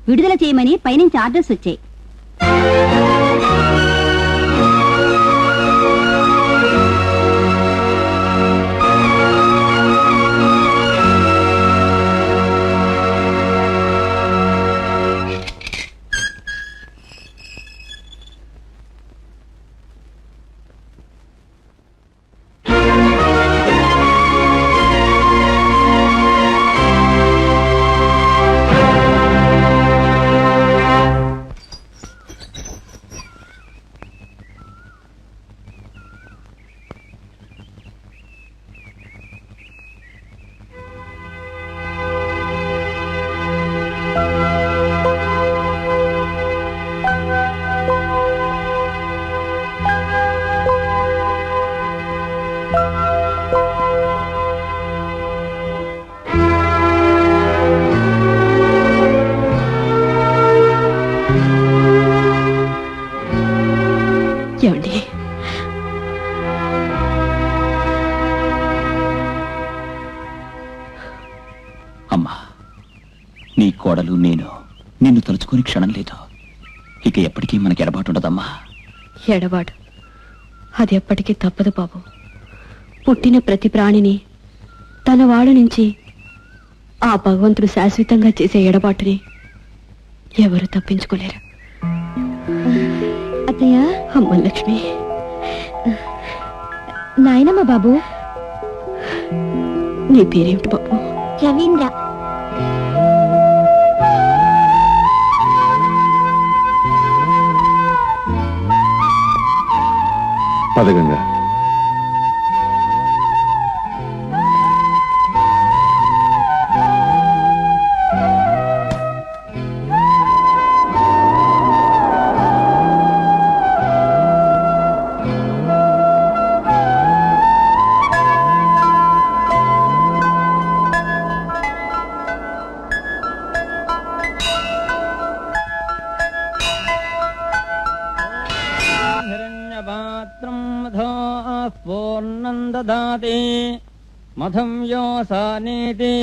విడుదల చేయమని పైనుంచి ఆర్డర్స్ వచ్చాయి. అమ్మా, నీ కోడలు నేను నిన్ను తలుచుకుని క్షణం లేదు. ఇక ఎప్పటికీ మనకి ఎడబాటు ఉండదమ్మా. ఎడబాటు అది ఎప్పటికీ తప్పదు బాబు. పుట్టిన ప్రతి ప్రాణిని తన వాళ్ళ నుంచి ఆ భగవంతుడు శాశ్వతంగా చేసే ఎడబాటుని ఎవరు తప్పించుకోలేరు. అత్తయ్య, అమ్మ లక్ష్మి, నాయనమ్మ బాబు. నీ పేరేమిటి బాబు? రవీంద్ర. పదగంగా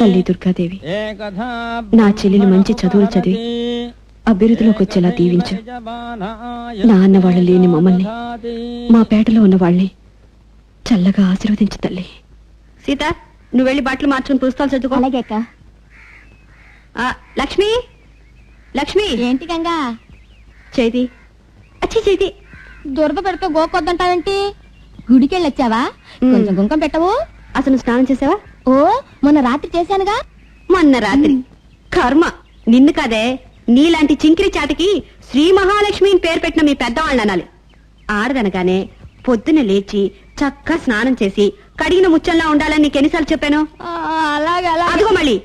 తల్లి దుర్గాదేవి, నా చెల్లెలు మంచి చదువులు చదివి అభివృద్ధిలోకి వచ్చేలా దీవించు. నా అన్న వాళ్ళు లేని మమ్మల్ని, మా పేటలో ఉన్న వాళ్ళని చల్లగా ఆశీర్వదించు తల్లి. సీత, నువ్వు వెళ్ళి బట్టలు మార్చుకుని పుస్తకాలు చదువుకో. అలాగే అక్క. లక్ష్మి, లక్ష్మి. ఏంటి గంగా? చేతి అచ్చి చేతి దురద పెడితే గోకొద్దంటావేంటి? గుడికెళ్ళొచ్చావా? కొంచెం గుంకం పెట్టవు. అసలు స్నానం చేసావా? ఓ, మొన్న రాత్రి చేశానుగా. మొన్న రాత్రి కర్మ నిన్ను కాదే, నీలాంటి చింకిరి చాటకి శ్రీ మహాలక్ష్మి పేరు పెట్టిన మీ పెద్దవాళ్ళని అనాలి. ఆడదనగానే పొద్దున లేచి చక్కగా స్నానం చేసి కడిగిన ముచ్చల్లా ఉండాలని నీకు ఎన్నిసార్లు చెప్పాను? అలాగే అలా. అదిగో మళ్ళీ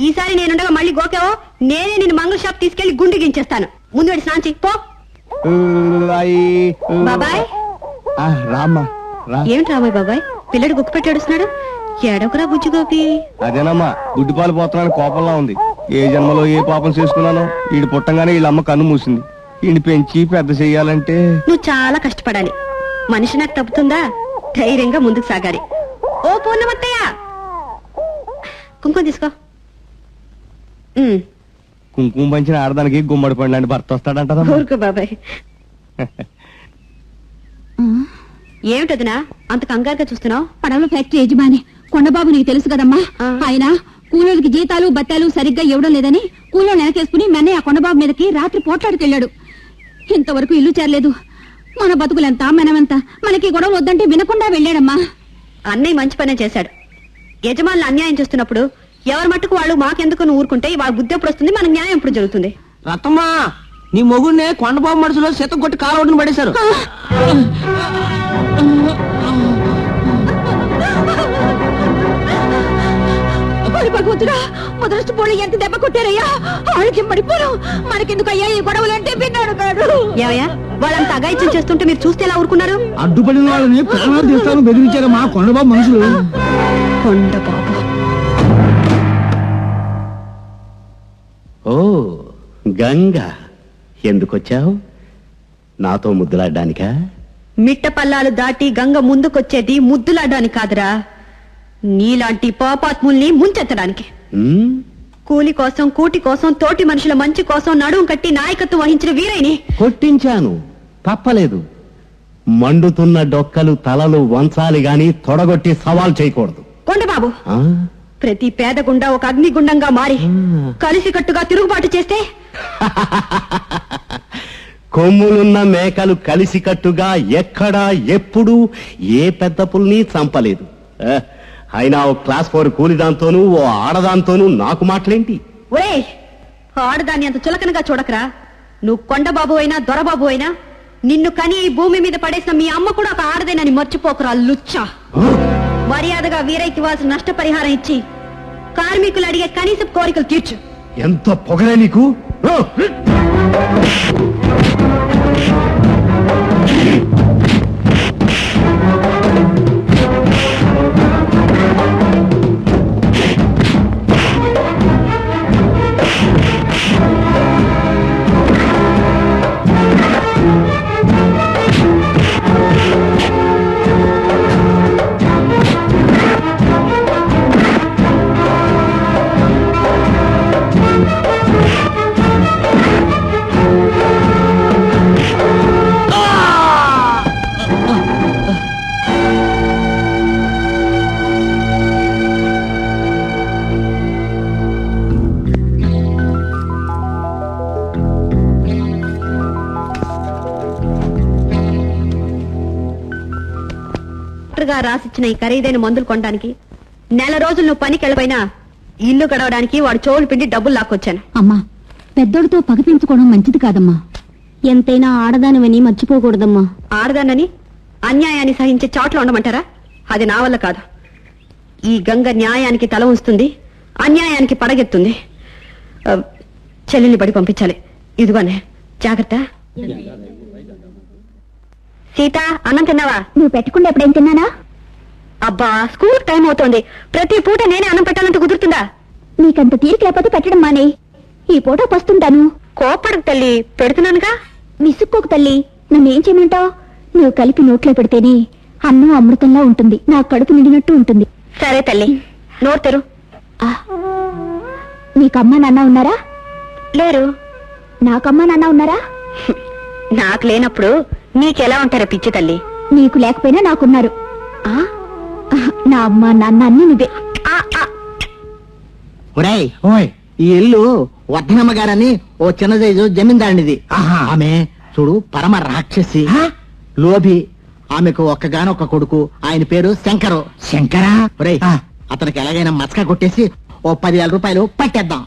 ఈసారి నేనుండగా మళ్ళీ గోకేవో నేనే నిన్ను మంగళ షాప్ తీసుకెళ్లి గుండు గించేస్తాను. ముందు వెళ్ళి స్నానం చెయ్యి పో. బాబాయ్. రామ్మా రా. ఏమిటి రామాయ్ బాబాయ్, పిల్లడు గుక్కు పెట్టాడుస్తున్నాడు? ఏడొకరా బుజ్జి గోపి. అదేనమ్మా, గుడ్డిపాలు పోతున్నాను కోపంలా ఉంది. ఏ జన్మలో ఏ పాపం చేసుకున్నానో ఈడు పుట్టంగానే వీళ్ళమ్మ కన్ను మూసింది. ఈయన పెంచి పెద్ద చెయ్యాలంటే నువ్వు చాలా కష్టపడాలి. మనిషి నాకు తప్పుతుందా? ధైర్యంగా ముందుకు సాగాలి. ఓ పూర్ణమత్తయ్య, కుంకుమ తీసుకో. కుంకుమ పంచిన ఆడదానికి గుమ్మడి పండు భర్త వస్తాడంట. ఊరుకో బాబాయ్. ఏమిటదినా అంత కంగారుగా చూస్తున్నావు? పడవల ఫ్యాక్టరీ యజమాని కొండబాబు నీకు తెలుసు కదమ్మా. ఆయన కూలోళ్ళకి జీతాలు బత్తాలు సరిగ్గా ఇవ్వడం లేదని కూలో నెలకేసుకుని మెన్నే ఆ కొండబాబు మీదకి రాత్రి పోట్లాడుకెళ్ళాడు. ఇంతవరకు ఇల్లు చేరలేదు. మన బతుకులెంత మనమెంత, మనకి గొడవలు వద్దంటే వినకుండా వెళ్ళాడమ్మా. అన్నయ్య మంచి పనే చేశాడు. యజమానులు అన్యాయం చేస్తున్నప్పుడు ఎవరి మట్టుకు వాళ్ళు మాకెందుకు ఊరుకుంటే వాళ్ళ బుద్ధి ఎప్పుడు వస్తుంది, మన న్యాయం ఎప్పుడు జరుగుతుంది? రత్తమ్మా, నీ మొగుడిని కొండబాబు మనసులో శత కొట్టి కాలవడిని పడేశారు. భగవంతుడా, మొదటి పోలు ఎంత దెబ్బ కొట్టారయ్యా! వాళ్ళకి పడిపోను. మనకెందుకు అయ్యా ఈ గొడవలు అంటే విన్నాడు కాడు. ఏమయ్యా, వాళ్ళంత అగాయిత్యం చేస్తుంటే మీరు చూస్తే ఎలా ఊరుకున్నారు? అడ్డుపడిన వాళ్ళని ప్రాణాలు తీస్తాను బెదిరించారు మా కొండబాబు మనుషులు. కొండబాబు. ఓ గంగా, ఎందుకొచ్చావు? నాతో ముద్దులాడ్డానికా? మిట్ట పల్లాలు దాటి గంగ ముందుకొచ్చేది ముద్దులాడ్డానికి కాదురా, నీలాంటి పాపాత్ముల్ని ముంచెత్తడానికి. కూలి కోసం కూటి కోసం తోటి మనుషుల మంచి కోసం నడుం కట్టి నాయకత్వం వహించిన వీరైని కొట్టించాను, తప్పలేదు. మండుతున్న డొక్కలు తలలు వంచాలి గాని తొడగొట్టి సవాల్ చేయకూడదు. కొండబాబు, ఆ? ప్రతి పేదగుండా ఒక అగ్నిగుండంగా మారి కలిసికట్టుగా తిరుగుబాటు చేస్తే కొమ్ములున్న మేకలు కలిసికట్టుగా ఎక్కడా ఎప్పుడు ఏ పెద్ద పుల్ని చంపలేదు. అయినా ఓ క్లాస్ 4 కూలిదాంతోనూ ఓ ఆడదాంతోనూ నాకు మాటలేంటి? ఒరేయ్, ఆడదాన్ని అంత చులకనగా చూడకరా. నువ్వు కొండబాబు అయినా దొరబాబు అయినా నిన్ను కని ఈ భూమి మీద పడేసిన మీ అమ్మ కూడా ఒక ఆడదేనని మర్చిపోకురా లుచ్చా. మర్యాదగా వీరైకి ఇవ్వాల్సిన నష్టపరిహారం ఇచ్చి కార్మికులు అడిగే కనీస కోరికలు తీర్చు. ఎంత పొగరే నీకు! రాసిచ్చిన ఈ ఖరీదైన మందులు కొనడానికి నెల రోజులు నువ్వు పనికి వెళ్ళిపోయినా ఇల్లు గడవడానికి వాడు చోలు పిండి డబ్బులు లాక్కొచ్చాను. అమ్మా, పెద్దోడితో పగ పెంచుకోవడం మంచిది కాదమ్మా. ఎంతైనా ఆడదానివని మర్చిపోకూడదమ్మా. ఆడదానని అన్యాయాన్ని సహించే చాట్లు ఉండమంటారా? అది నా వల్ల కాదు. ఈ గంగ న్యాయానికి తల ఉంచుతుంది, అన్యాయానికి పడగెత్తుంది. చెల్లెల్ని బడి పంపించాలి. ఇదిగోనే జాగ్రత్త. సీత, అన్నం తిన్నావా? నువ్వు పెట్టకుండా ఎప్పుడేం తిన్నానా? అబ్బా, స్కూల్ టైం అవుతోంది. ప్రతి పూట నేనే అన్నం పెట్టాలంటే కుదురుతుందా? నీకంత తీరిక లేకపోతే పెట్టడం మానే. ఈ పూట పస్తుంటాను. కోపడకు తల్లి, పెడుతున్నానుగా. విసుక్కోకు తల్లి. నన్నేం చేయమంటావు? నువ్వు కలిపి నోట్లో పెడితేనే అన్నం అమృతంలా ఉంటుంది. నా కడుపు నిండినట్టు ఉంటుంది. సరే తల్లి, నోరు తెరు. నీకమ్మ నాన్న ఉన్నారా? లేరు. నాకమ్మ నాన్న ఉన్నారా? నాకు లేనప్పుడు నీకెలా ఉంటారా పిచ్చి తల్లి? నీకు లేకపోయినా నాకున్నారు. నా అమ్మ నాన్న అన్ని నువ్వే. ఒరేయ్, ఈ ఇల్లు వర్ధనమ్మ గారని ఓ చిన్న సైజు జమీందారునిది. ఆమె చూడు పరమ రాక్షసి, లోభి. ఆమెకు ఒక్కగానొక్క కొడుకు, ఆయన పేరు శంకరు. శంకరా? ఒరేయ్, అతనికి ఎలాగైనా మస్కా కొట్టేసి ఓ 10,000 రూపాయలు పట్టేద్దాం.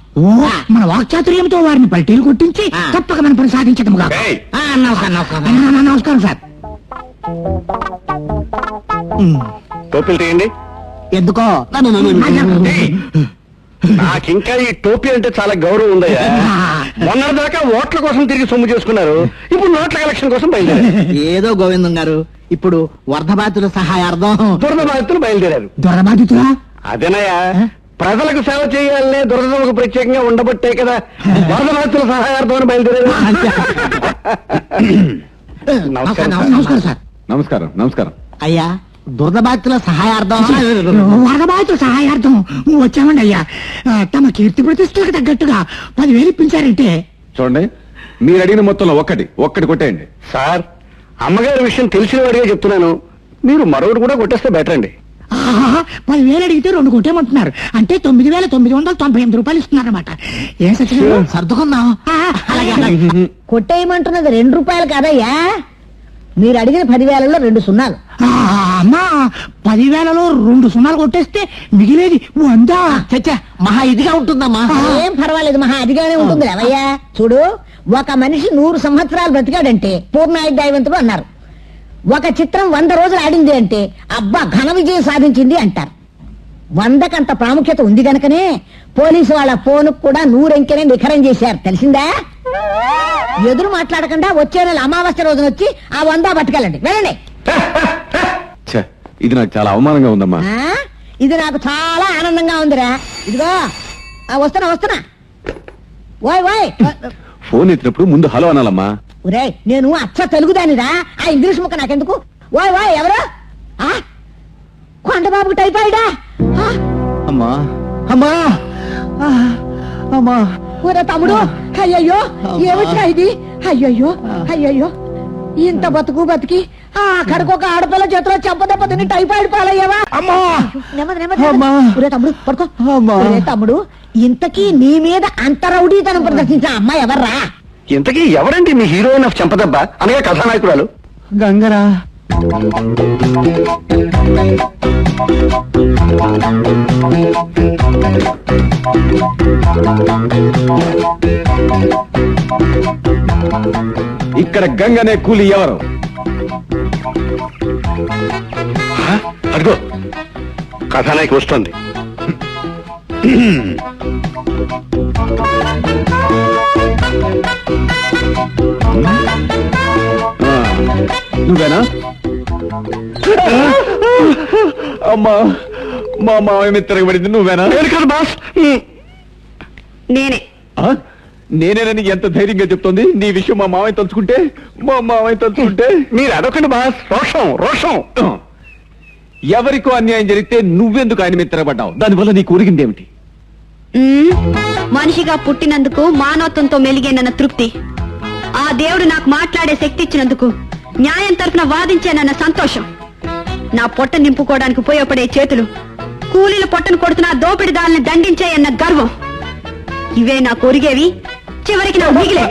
మన వాక్చాతుర్యంతో వారిని పల్టీలు కొట్టించి తప్పక మన పని సాధించడం. నమస్కారం సార్. టోపీలు తీయండి. ఎందుకో నాకింకా ఈ టోపీ అంటే చాలా గౌరవం ఉందయ్యా. మొన్నటిదాకా ఓట్ల కోసం తిరిగి సొమ్ము చేసుకున్నారు, ఇప్పుడు నోట్ల కలెక్షన్ కోసం బయలుదేరారు. ఏదో గోవిందం గారు, ఇప్పుడు వరద బాధితుల సహాయార్థం దురద బాధితులు బయలుదేరారు. దొరబాధితులా? అదేనయ్యా, ప్రజలకు సేవ చేయాలనే దురదకు ప్రత్యేకంగా ఉండబట్టే కదా వరద బాధితుల సహాయార్థం అని బయలుదేరారు. నమస్కారం సార్. నమస్కారం. నమస్కారం అయ్యా. దురద బాధితుల సహాయార్థం వరద బాధితుల సహాయార్థం వచ్చామండి అయ్యా. తమ కీర్తి ప్రతిష్టలకు తగ్గట్టుగా 10,000 ఇప్పించారంటే. చూడండి, మీరు అడిగిన మొత్తంలో ఒక్కటి కొట్టేయండి. సార్, అమ్మగారి విషయం తెలిసిన వాడిగా చెప్తున్నాను, మీరు మరొకటి కూడా కొట్టేస్తే బెటర్ అండి. 10,000 అడిగితే 2 కొట్టేమంటున్నారు. అంటే 9,998 రూపాయలు ఇస్తున్నారు అనమాట. ఏం సత్యం, సర్దుకుందాం. కొట్టేయమంటున్నది 2 రూపాయలు కాదయ్యా, మీరు అడిగిన 10,000లో 2 సున్నాలు. అమ్మా, 10,000లో 2 సున్నాలు కొట్టేస్తే మిగిలేది 100. చచ్చా, మహా ఇదిగా ఉంటుందమ్మా. ఏం పర్వాలేదు, మహా అదిగానే ఉంటుంది అవయ్యా. చూడు, ఒక మనిషి 100 సంవత్సరాలు బ్రతికాడంటే పూర్ణాయుధ దైవంతుడు అన్నారు. ఒక చిత్రం 100 రోజులు ఆడింది అంటే అబ్బా ఘన విజయం సాధించింది అంటారు. 100కంత ప్రాముఖ్యత ఉంది గనకనే పోలీసు వాళ్ళ ఫోన్ కూడా 100 అంకెనే నిఖరం చేశారు, తెలిసిందా? ఎదురు మాట్లాడకుండా వచ్చే నెల అమావాస్య రోజున వచ్చి ఆ 100 పట్టుకెళ్ళండి, వెళ్ళండి. ఇది నాకు చాలా అవమానంగా ఉందమ్మా. ఇది నాకు చాలా ఆనందంగా ఉందిరా. ఇదిగో వస్తున్నా. ఓయ్ ఫోన్ ఎత్తినప్పుడు ముందు హలో అనాలమ్మా. ఒరే, నేను అచ్చ తెలుగుదానిరా, ఆ ఇంగ్లీష్ ముక్క నాకెందుకు? ఓయ్ ఎవరు? కొండబాబు టైఫాయిడా? అమ్మా అమ్మా అమ్మా ఊరే తమ్ముడు అయ్యయ్యో ఏమిట్రా ఇది అయ్యయ్యో ఇంత బతికి ఆ అక్కడికొక ఆడపిల్ల చేతిలో చెంపదెబ్బ తిని టైఫాయిడ్ పాలయ్యావా అమ్మా నెమ్మది అమ్మా. ఊరే తమ్ముడు పడుకో అమ్మా. ఊరే తమ్ముడు ఇంతకీ నీ మీద అంత రౌడీతనం ప్రదర్శించిన అమ్మాయి ఎవర్రా? ఇంతకీ ఎవరండి మీ హీరోయిన్ ఆఫ్ చంపదెబ్బ అనగా కథానాయకురాలు? గంగరా ఇక్కడ గంగనే కూలి ఎవరు? అదిగో కథానాయకు వస్తుంది. నువ్వేనా? అమ్మా, మా మామయ్య మీద తిరగబడింది నువ్వేనా? నేను కాదు బాస్. నేనే. ఆ? నేనేనని ఎంత ధైర్యంగా చెప్తోంది? నీ విషయం మా మామయ్య తలుచుకుంటే మీరు అదొకండి బాస్. రోషం ఎవరికో అన్యాయం జరిగితే నువ్వెందుకు ఆయన మీద తిరగబడ్డావు? దానివల్ల నీకు ఒరిగింది ఏమిటి? మనిషిగా పుట్టినందుకు మానవత్వంతో మెలిగేనన్న తృప్తి, ఆ దేవుడు నాకు మాట్లాడే శక్తి ఇచ్చినందుకు న్యాయం తరపున వాదించానన్న సంతోషం, నా పొట్ట నింపుకోవడానికి ఉపయోగపడే చేతులు కూలీల పొట్టను కొడుతున్న దోపిడిదారులను దండించాయన్న గర్వం, ఇవే నా కొరిగేవి. చివరికి నా మిగిలే.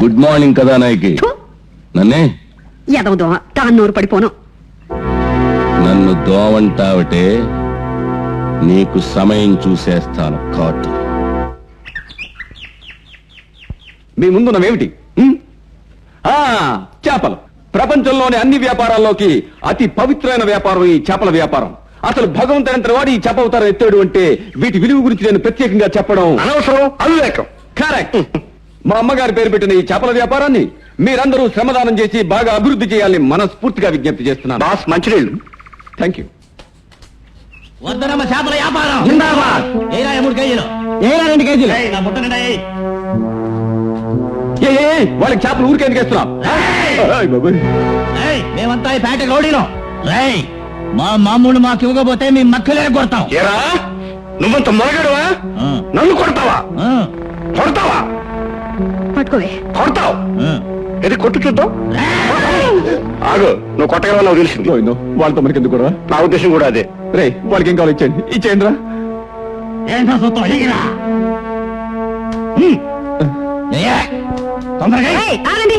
గుడ్ మార్నింగ్ కదా నాయకి. నన్నే ఎదవ దోమ తాను నోరు పడిపోను. నన్ను దోవంటావటే, నీకు సమయం చూసేస్తాను. కాటు మీ ముందున్నవేమిటి? చేపలు. ప్రపంచంలోని అన్ని వ్యాపారాల్లోకి అతి పవిత్రమైన వ్యాపారం ఈ చేపల వ్యాపారం. అసలు భగవంతుడంతటి వాడు ఈ చేప అవతారం ఎత్తాడు అంటే వీటి విలువ గురించి నేను ప్రత్యేకంగా చెప్పడం అనవసరం, అవివేకం. కరెక్ట్. మా అమ్మగారి పేరు పెట్టిన ఈ చేపల వ్యాపారాన్ని మీరందరూ శ్రమదానం చేసి బాగా అభివృద్ధి చేయాలని మనస్ఫూర్తిగా విజ్ఞప్తి చేస్తున్నాను. బాస్ మంచినీళ్ళు. Thank you. వద్దనమ్మ చేపల వ్యాపారం. జిందాబాద్. ఏరా 3 కేజీలు. ఏరా 2 కేజీలు. నా ముట్ట నిండా ఏయ్. వాళ్ళకి చేపలు ఊరికే ఎందుకు వేస్తున్నాం? ఏయ్, మేమంతా ఈ పేట రౌడీలో. రేయ్, మా మామూలు మాకు ఇవ్వకపోతే మీ మక్కలే కొడతాం. ఏరా నువ్వంత మొరగడువా? నన్ను కొడతావా? పట్టుకోవే. కొడతావు. ఇది కొట్టు చూద్దాం. ఆగు, నువ్వు కొట్టగలవా నాకు తెలిసింది. వాళ్ళతో మనకి ఎందుకు కూడా? నా ఉద్దేశం కూడా అదే. రే, వాళ్ళకి ఏం కావాలి ఇచ్చేయండి రా. ఏంటో సొత్తు ఎగిరా. తొందరగా ఏయ్, ఆగండి.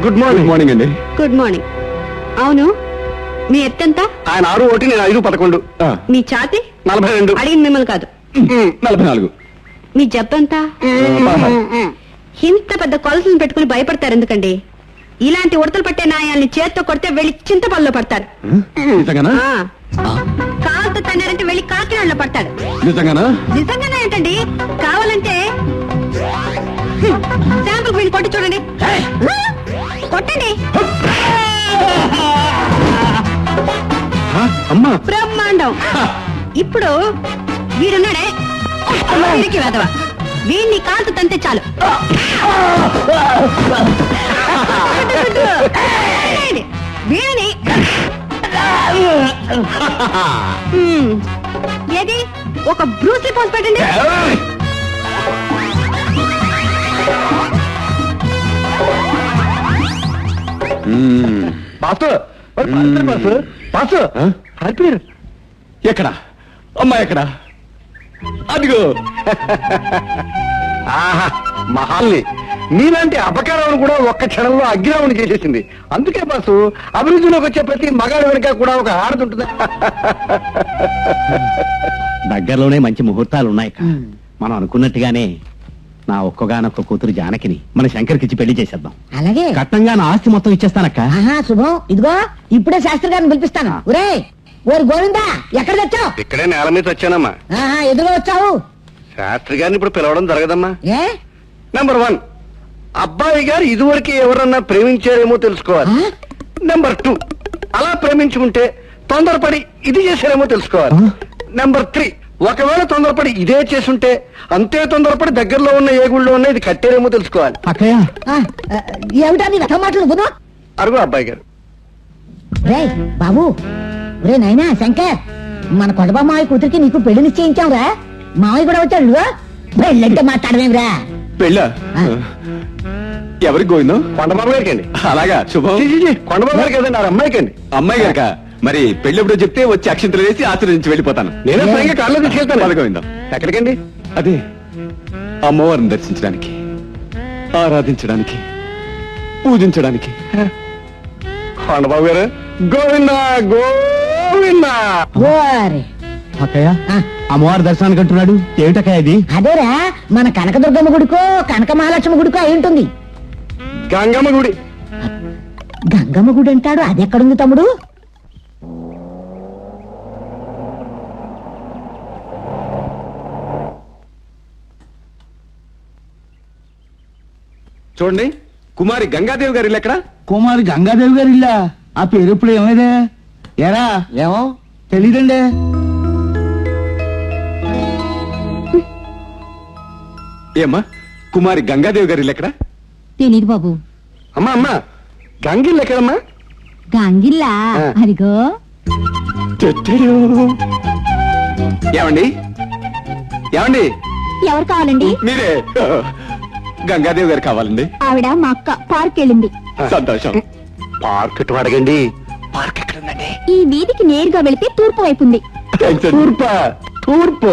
Good morning. మార్నింగ్ అండి. Good morning. అవును, మీ ఎత్తెంత? ఆయన 6 నేను 5 11. మీ ఛాతి? 42. అడిగింది మిమ్మల్ని కాదు. 44. మీ జబ్బంతా? ఇంత పెద్ద కొలసలను పెట్టుకుని భయపడతారు ఎందుకండి? ఇలాంటి ఉడతలు పట్టే నాయాల్ని చేత్తో కొడితే వెళ్ళి చింతపల్లిలో పడతారు. నిజంగానా? కాలుతో తన్నారంటే వెళ్ళి కాకినాడలో పడతాడు. నిజంగానా? నిజంగానే ఏంటండి? కావాలంటే శాంపుల్ వీళ్ళు కొట్టి చూడండి. కొట్టండి. అమ్మా, బ్రహ్మాండం. ఇప్పుడు వీడున్నాడే వీడికి వెదవ, వీడిని కాలుతో తంతే చాలు. వీడిని ఏది ఒక బ్రూస్లీ పోజ్ పెట్టండి. ఎక్కడా అమ్మా? ఎక్కడా? అదిగో. ఆహా, మహాల్ని నీలాంటి అపకారం కూడా ఒక్క క్షణంలో అగ్నిరావుని చేసేసింది. అందుకే బాసు, అభివృద్ధిలోకి వచ్చే ప్రతి మగాడి వెనుక కూడా ఒక ఆడది ఉంటుంది. దగ్గరలోనే మంచి ముహూర్తాలు ఉన్నాయి. మనం అనుకున్నట్టుగానే నా ఒక్కగానొక్క కూతురు జానకిని మన శంకర్కిచ్చి పెళ్లి చేసేద్దాం. అలాగే కట్నంగా నా ఆస్తి మొత్తం ఇచ్చేస్తానక్క. ఆహా, శుభం. ఇదిగో ఇప్పుడే శాస్త్రి గారిని పిలిపిస్తాను. ఒరే ఓరి గోవిందా, ఎక్కడ తెచ్చావు? ఇక్కడే నేల మీద వచ్చానమ్మా. ఆహా, ఎదురుగా వచ్చావు. శాస్త్రి గారిని ఇప్పుడు పిలవడం జరగదమ్మా. ఏ నెంబర్ 1, అబ్బాయి గారు ఇదివరకు ఎవరన్నా ప్రేమించారేమో తెలుసుకోవాలి. నెంబర్ 2, అలా ప్రేమించుకుంటే తొందరపడి ఇది చేశారేమో తెలుసుకోవాలి. నెంబర్ 3, ఒకవేళ తొందరపడి ఇదే చేసుంటే అంతే తొందరపడి దగ్గరలో ఉన్న ఏ గుళ్ళో ఉన్న ఇది కట్టారేమో తెలుసుకోవాలి. అక్కయ్య, ఏమిటా నీ వ్యథ మాటలు? అరుగు అబ్బాయి గారు, రే బాబు, రే నాయనా శంకర్, మన కొండబాబు మావయ్య కూతురికి నీకు పెళ్లి నిశ్చయించాంరా. మావయ్య కూడా వచ్చాడు. పెళ్ళంటే మాట్లాడమేమిరా? పెళ్ళా? ఆ. ఎవరికి గోవిందో? కొండబాబు గారికి అండి. అలాగా శుభం. కొండబాబు గారికి కదండి, ఆ అమ్మాయికి అండి. అమ్మాయి గారిక మరి పెళ్లి ఎప్పుడో చెప్తే వచ్చి అక్షంతలు వేసి ఆశీర్వదించి వెళ్ళిపోతాను. నేనే స్వయంగా కార్లో తీసుకెళ్తాను. పద గోవిందం. ఎక్కడికండి? అదే అమ్మవారిని దర్శించడానికి, ఆరాధించడానికి, పూజించడానికి. కొండబాబు గారు గోవిందా గోవిందా. ఓరి అక్కయ్య ఆ, అమ్మవారి దర్శనానికి అంటున్నాడు, ఏమిటక్కయ్య ఇది? అదేరా మన కనకదుర్గమ్మ గుడికో కనక మహాలక్ష్మి గుడికో అయి ఉంటుంది. గంగమ్మ గుడి. గంగమ్మ గుడి అంటాడు, అది ఎక్కడుంది తమ్ముడు? చూడండి, కుమారి గంగాదేవి గారి ఇల్లు ఎక్కడ? కుమారి గంగాదేవి గారి ఇల్లా? ఆ పేరు ఇప్పుడు ఏమైందే? ఎరా ఏమో తెలీదండి. ఏమ్మా, కుమారి గంగాదేవి గారి ఇల్లు ఎక్కడ? తెలీదు బాబు. అమ్మా అమ్మా, గంగిల్ ఎక్కడమ్మా? గంగిల్లా? ఆ. అదిగో. ఏమండి ఏమండి, ఎవరు కావాలండి? మీరే. గంగాదేవి గారు కావాలండి. ఆవిడ మా అక్క పార్క్ వెళ్ళింది. సంతోషం. పార్క్ ఎటు అడగండి. ఈ వీధికి నేరుగా వెళితే తూర్పు వైపు ఉంది. థాంక్స్ అండి. తూర్పా? తూర్పు.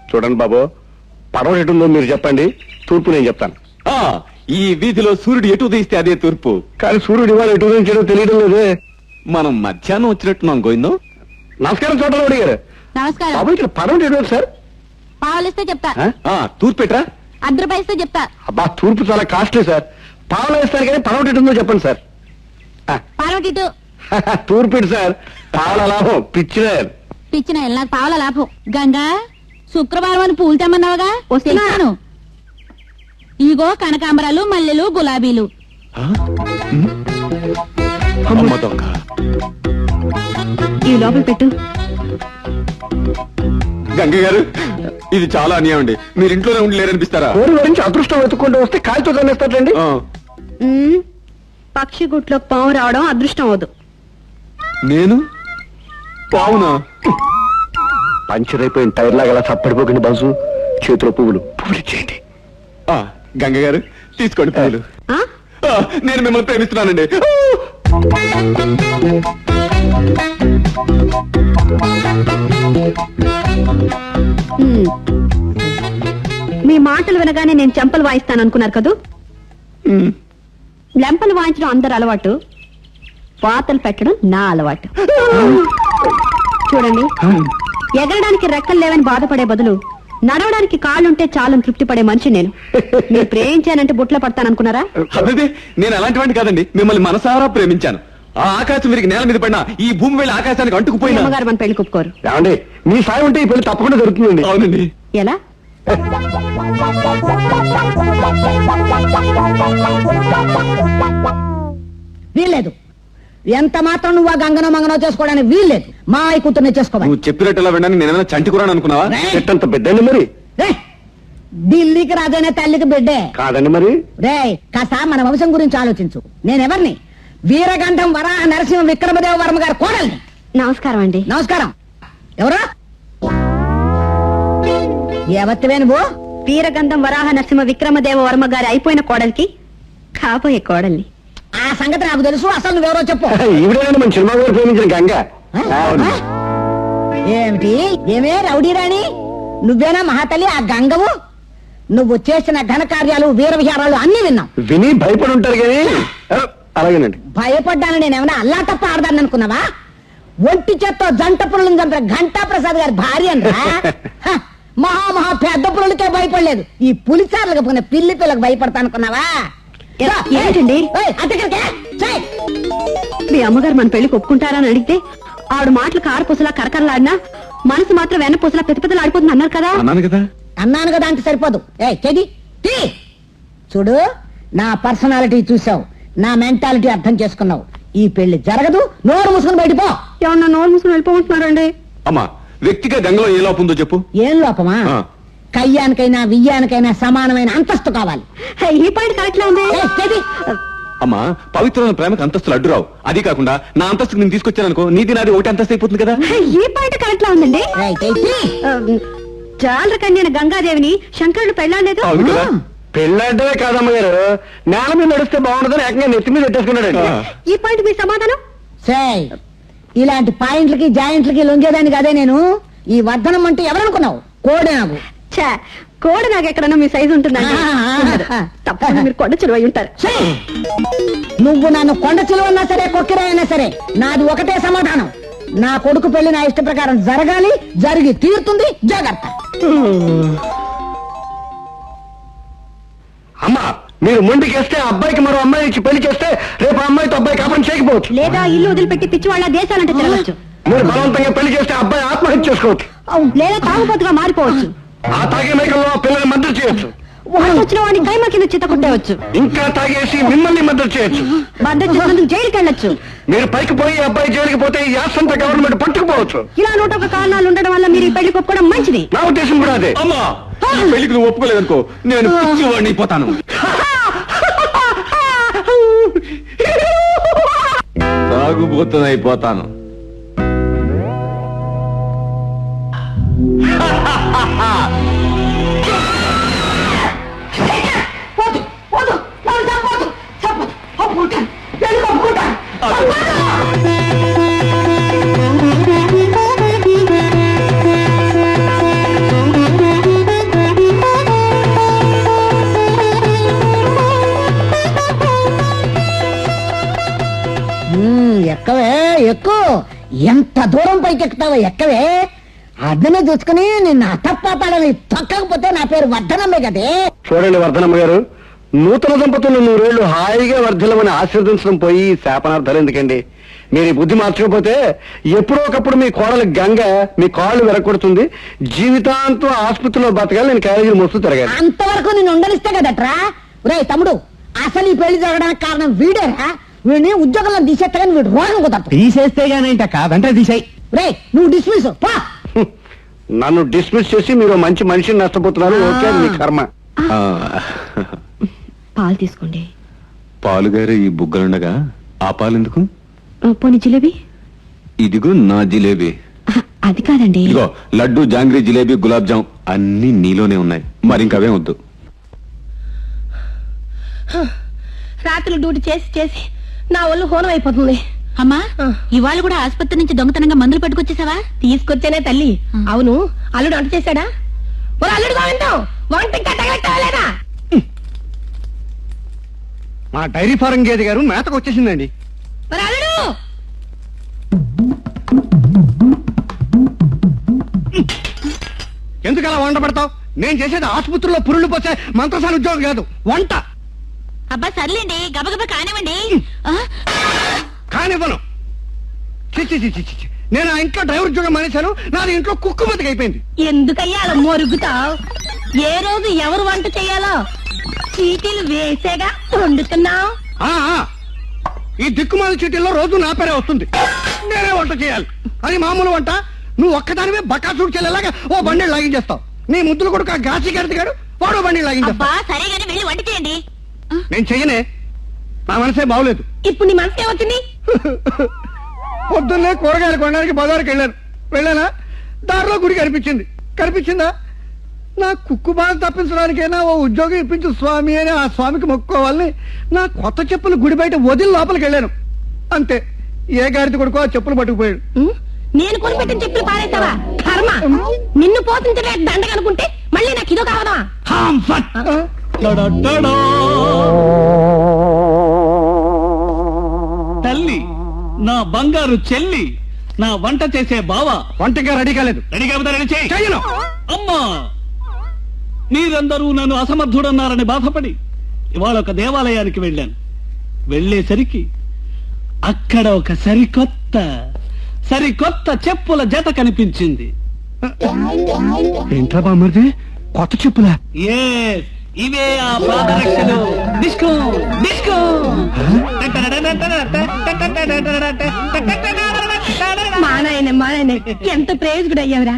చూడండి బాబు, పడవ ఎటు ఉందో మీరు చెప్పండి, తూర్పు నేను చెప్తాను. ఆ, ఈ వీధిలో సూర్యుడు ఎటు తీస్తే అదే తూర్పు. కానీ సూర్యుడు ఇవాళ ఎటు ఉదయించాడో తెలియడం లేదే. మనం మధ్యాహ్నం వచ్చినట్టున్నాం గోవిందో. నమస్కారం చూడండి గారు. నమస్కారం. బాబు ఇక్కడ పడవ ఎటు ఉంది సార్? పావులిస్తే చెప్తా. ఆ, తూర్పు ఎట్రా? అర్ధరూపాయిస్తే చెప్తా. అబ్బా, తూర్పు చాలా కాస్ట్లీ సార్. పావులు వేస్తారు కానీ పడవ ఎటు ఉందో చెప్పండి సార్. పార్వటిటు తూర్పు ఇటు సార్. పావుల లాభం పిచ్చినారు. పిచ్చిన నాకు పావుల లాభం. గంగా, శుక్రవారం అని పూలు తెమ్మన్నావుగా, వస్తున్నాను. ఇగో కనకాంబరాలు, మల్లెలు, గులాబీలు. అమ్మ దొంగ. ఈ లోపల పెట్టు. గంగ గారు, ఇది చాలా అన్యాయం అండి. మీరు ఇంట్లోనే ఉండి లేరనిపిస్తారా? ఊరి గురించి అదృష్టం వెతుక్కుంటూ వస్తే కాలుతో తన్నేస్తారండి. ఆ, పక్షి గుట్లో పాము రావడం అదృష్టం అవదు. నేను పావునా? పంచర్ అయిపోయిన టైర్ లాగా అలా చప్పడిపోకండి బాసు. చేతిలో పువ్వులు ఇచ్చేయండి. ఆ, గంగ గారు తీసుకోండి పూలు. ఆ? ఆ, నేను మిమ్మల్ని ప్రేమిస్తున్నానండి. ఉమ్. మీ మాటలు వినగానే నేను చెంపలు వాయిస్తాను అనుకున్నారు కదూ? లెంపలు వాయించడం అందరు అలవాటు, వాతలు పెట్టడం నా అలవాటు. చూడండి, ఎగరడానికి రెక్కలు లేవని బాధపడే బదులు నడవడానికి కాళ్ళుంటే చాలని తృప్తి పడే మనిషి నేను. మీరు ప్రేమించానంటే బుట్లో పడతాననుకున్నారా? అదే, నేను అలాంటి వాడిని కాదండి. మిమ్మల్ని మనసారా ప్రేమించాను. ఆ ఆకాశం విరిగి నేల మీద పడినా, ఈ భూమి వెళ్ళి ఆకాశానికి మీ అంటుకుపోయినా. అమ్మగారు మన పెళ్లి కుప్పుకోరు. ఏమండి, మీ సాయం ఉంటే ఈ పెళ్లి తప్పకుండా జరుగుతుందండి. అవునండి. ఎలా? వీల్లేదు. ఎంత మాత్రం నువ్వు ఆ గంగనో మంగనో చేసుకోవడానికి వీల్లేదు. మా అయ్య కూతుర్ని చేసుకోవాలి. నువ్వు చెప్పినట్టులా వినడానికి నేనేమైనా చంటి కూరాను అనుకున్నావా? చెట్టంత పెద్దండి మరి. రే, ఢిల్లీకి రాజైన తల్లికి బిడ్డే. కాదండి మరి. రే, కాస్త మన వంశం గురించి ఆలోచించు. నేనెవరిని? వీరగంధం వరాహ నరసింహ విక్రమదేవ వర్మ గారి కోడల్ని. నమస్కారం అండి. నమస్కారం. ఎవరు? ఎవత్తివే నువ్వు? వీరగంధం వరాహ నరసింహ విక్రమదేవ వర్మ గారి అయిపోయిన కోడలికి కాబోయే కోడల్ని. ఆ సంగతి నాకు తెలుసు. అసలు నువ్వెవరో చెప్పు. ఈవిడేనండి మన సినిమా గారు ప్రేమించిన గంగ. ఆ? ఏమిటి? ఏమే రౌడీ రాణి, నువ్వేనా మహాతల్లి ఆ గంగవు? నువ్వు చేసిన ఘన కార్యాలు, వీర విహారాలు అన్ని విన్నాం. విని భయపడి ఉంటారు కానీ అలాగేనండి. భయపడ్డాను నేనేమన్నా అల్లా తప్ప ఆడదాన్ని అనుకున్నావా? ఒంటి చేత్తో జంట పురులను చంపిన ఘంటా ప్రసాద్ గారి భార్య మహా పెద్ద పురులకే భయపడలేదు. ఈ పులిచార్లకు పోయిన పిల్లి పిల్లకు భయపడతా అనుకున్నావా? ఏంటండి? మీ అమ్మగారు మన పెళ్లికి ఒప్పుకుంటారని అడిగితే ఆవిడ మాటలు కారపూసలా కరకరలాడినా మనసు మాత్రం వెన్నపూసలా పెద్దపెద్దలాడిపోతుంది అన్నారు కదా? అన్నాను కదా. అన్నాను కదా అంటే సరిపోదు. చెది చూడు, నా పర్సనాలిటీ చూసావు, నా మెంటాలిటీ అర్థం చేసుకున్నావు. ఈ పెళ్లి జరగదు. నోరు మూసుకుని బయటిపో. ఏమన్నా నోరు మూసుకుని వెళ్ళిపోమంటున్నారండి? అమ్మా, వ్యక్తిగా గంగలో ఏ లోపం ఉందో చెప్పు. ఏం లోపమా? ఆ. కయ్యానికైనా వియ్యానికైనా సమానమైన అంతస్తు కావాలి. ఈ పాయింట్ కరెక్ట్ లా ఉంది. చెది అమ్మా పవిత్రమైన ప్రేమకు అంతస్తులు అడ్డురావు. అది కాకుండా నా అంతస్తుకు నేను తీసుకొచ్చాననుకో, నీది నాది ఒకటి అంతస్తు అయిపోతుంది కదా. ఈ పాయింట్ కరెక్ట్ లా ఉందండి. చాలర కన్యన గంగాదేవిని శంకరుడు పెళ్ళాడలేదు. అవును కదా. పెళ్ళంటే కాదమ్మ గారు, నేల మీద నడిస్తే బాగుండదని ఏకంగా నెత్తి మీద పెట్టేసుకున్నాడు. ఈ పాయింట్ మీ సమాధానం? సేయ్, ఇలాంటి పాయింట్లకి జాయింట్లకి లొంగేదాన్ని కాదే నేను. ఈ వర్ధనం అంటే ఎవరనుకున్నావు? కోడే నాకు. ఛా, కోడ నాకు ఎక్కడన్నా మీ సైజు ఉంటుందండి. తప్పకుండా మీరు కొండ చెరువు అయి ఉంటారు. సేయ్, నువ్వు నన్ను కొండ చిలువన్నా సరే కొక్కిరాయన్నా సరే నాది ఒకటే సమాధానం. నా కొడుకు పెళ్లి నా ఇష్ట ప్రకారం జరగాలి, జరిగి తీరుతుంది. జాగ్రత్త. అమ్మా, మీరు ముందుకేస్తే అబ్బాయికి మరో అమ్మాయి ఇచ్చి పెళ్లి చేస్తే రేపు ఆ అమ్మాయితో అబ్బాయి కాపురం చేయకపోవచ్చు. లేదా ఇల్లు వదిలిపెట్టి పిచ్చి వాళ్ళ దేశాలంటే తిరగచ్చు. మీరు బలవంతంగా పెళ్లి చేస్తే అబ్బాయి ఆత్మహత్య చేసుకోవచ్చు. లేదా తాగుబోతుగా మారిపోవచ్చు. ఆ తాగే మైకంలో పిల్లల్ని మద్దతు చేయొచ్చు. వచ్చిన వాడిని కైమ కింద చిత్త కొట్టేవచ్చు. ఇంకా తాగేసి మిమ్మల్ని మద్దతు చేయొచ్చు. మద్దతు చేసినందుకు జైలుకి వెళ్ళొచ్చు. మీరు పైకి పోయి అబ్బాయి జైలుకి పోతే ఈ ఆస్తంతా గవర్నమెంట్ పట్టుకుపోవచ్చు. ఇలా 101 కారణాలు ఉండడం వల్ల మీరు ఈ పెళ్లి ఒప్పుకోవడం మంచిది. నా ఉద్దేశం కూడా అదే. అమ్మా, ఈ పెళ్లికి నువ్వు ఒప్పుకోలేదనుకో, నేను పిచ్చివాడిని అయిపోతాను. తాగుబోతునైపోతాను. ఎక్కవే, ఎక్కు. ఎంత దూరం పైకి ఎక్కుతావో ఎక్కవే. అద్దనే చూసుకుని నిన్ను అతప్పాపాలని తొక్కకపోతే నా పేరు వర్ధనమ్మే కదే. చూడండి వర్ధనమ్మ గారు, నూతన దంపతులు 100 ఏళ్లు హాయిగా వర్ధలమని ఆశీర్వదించడం పోయి శాపనార్థాలు ఎందుకండి? మీరు ఈ బుద్ధి మార్చకపోతే ఎప్పుడో ఒకప్పుడు మీ కోడలు గంగ మీ కాళ్ళు వెరకొడుతుంది. జీవితాంతం ఆసుపత్రిలో బతకాలి, నేను క్యారేజీలు మోస్తూ తిరగాలి. అంతవరకు నిన్ను ఉండనిస్తే కదట్రా. రే తమ్ముడు, అసలు ఈ పెళ్లి జరగడానికి కారణం వీడేరా. వీడిని ఉద్యోగంలో తీసేస్తాగని వీడు రోగం కుదరదు. తీసేస్తే గానేంట కాదంటే తీసేయి. రే నువ్వు డిస్మిస్ పా. నన్ను డిస్మిస్ చేసి మీరు మంచి మనిషిని నష్టపోతున్నారు. ఓకే, మీ కర్మ. పాలు తీసుకోండి. పాలుగారు ఈ బుగ్గలుండగా ఆ పాలు ఎందుకు? పోనీ జిలేబీ? ఇదిగో నా జిలేబీ. అది కాదండి. ఇదిగో లడ్డు, జాంగ్రీ, జిలేబీ, గులాబ్ జామ్ అన్ని నీలోనే ఉన్నాయి. మరి ఇంకవే వద్దు. రాత్రులు డ్యూటీ చేసి చేసి నా ఒళ్ళు హోనం అయిపోతుంది. అమ్మా, ఇవాళ కూడా ఆసుపత్రి నుంచి దొంగతనంగా మందులు పట్టుకొచ్చేసావా? తీసుకొచ్చేనే తల్లి. అవును, అల్లుడు వంట చేశాడా? అల్లుడు గోవిందం, వంట ఇంకా తగలెట్టలేదా? మా డైరీ ఫారం గేదె గారు మేతకు వచ్చేసిందండి. అల్లుడు ఎందుకు అలా వంట పడతావు? నేను చేసేది ఆసుపత్రిలో పురుళ్ళు పోసే మంత్రసాల ఉద్యోగం కాదు, వంట. అబ్బా సర్లేండి, గబగబా కానివ్వండి. కానివ్వను. చిచ్చి చిచ్చి చిచ్చి, నేను ఆ ఇంట్లో డ్రైవర్ ఉద్యోగం మానేశాను. నాది ఇంట్లో కుక్కు బతికైపోయింది. ఎందుకయ్యా అలా మొరుగుతావు? ఏ రోజు ఎవరు వంట చేయాలో చీటీలు వేసేగా వండుతున్నావు. ఈ దిక్కుమాల చీటీల్లో రోజు నా పేరే వస్తుంది. నేనే వంట చేయాలి. అది మామూలు వంట. నువ్వు ఒక్కదానివే బకాసూడు చెల్లెలాగా ఓ బండి లాగించేస్తావు. నీ ముద్దులు కొడుకు ఆ గాచి గారు వాడు బండి లాగించేస్తావు. అబ్బా సరే గాని వెళ్ళి వంట చేయండి. నేను చెయ్యనే, నా మనసే బాగోలేదు. ఇప్పుడు నీ మనసు ఏమవుతుంది? పొద్దున్నే కూరగాయలు కొనడానికి బజారుకి వెళ్ళానా, దారిలో గుడి కనిపించిందా? నా కుక్కు బాధ తప్పించడానికైనా ఓ ఉద్యోగం ఇప్పించు స్వామి అని ఆ స్వామికి మొక్కుకోవాలని నా కొత్త చెప్పులు గుడి బయట వదిలి లోపలికి వెళ్ళాను. అంతే, ఏ గాడిద కొడుకో ఆ చెప్పులు పట్టుకుపోయాడు. నేను కొనిపెట్టిన చెప్పులు పారేస్తావా? కర్మ. నిన్ను పోతుంటే దండగనుకుంటే మళ్ళీ నాకు ఇదో కావదా? తల్లి, నా బంగారు చెల్లి, నా వంట చేసే బావ. వంటగా రెడీ కాలేదు. రెడీ కాకపోతే రెడీ చెయ్యి. అమ్మా, మీరందరూ నన్ను అసమర్థుడన్నారని బాధపడి ఇవాళ ఒక దేవాలయానికి వెళ్ళాను. వెళ్ళేసరికి అక్కడ ఒక సరికొత్త చెప్పుల జత కనిపించింది. ఏంట్రా బామ్మర్ది, కొత్త చెప్పులా? ఇవే ఆ పాదరక్షలు. Disco disco. మానాయనే ఎంత ప్రేజ్ కూడా అయ్యావురా.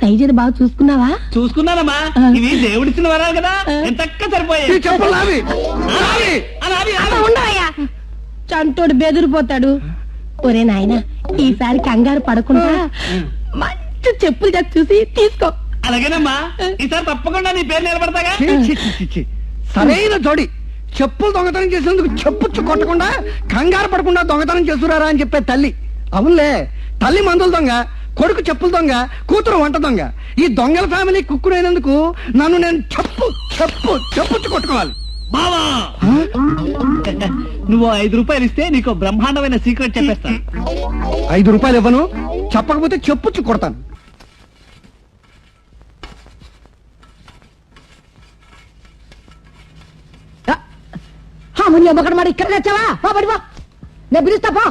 సైజు బాగా చూసుకున్నావా? చూసుకున్నానమ్మా, ఇవి దేవుడిచ్చిన వరాలు కదా, ఎంతక్క సరిపోయాయి. ఈ చెప్పులు నావి. ఉండవయ్యా, చంటోడు బెదిరిపోతాడు. ఒరే నాయనా, ఈసారి కంగారు పడకుండా మంచి చెప్పులు చూసి తీసుకో. అలాగేనమ్మా, ఈసారి తప్పకుండా నీ పేరు నిలబడతాగా. ఛీ, ఛీ, ఛీ, ఛీ, ఛీ. సరైన జోడి. చెప్పులు దొంగతనం చేసేందుకు చెప్పుచ్చు కొట్టకుండా కంగారు పడకుండా దొంగతనం చేస్తురారా అని చెప్పే తల్లి. అవునులే, తల్లి మందుల దొంగ, కొడుకు చెప్పుల దొంగ, కూతురు వంట దొంగ. ఈ దొంగల ఫ్యామిలీ కుక్కునైనందుకు నన్ను నేను చెప్పుచ్చు కొట్టుకోవాలి. బావా, నువ్వు 5 రూపాయలు ఇస్తే నీకు బ్రహ్మాండమైన సీక్రెట్ చెప్పేస్తాను. 5 రూపాయలు ఇవ్వను, చెప్పకపోతే చెప్పుచ్చు కొడతాను. ముని అమ్మకడ మరి ఇక్కడ తెచ్చావా? పడిపో, నేను పిలుస్తా పో.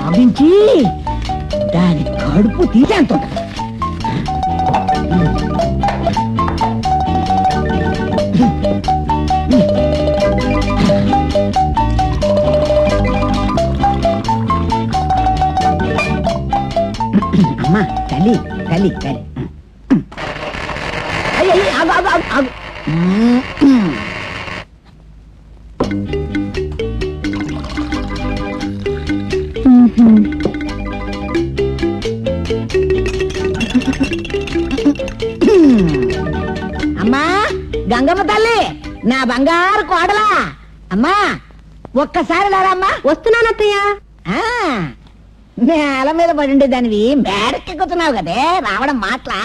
భావించి దాని కడుపు తీసేంత అమ్మా, తల్లి తల్లి తల్లి. అమ్మా గంగమ్మ తల్లి, నా బంగారు కోడలా. అమ్మా ఒక్కసారి లారమ్మా. వస్తున్నానత్తయ్య. నేల మీద పడిండే దానివి మేడకెక్కుతున్నావు కదే, రావడం మాట్లా.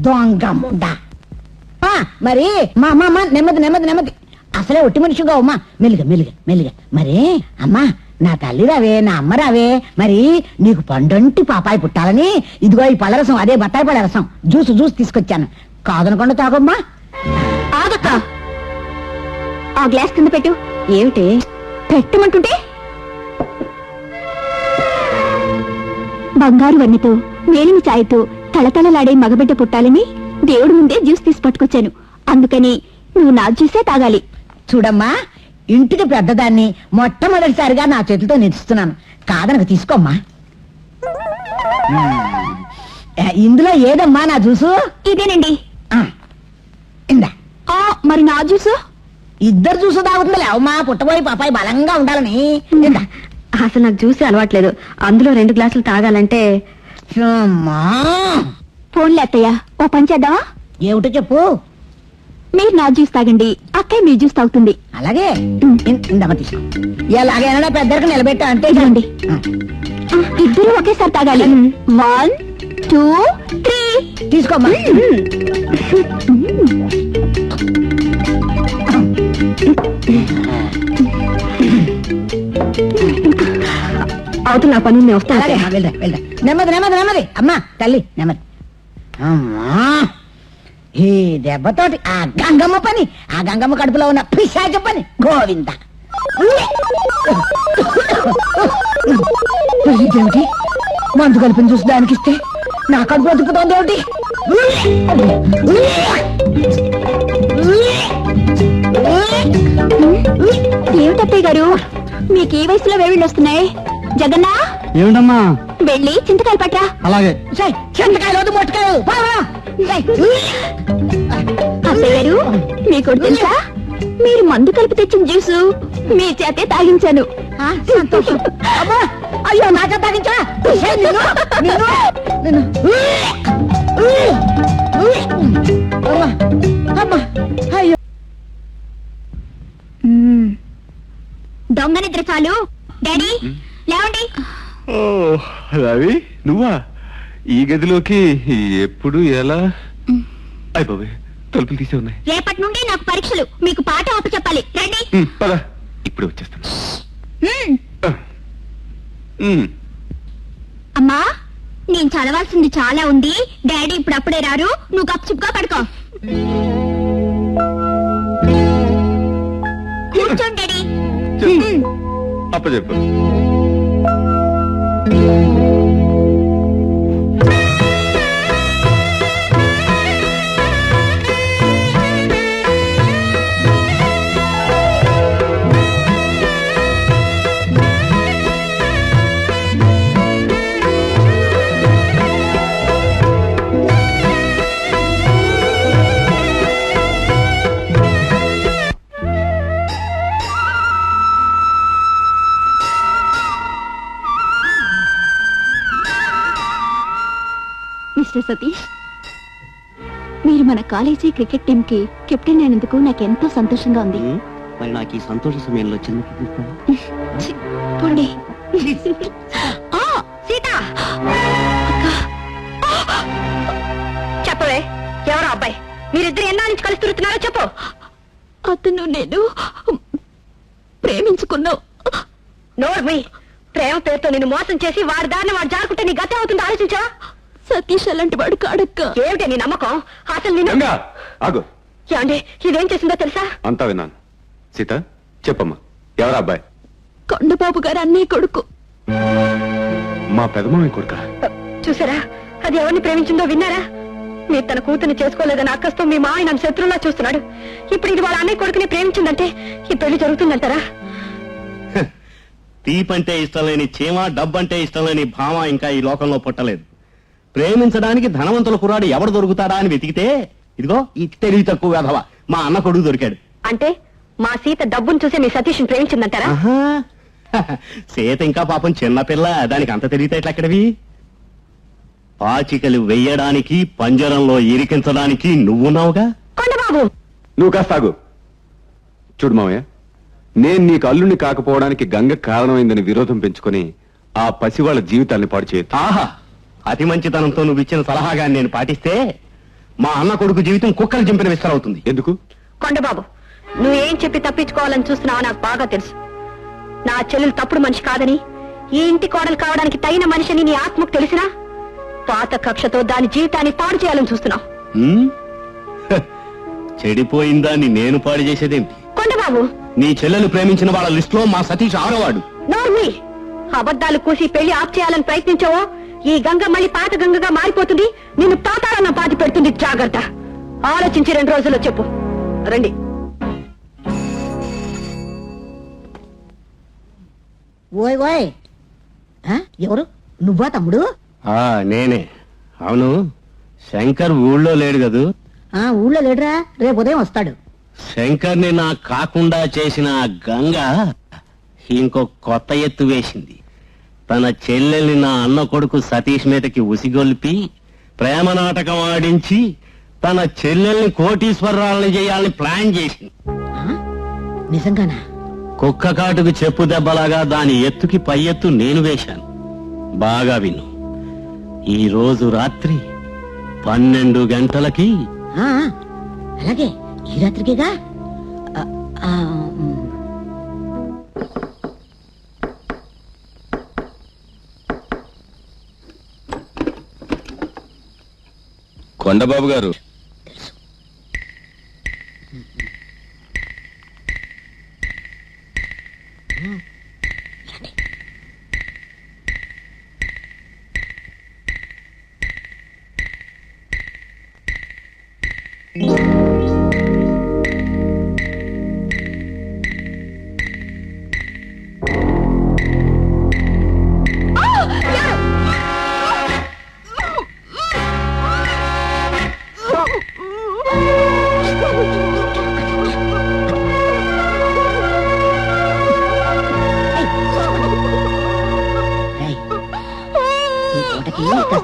దొంగమ్మ మరి మా అమ్మ నెమ్మది నెమ్మది నెమ్మది. అసలే ఒట్టి మనిషిగా అమ్మా, మెల్లిగా మెల్లిగా మెల్లిగా. మరి అమ్మా, నా తల్లి రావే, నా అమ్మ రావే. మరి నీకు పండంటి పాపాయి పుట్టాలని ఇదిగో ఈ పళ్ళరసం, అదే బత్తాయి పళ్ళ రసం, జ్యూస్ తీసుకొచ్చాను. కాదనకుండా తాగమ్మా. ఆగక్క, ఆ గ్లాస్ కింద పెట్టు. ఏమిటి పెట్టమంటుంటే? బంగారు వన్నెతో వేలిమి ఛాయతో తళతళలాడే మగబిడ్డ పుట్టాలని దేవుడి ముందే జ్యూస్ తీసి పట్టుకొచ్చాను. అందుకని నువ్వు నా జ్యూసే తాగాలి. చూడమ్మా, ఇంటికి పెద్దదాన్ని మొట్టమొదటిసారిగా నా చేతితో నిలుస్తున్నాను. కాదనకు తీసుకోమ్మా. ఇందులో ఏదమ్మా నా జ్యూసు? ఇదేనండి. ఇందా. మరి నా జ్యూసు? ఇద్దరు జ్యూసు తాగుతుందిలే అమ్మా, పుట్టబోయి పాపాయి బలంగా ఉండాలని. ఇందా. అసలు నాకు జ్యూసే అలవాట్లేదు, అందులో 2 గ్లాసులు తాగాలంటే. ఫోన్లే అత్తయ్య, ఓ పని చేద్దామా? ఏమిటో చెప్పు. మీరు నా జ్యూస్ తాగండి, అక్కయ్య మీ జ్యూస్ తాగుతుంది. అలాగే ఇందమ్మ తీసుకో. ఎలాగైనా పెద్దరికి నిలబెట్టా అంటే ఇదండి. ఇద్దరు ఒకేసారి తాగాలి. 1 2 3 తీసుకోమ్మా. అవుతున్నా పని, నేను వస్తాను. అలాగే వెళ్దా వెళ్దా. నెమ్మది నెమ్మది నెమ్మది. అమ్మా తల్లి నెమ్మది. అమ్మా, ఈ దెబ్బతోటి ఆ గంగమ్మ పని, ఆ గంగమ్మ కడుపులో ఉన్న పిశాచ పని గోవింద. ఇదేమిటి, మందు కలిపిన చూసి దానికి ఇస్తే నా కడుపు బతుకుతోంది ఏమిటి? ఏమిటత్తయ్య గారు, మీకు ఈ వయసులో వేవిళ్ళు వస్తున్నాయి? జగన్నా, ఏమిటమ్మా? వెళ్ళి చింతకాయలు పట్రా. అలాగే. చింతకాయలు మొట్టకాయలు. అత్తయ్య గారు, మీకు తెలుసా, మీరు మందు కలిపి తెచ్చిన జ్యూసు మీ చేతే తాగించాను. సంతోషం. అమ్మా, అయ్యో నాకే తాగించా. అయ్యో దొంగ నిద్ర చాలు. డాడీ లేవండి. రవి, నువ్వా? ఈ గదిలోకి ఎప్పుడు ఎలా? అయిపోయి తలుపులు తీసే ఉన్నాయి. రేపటి నుండి నాకు పరీక్షలు, మీకు పాట ఆప చెప్పాలి. రండి. పద, ఇప్పుడు వచ్చేస్తాను. అమ్మా, నేను చదవాల్సింది చాలా ఉంది. డాడీ ఇప్పుడు అప్పుడే రారు, నువ్వు గప్చుప్గా పడుకో. కూర్చోండి డాడీ. అప్పచెప్పు. మిస్టర్ సతీష్, మీరు మన కాలేజీ క్రికెట్ టీం కి కెప్టెన్ అయినందుకు నాకెంతో సంతోషంగా ఉంది. మరి నాకు ఈ సంతోష సమయంలో చిన్న ఛీ, పోండి. ఆ, సీత! చెప్పవే, ఎవరో అబ్బాయి? మీరిద్దరు ఎన్నా నుంచి కలిసి తిరుగుతున్నారో చెప్పు. అతను నేను ప్రేమించుకున్నావు. నోర్మి, ప్రేమ పేరుతో నిన్ను మోసం చేసి వాడి దారిని వాడు జారుకుంటే నీ గతే అవుతుందో ఆలోచించా? సతీష్ అలాంటి వాడు కాడక్క. ఏమిటే నీ నమ్మకం? అసలు నిన్ను గంగా, ఆగు. ఏమండి, ఇదేం చేసిందో తెలుసా? అంతా విన్నాను. సీత, చెప్పమ్మా, ఎవరా అబ్బాయి? కొండబాబు గారు అన్నయ్య కొడుకు. మా పెదమామి కొడుక. చూసారా, అది ఎవరిని ప్రేమించిందో విన్నారా? మీరు తన కూతుర్ని చేసుకోలేదని అక్కస్తో మీ మా ఆయన శత్రువులా చూస్తున్నాడు. ఇప్పుడు ఇది వాళ్ళ అన్నయ్య కొడుకుని ప్రేమించిందంటే ఈ పెళ్లి జరుగుతుందంటారా? తీపంటే ఇష్టం లేని చీమ, డబ్బంటే ఇష్టం లేని భామ ఇంకా ఈ లోకంలో పుట్టలేదు. ప్రేమించడానికి ధనవంతుల కుర్రాడు ఎవడు దొరుకుతాడా అని వెతికితే ఇదిగో ఈ తెలివి తక్కువ వెధవ మా అన్న కొడుకు దొరికాడు. అంటే మా సీత డబ్బును చూసి మీ సతీష్ని ప్రేమించిందంటారా? ఆహా. సీత ఇంకా పాపం చిన్నపిల్ల, దానికి అంత తెలివితేటలు ఎక్కడివి? పాచికలు వెయ్యడానికి, పంజరంలో ఇరికించడానికి నువ్వున్నావుగా. కొండబాబు, నువ్వు కాస్త ఆగు. చూడు మామయ్య, నేను నీకు అల్లుని కాకపోవడానికి గంగ కారణమైందని విరోధం పెంచుకొని ఆ పసివాళ్ల జీవితాల్ని పాడు చేయొద్దు. ఆహా, అతి మంచితనంతో నువ్వు ఇచ్చిన సలహాగా నేను పాటిస్తే మా అన్న కొడుకు జీవితం కుక్కలు చింపిన విస్తరవుతుంది. ఎందుకు? కొండబాబు, నువ్వేం చెప్పి తప్పించుకోవాలని చూస్తున్నావో నాకు బాగా తెలుసు. నా చెల్లెలు తప్పుడు మనిషి కాదని, ఈ ఇంటి కోడలు కావడానికి తగిన మనిషిని నీ ఆత్మకు తెలిసినా పాత కక్షతో దాని జీవితాన్ని పాడు చేయాలని చూస్తున్నావు. చెడిపోయిందాన్ని నేను పాడు చేసేదేంటి? కొండబాబు, నీ చెల్లెలు ప్రేమించిన వాళ్ళ లిస్టులో మా సతీష్ ఆడవాడు. నోర్మి, అబద్ధాలు కూసి పెళ్లి ఆప్ చేయాలని ప్రయత్నించావో ఈ గంగ మళ్ళీ పాత గంగగా మారిపోతుంది. నిన్ను పాతాళన పాతి పెడుతుంది. జాగ్రత్త. ఆలోచించి 2 రోజుల్లో చెప్పు. రండి. ఓయ్ ఓయ్, ఎవరు? నువ్వా తమ్ముడు? నేనే. అవును, శంకర్ ఊళ్ళో లేడు కదూ? ఊళ్ళో లేడురా, రేపు ఉదయం వస్తాడు. శంకర్ని నా కాకుండా చేసిన ఆ గంగ ఇంకో కొత్త ఎత్తు వేసింది. తన చెల్లెల్ని నా అన్న కొడుకు సతీష్ మీదకి ఉసిగొల్పి ప్రేమ నాటకం ఆడించి తన చెల్లెల్ని కోటీశ్వరరాలని చేయాలని ప్లాన్ చేసింది. నిజంగానా? కుక్క కాటుకు చెప్పు దెబ్బలాగా దాని ఎత్తుకి పై ఎత్తు నేను వేశాను. బాగా విను. ఈ రోజు రాత్రి 12 గంటలకి. అలాగే, ఈ రాత్రికేగా. కొండబాబు గారు,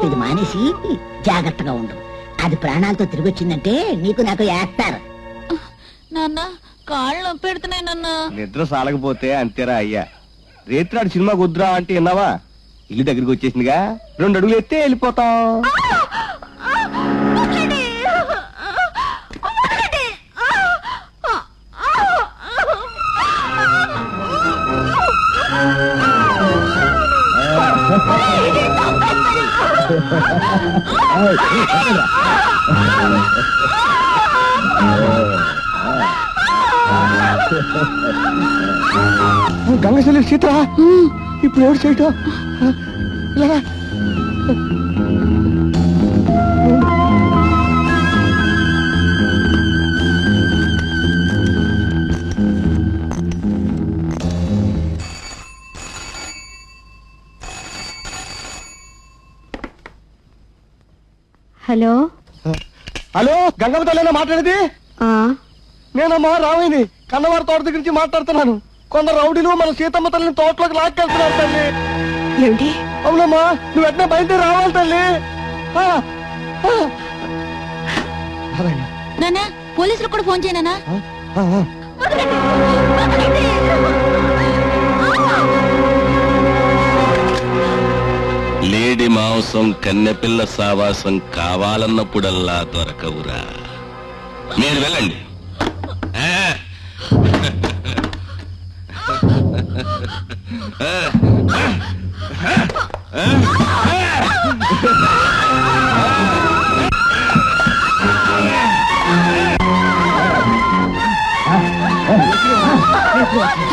ఇది మానేసి జాగ్రత్తగా ఉండు. అది ప్రాణాలతో తిరిగి వచ్చిందంటే నీకు నాకు వేస్తారు. నాన్న, కాళ్ళు నొప్పి పెడుతున్నాయి నాన్న. నిద్ర సాలకపోతే అంతేరా అయ్యా. రేత్రాడు సినిమా కుద్రా అంటే విన్నావా? ఇల్లు దగ్గరికి వచ్చేసిందిగా, 2 అడుగులు ఎత్తే వెళ్ళిపోతాం. గంగశల్లి సీత ఇప్పుడు ఎవరు చేయటం? ఇలా హలో. హలో, గంగమ్మ తల్లినా మాట్లాడేది? నేనమ్మా రామైంది, కన్నవారి తోట దగ్గర నుంచి మాట్లాడుతున్నాను. కొందరు రౌడీలు మన సీతమ్మ తల్లిని తోటలోకి లాక్కెళ్తున్నారు తల్లి. ఏమిటి? అవునమ్మా, నువ్వు వెంటనే బయలుదేరి రావాలి తల్లి. నాన్న పోలీసులకు కూడా ఫోన్ చేయనా? లేడి మాంసం కన్నెపిల్ల సావాసం కావాలన్నప్పుడల్లా దొరకవురా. మీరు వెళ్ళండి.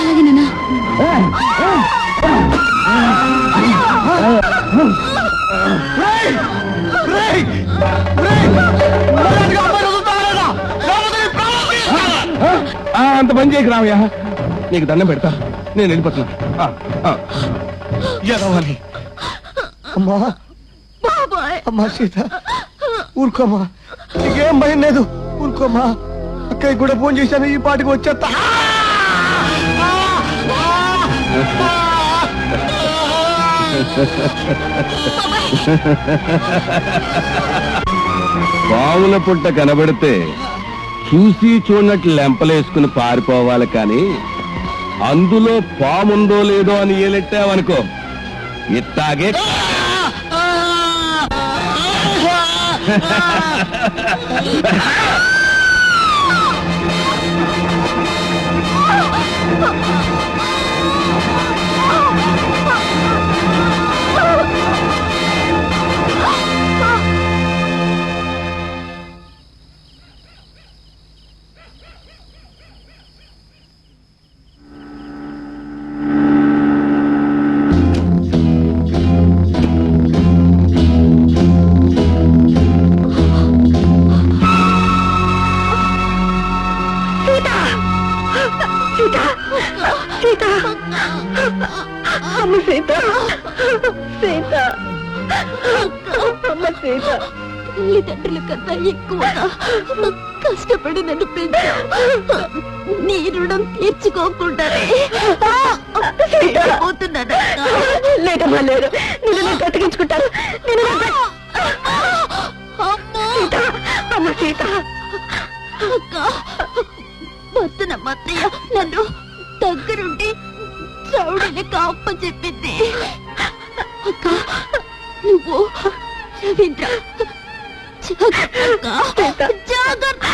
అలాగే నాన్న. అంత పని చేయకు రామయ్య, నీకు దండం పెడతా, నేను వెళ్ళిపోతున్నా. ఎదవాలి. అమ్మా అమ్మా సీత ఊరుకోమ్మా, నీకేం భయం లేదు, ఊరుకోమ్మా. అక్కయ్య కూడా ఫోన్ చేశాను, ఈ పాటికి వచ్చేస్తా. పావుల పుట్ట కనబడితే చూసి చూడనట్లు లెంపలేసుకుని పారిపోవాలి కానీ అందులో పాముందో లేదో అని ఏలెట్టావనుకో ఇట్టాగే అమ్మ సీత, సీత, అమ్మ సీత. తల్లిదండ్రుల కన్నా ఎక్కువగా కష్టపడి నన్ను పెంచావు. నీ రుణం తీర్చుకోకుండానే పోతున్నాను. లేదమ్మా లేదు, నేను బ్రతికించుకుంటాను. నేను అమ్మ సీత. అక్క, వస్తున్న మత్తయ్య నన్ను దగ్గరుండి రౌడీలకు అప్ప చెప్పింది. అక్క నువ్వు రవీంద్ర జాగ్రత్త.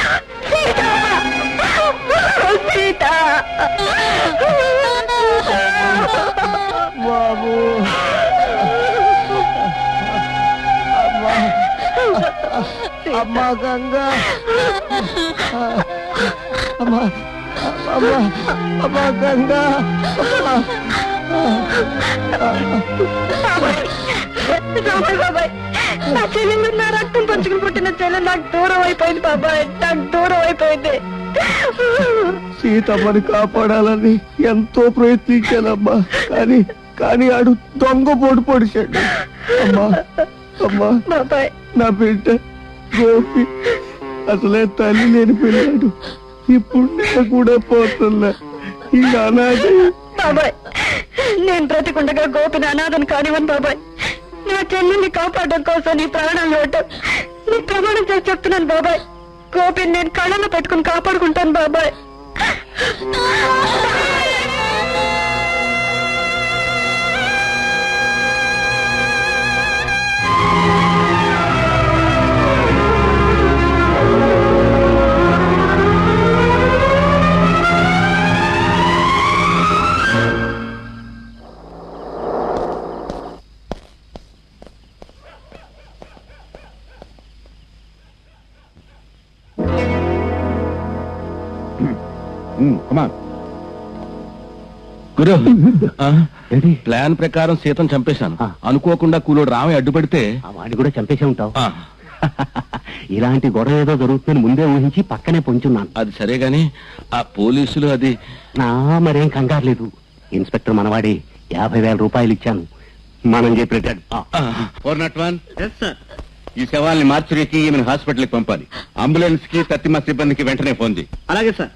బాబు అమ్మా గంగా, అమ్మా అమ్మా అమ్మా గంగా. బాబాయ్, నా చెల్లెలు నా రక్తం పంచుకుని పుట్టిన చెల్లెలు నాకు దూరం అయిపోయింది బాబాయ్, నాకు దూరం అయిపోయింది. సీతమ్మని కాపాడాలని ఎంతో ప్రయత్నించానమ్మా, కానీ కానీ ఆడు దొంగ పోటు పొడిచాడు. అమ్మా అమ్మా బాబాయ్, నా బిడ్డ గోపి అసలే తల్లి లేని పిల్లాడు, ఇప్పుడు నేను కూడా పోతున్నా. ఈ అనాథ. బాబాయ్, నేను బ్రతికుండగా గోపిని అనాథను కానివ్వను బాబాయ్. నా చెల్లిని కాపాడడం కోసం నీ ప్రాణం ఇవ్వటం నీ ప్రమాణం చేసి చెప్తున్నాను బాబాయ్. గోపిని నేను కళ్ళను పెట్టుకుని కాపాడుకుంటాను బాబాయ్. గురు, ప్లాన్ ప్రకారం సీతను చంపేశాను. అనుకోకుండా కూలోడు రామయ్య అడ్డుపడితే వాడిని కూడా చంపేసే ఉంటావు. ఇలాంటి గొడవ ఏదో జరుగుతుందని ముందే ఊహించి పక్కనే పొంచున్నాను. అది సరే గాని ఆ పోలీసులు అది మరేం కంగారు లేదు. ఇన్స్పెక్టర్ మనవాడి 50,000 రూపాయలు ఇచ్చాను, మనం చెప్పేటాడు. 401 ఈ శవాల్ని మార్చురీకి ఈమెను హాస్పిటల్కి పంపాలి. అంబులెన్స్ కి తత్తిమ సిబ్బందికి వెంటనే ఫోన్ చేయి. అలాగే సార్.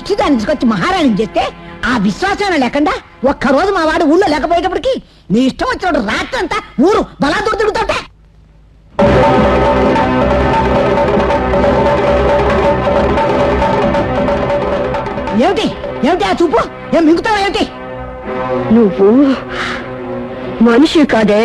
దిష్టి దాన్ని తీసుకొచ్చి మహారాణిని చేస్తే ఆ విశ్వాసం లేకుండా ఒక్కరోజు మా వాడు ఊళ్ళో లేకపోయేటప్పటికి నీ ఇష్టం వచ్చినప్పుడు రాత్రి అంతా ఊరు బలాదూరు తిరుగుతుంటే ఏమిటి ఏమిటి ఆ చూపు ఏం మింగుతావా ఏమిటి? నువ్వు మనిషి కాదే.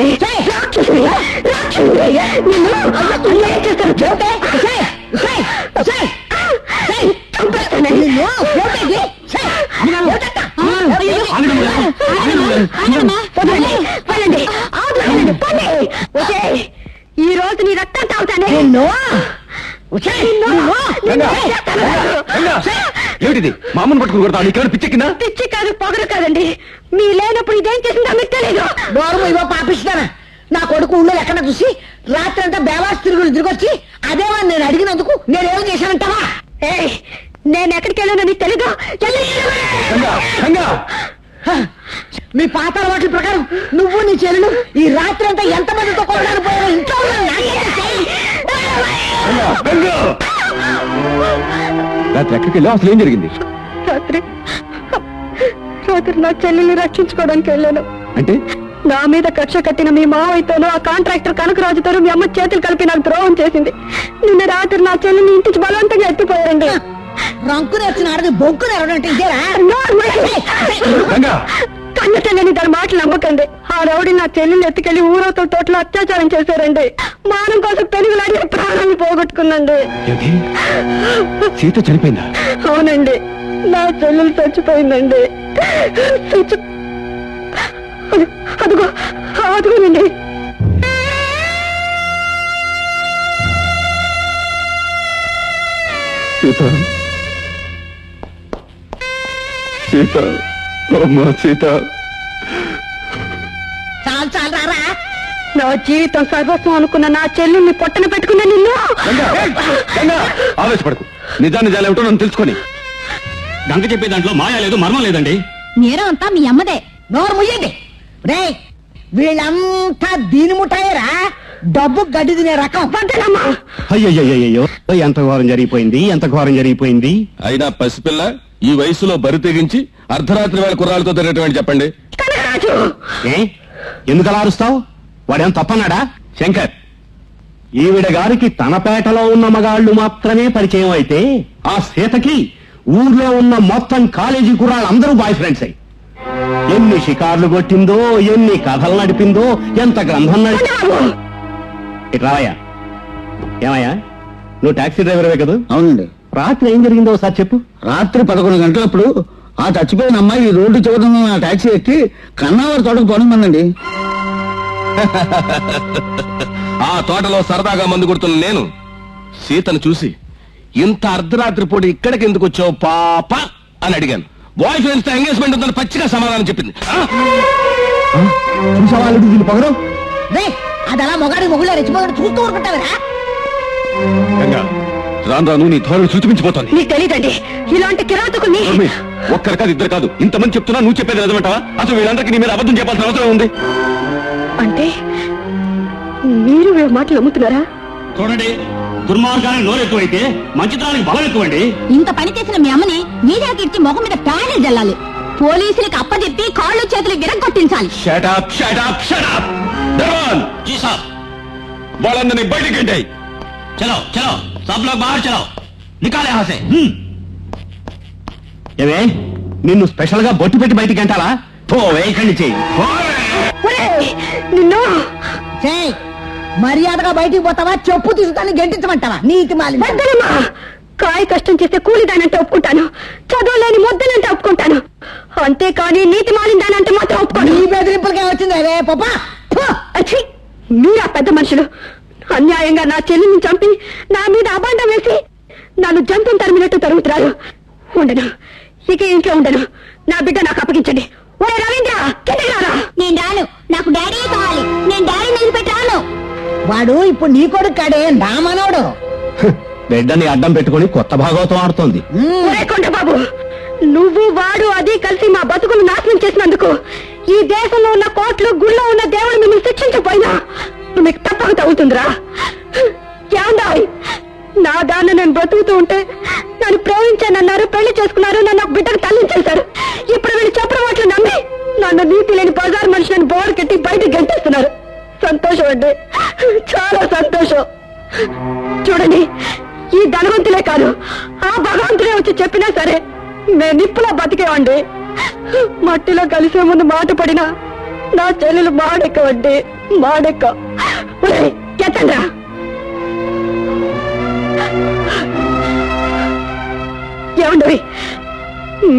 ఈ రోజు నీ రక్తం తాగుతానే. ఏమిటిది మా అమ్మను పట్టుకుని కొడతావు? నీకేమైనా పిచ్చెక్కిందా? పిచ్చి కాదు, పొగరు కాదండి. మీ లేనప్పుడు ఇదేం చేసిందో మీకు తెలియదు. దూరం ఇవ్వ పాపిస్తానా? నా కొడుకు ఊళ్ళో ఎక్కడ చూసి రాత్రి అంతా బేవాస్ తిరిగొచ్చి అదేమో నేను అడిగినందుకు నేనేం చేశానంటావా? నేను ఎక్కడికి వెళ్ళానో నీకు తెలీదు. మీ పాత అలవాట్ల ప్రకారం నువ్వు నీ చెల్లెలు ఈ రాత్రి అంతా ఎంత మందితో కొనడానికి పోయారో ఇంట్లో రాత్రి ఎక్కడికి వెళ్ళావు? అసలు ఏం జరిగింది? రాత్రి నా చెల్లెల్ని రక్షించుకోవడానికి వెళ్ళాను. అంటే నా మీద కక్ష కట్టిన మీ మావయ్యతోనూ ఆ కాంట్రాక్టర్ కనకరాజుతోనూ మీ అమ్మ చేతులు కలిపి నాకు ద్రోహం చేసింది. నిన్న రాత్రి నా చెల్లిని ఇంటికి బలవంతంగా ఎత్తిపోయారండి. రంకు నేర్చిన ఆడది బొంకు నేరడంటే ఇదేరా? కన్న చెల్లిని దాని మాటలు నమ్మకండి. ఆ రౌడీ నా చెల్లిని ఎత్తుకెళ్లి ఊరవుతో తోటలో అత్యాచారం చేశారండి. మానం కోసం పెనుగులాడి ప్రాణాన్ని పోగొట్టుకుందండి. సీత చనిపోయిందా? అవునండి, నా చెల్లెలు చచ్చిపోయిందండి. అదుగోనండి. సీత, సీత, అమ్మా సీత. చాలు చాలు రారా. నా జీవితం సర్వస్వం అనుకున్న నా చెల్లెల్ని పొట్టన పెట్టుకున్న నిన్ను. ఆవేశపడకు, నిజాన్ని ఏమిటో నన్ను తెలుసుకొని. గంగ చెప్పే దాంట్లో మాయా లేదు, మర్మం లేదండి. నేరం అంతా మీ అమ్మదే. నోరు ముయ్యండి రే. వీళ్ళంతా దీని ముఠాయరా, డబ్బు గడ్డి తినే రకం. అయ్యయ్యో, ఎంత ఘోరం జరిగిపోయింది, ఎంత ఘోరం జరిగిపోయింది. అయినా పసిపిల్ల ఈ వయసులో బరి తెగించి అర్ధరాత్రి వేళ కుర్రాలతో తిరగటమని చెప్పండి. ఏ ఎందుకు అలా అరుస్తావు? వాడేం తప్పన్నాడా? శంకర్, ఈవిడ గారికి తన పేటలో ఉన్న మగాళ్లు మాత్రమే పరిచయం అయితే ఆ సీతకి ఊర్లో ఉన్న మొత్తం కాలేజీ కుర్రాళ్ళు అందరూ బాయ్ ఫ్రెండ్స్ అయ్యి ఎన్ని షికార్లు కొట్టిందో, ఎన్ని కథలు నడిపిందో, ఎంత గ్రంథం రావయ్యా. ఏమయ్యా, నువ్వు టాక్సీ డ్రైవర్వే కదా? అవునండి. రాత్రి ఏం జరిగిందో ఒకసారి చెప్పు. రాత్రి 11 గంటలప్పుడు ఆ చచ్చిపోయిన అమ్మాయి ఈ రోడ్డు చివరన నా టాక్సీ ఎక్కి కన్నావర్ తోటకు పోనిమందండి. ఆ తోటలో సరదాగా మందు కొడుతున్న నేను సీతను చూసి ఇంత అర్ధరాత్రి పూట ఇక్కడికి ఎందుకు వచ్చావు పాప అని అడిగాను. బాయ్ ఫ్రెండ్స్ తో ఎంగేజ్మెంట్ ఉందని పచ్చిగా సమాధానం చెప్పింది. పొగరు రే, అది అలా మొగాడి మొగుళ్ళ రెచ్చిపోయి చూస్తూ ఊరుకుంటావరా? రాను రాను నీ ధోరణి చూపించిపోతుంది. నీకు తెలీదండి, ఇలాంటి కిరాతకుని. ఒక్కరు కాదు, ఇద్దరు కాదు, ఇంతమంది చెప్తున్నా నువ్వు చెప్పేది నిజమంటావా? అసలు వీళ్ళందరికీ నీ మీద అబద్ధం చెప్పాల్సిన అవసరం ఉంది. అంటే మీరు వీళ్ళ మాటలు నమ్ముతున్నారా? చూడండి, దుర్మార్గానికి నోరెక్కువైతే మంచితనానికి బలం ఎక్కువండి. ఇంత పని చేసిన మీ అమ్మని మీడియాకి ఇచ్చి మొహం మీద ప్యానెల్ జల్లాలి. పోలీసులకి అప్పచెప్పి కాళ్ళు చేతులు విరగొట్టించాలి. Shut up, shut up, shut up. దర్వాన్ జీ సాబ్. వాళ్ళందరినీ బయటికి గంటాయి. చలో చలో, సబ్ లోగ్ బాహర్ చలో, నికాలే యహాं से. ఏమే, నిన్ను స్పెషల్ గా బొట్టు పెట్టి బయటికి అంటారా? పోవే ఇక్కడి నుంచి. నిన్ను మర్యాదగా బయటికి పోతావా, చెప్పు తీసుకొని గెంటించమంటావా? నీతి మాలి కాయ కష్టం చేస్తే కూలిదానంటే ఒప్పుకుంటాను, చదువులేని ముద్దనంటే ఒప్పుకుంటాను, అంతేకాని నీతి మాలిందానంటే మాత్రం ఒప్పుకోను. ఈ బెదిరింపులకే వచ్చింది అదే పాపా. మీరా పెద్ద మనుషులు అన్యాయంగా నా చెల్లిని చంపి నా మీద అబాండం వేసి నన్ను జంతువుని తరిమినట్టు తరుగుతున్నారు. ఉండను, ఇక ఇంట్లో ఉండను. నా బిడ్డ నాకు అప్పగించండి. ఓ రవీంద్ర, కిందకి రారా. నేను రాను, నాకు డాడీ కావాలి. నేను డాడీ నిలిపెట్టి రాను. వాడు ఇప్పుడు నీ కొడుకు కాడే, నా మనోడు. బిడ్డని అడ్డం పెట్టుకుని కొత్త భాగవతం ఆడుతోంది. బాబు, నువ్వు వాడు అది కలిసి మా బతుకులు నాశనం చేసినందుకు ఈ దేశంలో ఉన్న కోట్లు, గుళ్ళో ఉన్న దేవుడు మిమ్మల్ని శిక్షించకపోయినా మీకు తప్పక తగ్గుతుందిరా. నా దాన్ని నేను బ్రతుకుతూ ఉంటే నన్ను ప్రేమించి ప్రేమించానన్నారు, పెళ్లి చేసుకున్నారు, నన్ను ఒక బిడ్డకు తల్లించేశారు. ఇప్పుడు వీళ్ళు చెప్పిన మాటలు నమ్మి నన్ను నీతి లేని బజార్ మనిషిని బోర్ కట్టి బయట గంటేస్తున్నారు. సంతోషం అండి, చాలా సంతోషం. చూడండి, ఈ ధనవంతులే కాదు, ఆ భగవంతులే వచ్చి చెప్పినా సరే మేము నిప్పులా బతికేవండి. మట్టిలో కలిసే ముందు మాట పడినా నా చెల్లెలు మాడెక్కవండి, మాడెక్క. ఎత్తండ్రా. ఏమండి,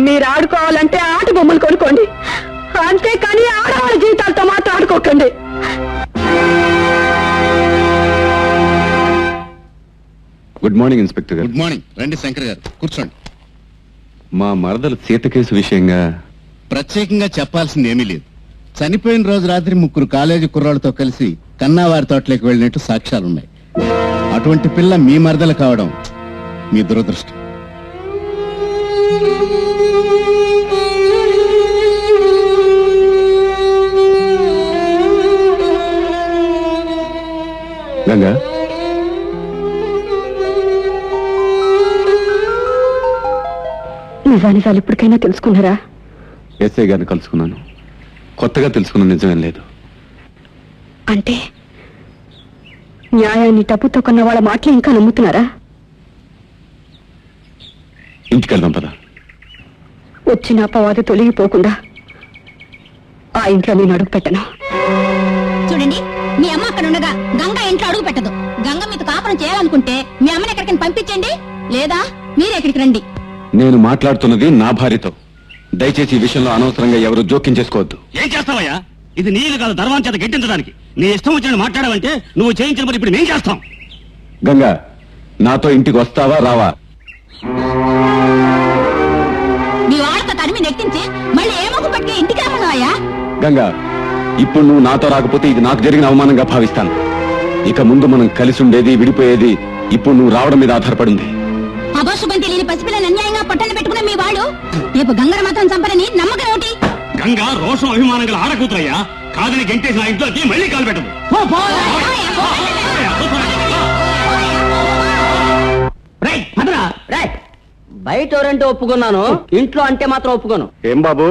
మీరు ఆడుకోవాలంటే ఆట బొమ్మలు కొనుక్కోండి, అంతేకాని ఆడవాళ్ళ జీవితాలతో మాత్రం ఆడుకోకండి. గుడ్ మార్నింగ్ ఇన్స్పెక్టర్ గారు. Good morning. రండి శంకర్ గారు, కూర్చోండి. మా మరదలు సీత కేసు విషయంగా ప్రత్యేకంగా చెప్పాల్సింది ఏమీ లేదు. చనిపోయిన రోజు రాత్రి 3 కాలేజీ కుర్రాళ్ళతో కలిసి కన్నావారి తోటలోకి వెళ్ళినట్టు సాక్ష్యాలున్నాయి. అటువంటి పిల్ల మీ మరదలు కావడం మీ దురదృష్టం. గంగా, నిజానిజాలు ఇప్పటికైనా తెలుసుకున్నారా? ఎస్ఐ గారిని కలుసుకున్నాను. కొత్తగా తెలుసుకున్న నిజమేం లేదు. అంటే న్యాయాన్ని డబ్బుతో కొన్న వాళ్ళ మాటలు ఇంకా నమ్ముతున్నారా? ఇంటికి వెళ్దాం పద. వచ్చిన అపవాదు తొలగిపోకుండా ఆ ఇంట్లో నేను అడుగు పెట్టను. చూడండి, మీ అమ్మ అక్కడ ఉండగా గంగ ఇంట్లో అడుగు పెట్టదు. గంగ మీతో కాపురం చేయాలనుకుంటే మీ అమ్మని ఎక్కడికైనా పంపించండి, లేదా మీరే ఎక్కడికి రండి. నేను మాట్లాడుతున్నది నా భార్యతో. దయచేసి ఈ విషయంలో అనవసరంగా ఎవరు జోక్యం చేసుకోవద్దు. ఏం చేస్తావయ్యా? ఇది నీళ్ళు కాదు, ధర్మం చేత గెట్టించడానికి. నీ ఇష్టం వచ్చినట్టు మాట్లాడావంటే నువ్వు చేయించిన పని ఇప్పుడు మేం చేస్తాం. గంగా, నాతో ఇంటికి వస్తావా రావా? మీ వాళ్ళతో తరిమి నెట్టించి మళ్ళీ ఏ మొగ్గు పట్టుకే ఇంటికి రమ్మన్నావయ్యా? గంగా, ఇప్పుడు నువ్వు నాతో రాకపోతే ఇది నాకు జరిగిన అవమానంగా భావిస్తాను. ఇక ముందు మనం కలిసి ఉండేది, విడిపోయేది ఇప్పుడు నువ్వు రావడం మీద ఆధారపడింది. అభోషుభం తెలియని పసిపిల్లని అన్యాయంగా పట్టణ పెట్టుకున్న మీ వాళ్ళు రేపు గంగర మాత్రం చంపరని నమ్మకం ఒకటి. గంగా రోషం అభిమానం గల ఆడకూతురయ్యా, కాదని గంటేసి నా ఇంట్లోకి మళ్ళీ కాలు పెట్టదు. బయట ఎవరంటే ఒప్పుకున్నాను, ఇంట్లో అంటే మాత్రం ఒప్పుకోను. ఏం బాబు,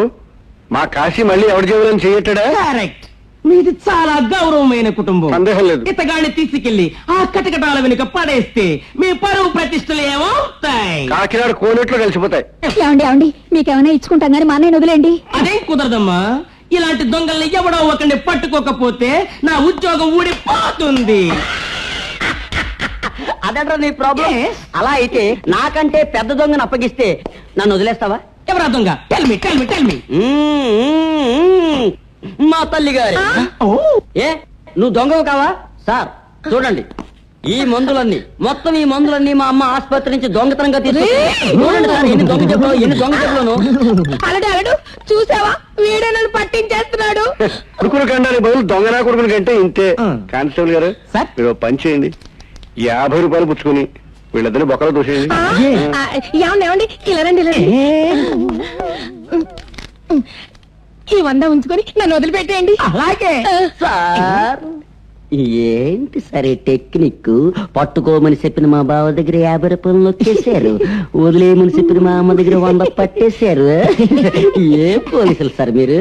మా కాశీ మళ్ళీ ఎవరి జీవనం చేయట్టాడా? కరెక్ట్. మీది చాలా గౌరవమైన కుటుంబం. సందేహం లేదు. ఇతగాన్ని తీసుకెళ్లి ఆ కటకటాల వెనుక పడేస్తే మీ పరువు ప్రతిష్టలు ఏమవుతాయి? కాకినాడ కోనేట్లో కలిసిపోతాయి. ఏమండి ఏమండి, మీకేమైనా ఇచ్చుకుంటాం గానీ మా అన్నయ్య వదిలేండి. అదేం కుదరదమ్మా. ఇలాంటి దొంగల్ని ఎవడో ఒకరిని పట్టుకోకపోతే నా ఉద్యోగం ఊడిపోతుంది. అదంటే నీ ప్రాబ్లం. అలా అయితే నాకంటే పెద్ద దొంగను అప్పగిస్తే నన్ను వదిలేస్తావా? ఎవరా దొంగ? Tell me tell me tell me. మా తల్లి గారి. ఏ నువ్వు దొంగవు కావా? సార్ చూడండి, ఈ మందులన్నీ మొత్తం ఈ మందులన్నీ మా అమ్మ ఆసుపత్రి నుంచి దొంగతనంగా తీసుకొచ్చింది. చూడండి సార్, ఎన్ని దొంగ చెప్పులు, ఎన్ని దొంగ చెప్పులను. అలడు అలడు, చూసావా? వీడే నన్ను పట్టించేస్తున్నాడు. కొడుకులు కంటే బదులు దొంగనా కొడుకులు కంటే ఇంతే. కానిస్టేబుల్ గారు, మీరు పని చేయండి, 50 రూపాయలు పుచ్చుకుని వీళ్ళిద్దరిని బొక్కలు దూసేయండి. ఏమండి ఇలా రండి, ఇలా రండి. ఈ 100 ఉంచుకొని నన్ను వదిలిపెట్టేయండి. అలాగే సార్. ఏంటి సరే టెక్నిక్? పట్టుకోమని చెప్పిన మా బావ దగ్గర 50 రూపాయలు నొక్కేశారు, వదిలేయమని చెప్పిన మా అమ్మ దగ్గర 100 పట్టేశారు. ఏ పోలీసులు సార్ మీరు?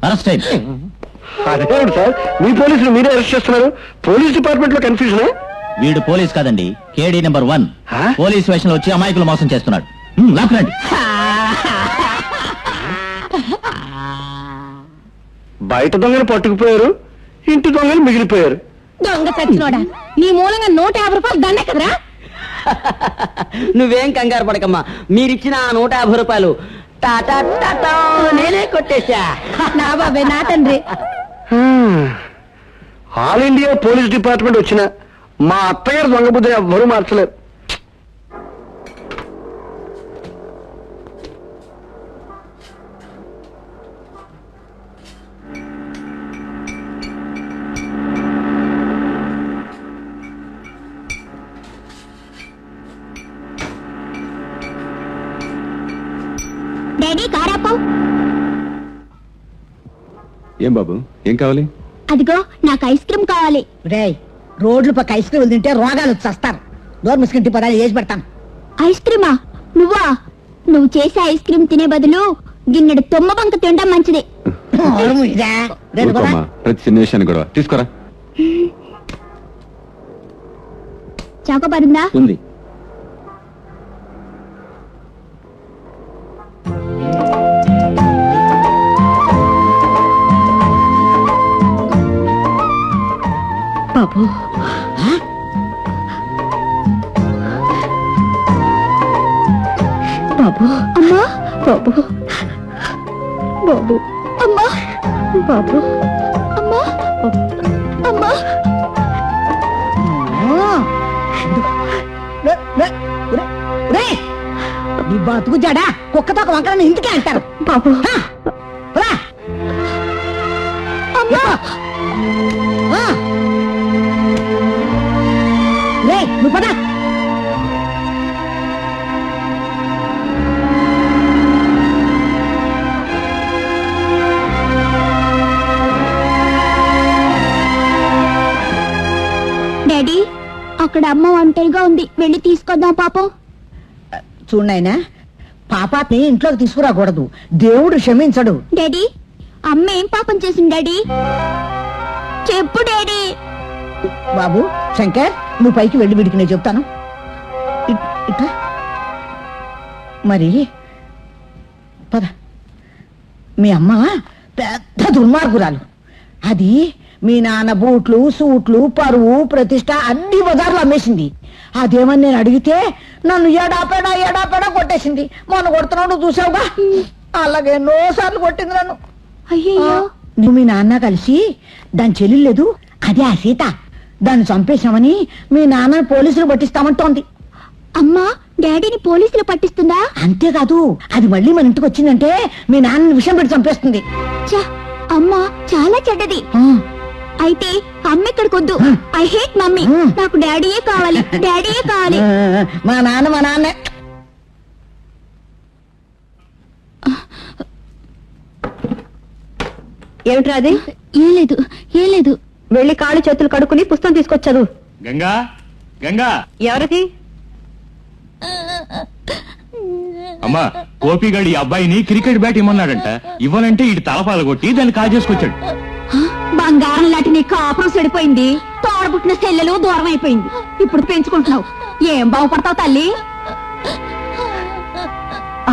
అరెస్ట్ అయింది. అదే సార్, మీ పోలీసులు మీరే అరెస్ట్ చేస్తున్నారు. పోలీస్ డిపార్ట్మెంట్ లో కన్ఫ్యూజన్. వీడు పోలీస్ కాదండి, కేడీ నెంబర్ 1 పోలీస్ వేషంలో వచ్చి అమాయకులు మోసం చేస్తున్నాడు. లాక్రండి. బయట దొంగలు పట్టుకుపోయారు, ఇంటి దొంగలు మిగిలిపోయారు. దొంగ చచ్చినోడా, నీ మూలంగా 150 రూపాయలు దండే కదరా. నువ్వేం కంగారు పడకమ్మా, మీరిచ్చిన ఆ 150 రూపాయలు టాటా టాటా నేనే కొట్టేశా. నా బాబే, నా తండ్రి. ఆల్ ఇండియా పోలీస్ డిపార్ట్మెంట్ వచ్చిన మా అత్తగారు దొంగ బుద్ధిని ఎవ్వరూ మార్చలేరు. డాడీ కారాపో. ఏం బాబు, ఏం కావాలి? అదిగో నాకు ఐస్ క్రీమ్ కావాలి. రేయ్, రోడ్లు పక్క ఐస్ క్రీమ్ తింటే రోగాలు వచ్చేస్తారు. డోర్ మిస్కింటి పదాలు చేసి పెడతాను. ఐస్ క్రీమా? నువ్వా? నువ్వు చేసే ఐస్ క్రీమ్ తినే బదులు గిన్నెడు తొమ్మ బంక తినడం మంచిది. ఊరుకోమ్మా, ప్రతి చిన్న విషయాన్ని కూడా తీసుకోరా. చాకోబార్ ఉందా? ఉంది. బాబు బాబు అమ్మా, బాబు బాబు అమ్మా, బాబు అమ్మా, అమ్మా. నీ బతుకు జడా కుక్కతో ఒక వంకరని ఇంటికే అంటారు. బాబు నువ్వు పదా. డాడీ, అక్కడ అమ్మ ఒంటరిగా ఉంది, వెళ్ళి తీసుకొద్దాం పాపం. చూడైనా పాపాన్ని ఇంట్లోకి తీసుకురాకూడదు, దేవుడు క్షమించడు. డాడీ, అమ్మ ఏం పాపం చేసింది డాడీ? చెప్పు డాడీ. బాబు శంకర్, నువ్వు పైకి వెళ్ళి వీడికి నేను చెప్తాను. ఇట్లా మరి పద. మీ అమ్మ పెద్ద దుర్మార్గురాలు. అది మీ నాన్న బూట్లు, సూట్లు, పరువు, ప్రతిష్ట అన్ని బజార్లు అమ్మేసింది. అదేమని నేను అడిగితే నన్ను ఏడాపేడా కొట్టేసింది. మొన్న కొడుతున్నావు చూసావుగా, అలాగే ఎన్నోసార్లు కొట్టింది నన్ను. అయ్యో, నువ్వు మీ నాన్న కలిసి దాని చెల్లి లేదు, అదే ఆ సీత, దాన్ని చంపేశామని మీ నాన్న పోలీసులు పట్టిస్తామంటోంది. అమ్మా డాడీని పోలీసులు పట్టిస్తుందా? అంతేకాదు, అది మళ్ళీ మన ఇంటికి వచ్చిందంటే మీ నాన్న విషయం పెట్టి చంపేస్తుంది. అమ్మా చాలా చెడ్డది. అయితే అమ్మ ఇక్కడికి వద్దు. I hate mummy. నాకు డాడీయే కావాలి, డాడీయే కావాలి. మా నాన్న ఏమిట్రా అది? ఏం లేదు, ఏం లేదు. వెళ్ళి కాళ్ళు చేతులు కడుక్కుని పుస్తకం తీసుకొచ్చారు. గంగా, గంగా. ఎవరికి? అమ్మా, గోపిగాడి అబ్బాయిని క్రికెట్ బ్యాట్ ఇమ్మన్నాడంట. ఇవ్వనంటే ఇటు తలపాలు కొట్టి దాన్ని కాజేసుకొచ్చాడు. బంగారం లాంటి నీ కాపురం చెడిపోయింది. తోడబుట్టిన సెల్లెలు దూరం అయిపోయింది. ఇప్పుడు పెంచుకుంటున్నావు. ఏం బాగుపడతావు తల్లి?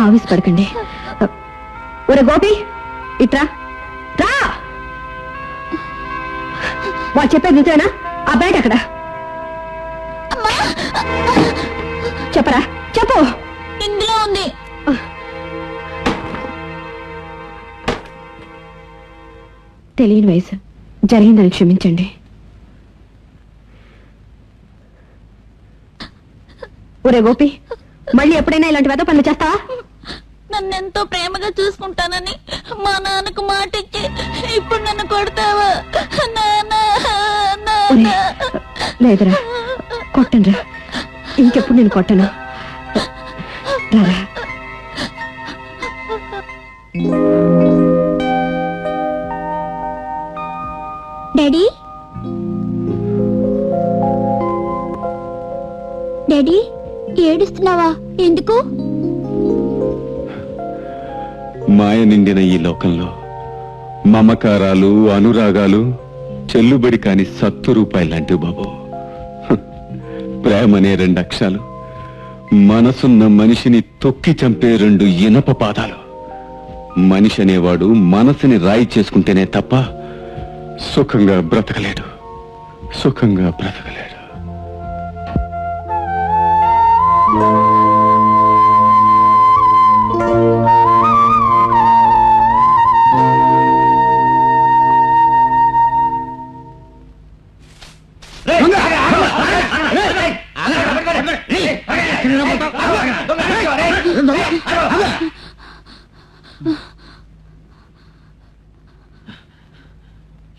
ఆవేశపడకండి. ఒరే గోపి, ఇట్రా రా. వాళ్ళు చెప్పేది నిజమేనా? ఆ బ్యాట్ అక్కడ చెప్పరా, చెప్పు. ఇందులో ఉంది. తెలియని వయసు, జరిగిందని క్షమించండి. ఒరే గోపి, మళ్ళీ ఎప్పుడైనా ఇలాంటి వెద పనులు చేస్తావా? నన్నెంతో ప్రేమగా చూసుకుంటానని మా నాన్నకు మాట ఇచ్చి ఇప్పుడు నన్ను కొడతావా? లేదురా, కొట్టనురా. ఇంకెప్పుడు నేను కొట్టను. రారా. డాడీ, డాడీ ఏడుస్తున్నావా? ఎందుకు? మాయ నిండిన ఈ లోకంలో మమకారాలు, అనురాగాలు చెల్లుబడి కాని ₹100 లాంటివి బాబు. ప్రేమనే 2 అక్షరాలు, మనసున్న మనిషిని తొక్కి చంపే 2 ఇనప పాదాలు. మనిషి అనేవాడు మనసుని రాయి చేసుకుంటేనే తప్ప సుఖంగా బ్రతకలేడు, సుఖంగా బ్రతకలేడు.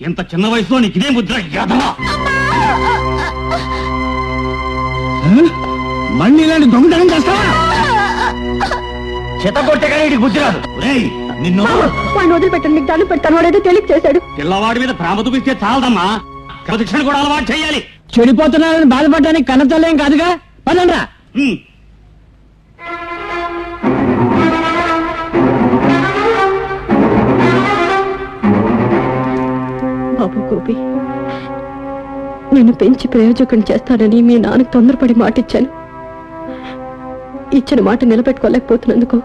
ఎంత చిన్న వయసులో నీకు ఇదే ముద్ర? మళ్ళీ ఇలాంటి దొంగతనం చేస్తావా? చేత కొట్టే కానీ వీడికి బుద్ధి రాదు. నిన్ను వాడిని వదిలిపెట్టండి, నీకు దండం పెడతాను. వాడేదో తెలియక చేశాడు. పిల్లవాడి మీద ప్రేమ చూపిస్తే చాలదమ్మా, క్రమశిక్షణ కూడా అలవాటు చేయాలి. చెడిపోతున్నారని బాధపడడానికి కన్నతల్లేం కాదుగా, పదండ్రా. బాబు గోపి, నేను పెంచి ప్రయోజకం చేస్తానని మీ నాన్నకు తొందరపడి మాటిచ్చాను. ఇచ్చిన మాట నిలబెట్టుకోలేకపోతున్నందుకు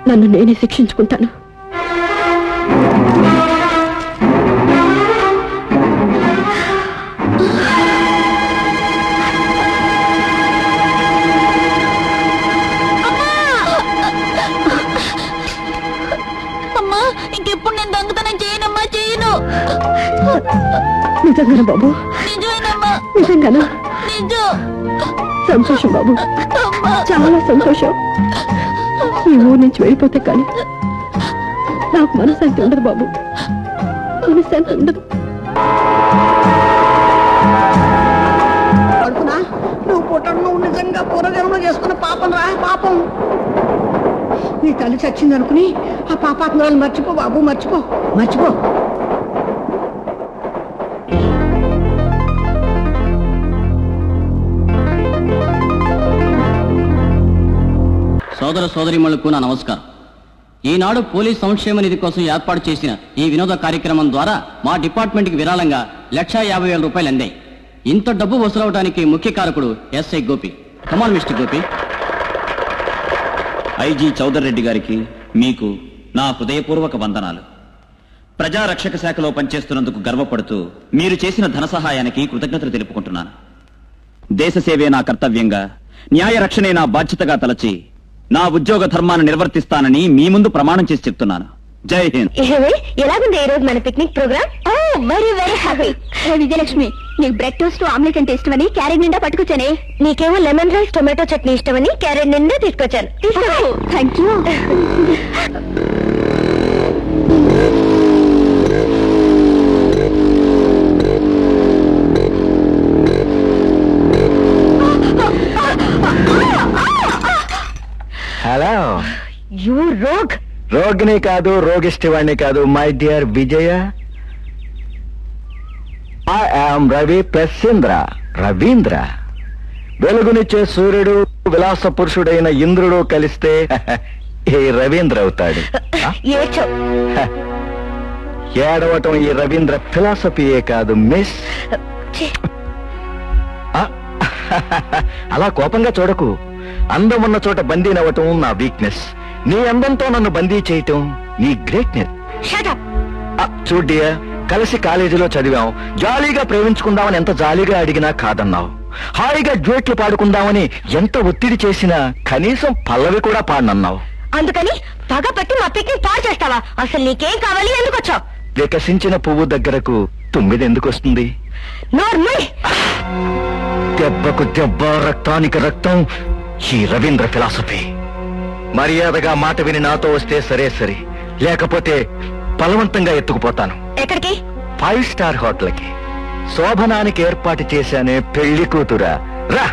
నన్ను నేనే శిక్షించుకుంటాను. అమ్మా, ఇంకెప్పుడు నేను దొంగతనం చేయనమ్మా, చేయను. నిజంగానా బాబు? నిజమేనమ్మా, నిజంగానా? నిజం. సంతోషం బాబు, చాలా సంతోషం. ఈ ఊరు నుంచి వెళ్ళిపోతే కానీ నాకు మనశ్శాంతి ఉండదు బాబు, మనశ్శాంతి ఉండదు. అడుగునా, నువ్వు పుట్టడం నువ్వు నిజంగా పూర్వజన్మ చేసుకున్న పాపం రా, పాపం. నీ తల్లి చచ్చింది అనుకుని ఆ పాపాత్మరాలు మర్చిపో బాబు, మర్చిపో, మర్చిపో. సోదర సోదరిమణులకు నా నమస్కారం. ఈనాడు పోలీస్ సంక్షేమ నిధి కోసం ఏర్పాటు చేసిన ఈ వినోద కార్యక్రమం ద్వారా మా డిపార్ట్మెంట్కి విరాళంగా 1,50,000 రూపాయలు అందాయి. ఇంత డబ్బు వసూలవడానికి ముఖ్య కారకుడు SI Gopi. Come on mister Gopi. IG Chowdar Reddy గారికి మీకు నా హృదయపూర్వక వందనాలు. ప్రజారక్షక శాఖలో పనిచేస్తున్నందుకు గర్వపడుతూ మీరు చేసిన ధన సహాయానికి కృతజ్ఞతలు తెలుపుకుంటున్నాను. దేశ సేవే నా కర్తవ్యంగా, న్యాయ రక్షణే నా బాధ్యతగా తలచి నా ఉద్యోగ ధర్మాన్ని నిర్వర్తిస్తానని మీ ముందు ప్రమాణం చేసి చెప్తున్నాను. జై హింద్. ఎలాగుంది ఈ రోజు మన picnic programme? Very very happy. Vijayalakshmi, నీకు బ్రెడ్ టోస్ట్ ఆమ్లెట్ అంటే ఇష్టమని క్యారెట్ నిండా పట్టుకొచ్చానే. నీకేమో లెమన్ రైస్ టొమాటో చట్నీ ఇష్టమని క్యారెట్ నిండా తీసుకొచ్చాను. Thank you. Hello, you rogue. రోగిని కాదు, రోగిష్టివాణ్ణి కాదు, my dear Vijaya. I am Ravi plus Indra, Ravindra. వెలుగునిచ్చే సూర్యుడు, విలాస పురుషుడైన ఇంద్రుడు కలిస్తే ఈ రవీంద్ర అవుతాడు. ఏడవటం ఈ రవీంద్ర ఫిలాసఫీయే కాదు మిస్. అలా కోపంగా చూడకు. అందం ఉన్న చోట బందీ నవ్వటం నా వీక్నెస్. నీ అందంతో నన్ను బందీ చేయటం నీ గ్రేట్నెస్. చూడ్డియా, కలిసి కాలేజీలో చదివాం, జాలీగా ప్రేమించుకుందామని ఎంత జాలీగా అడిగినా కాదన్నావు. హాయిగా డ్యూట్లు పాడుకుందామని ఎంత ఒత్తిడి చేసినా కనీసం పల్లవి కూడా పాడనన్నావు. అందుకని పగపట్టి మా పిక్నిక్ పాడు చేస్తావా? అసలు నీకేం కావాలి, ఎందుకు వచ్చావు? వికసించిన పువ్వు దగ్గరకు తుమ్మిది ఎందుకు వస్తుంది? దెబ్బకు దెబ్బ, రక్తానికి రక్తం, ఈ రవీంద్ర ఫిలాసఫీ. మర్యాదగా మాట విని నాతో వస్తే సరే సరే, లేకపోతే బలవంతంగా ఎత్తుకుపోతాను. ఎక్కడికి? 5 స్టార్ హోటల్కి. శోభనానికి ఏర్పాటు చేశానే పెళ్లి కూతురా, రా.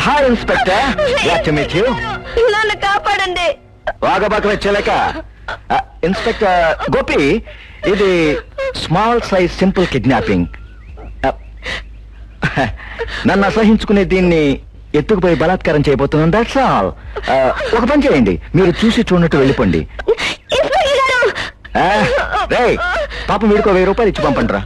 Hi inspector, glad to meet you. నన్ను కాపాడండి. వాగబాక వచ్చేలేక. ఇన్స్పెక్టర్ గోపి, ఇది స్మాల్ సైజ్ సింపుల్ కిడ్నాపింగ్. నన్ను అసహించుకునే దీన్ని ఎత్తుకుపోయి బలాత్కారం చేయబోతున్నాను. That's all. ఒక పని చేయండి, మీరు చూసి చూడనట్టు వెళ్ళిపోండి. రేయ్, పాపం వీడికో 1000 రూపాయలు ఇచ్చి పంపండి రా.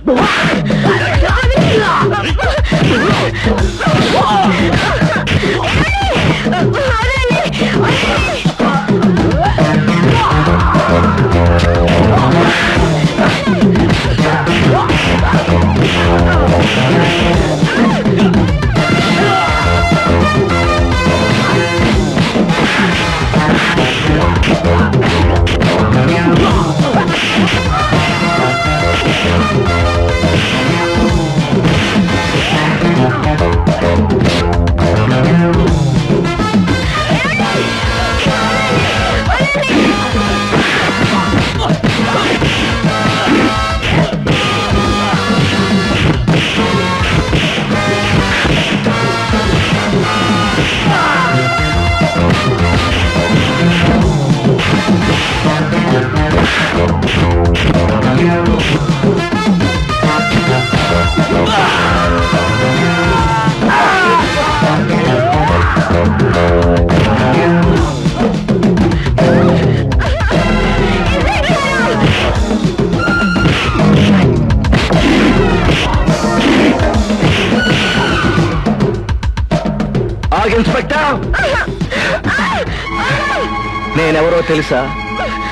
నేనెవరో తెలుసా?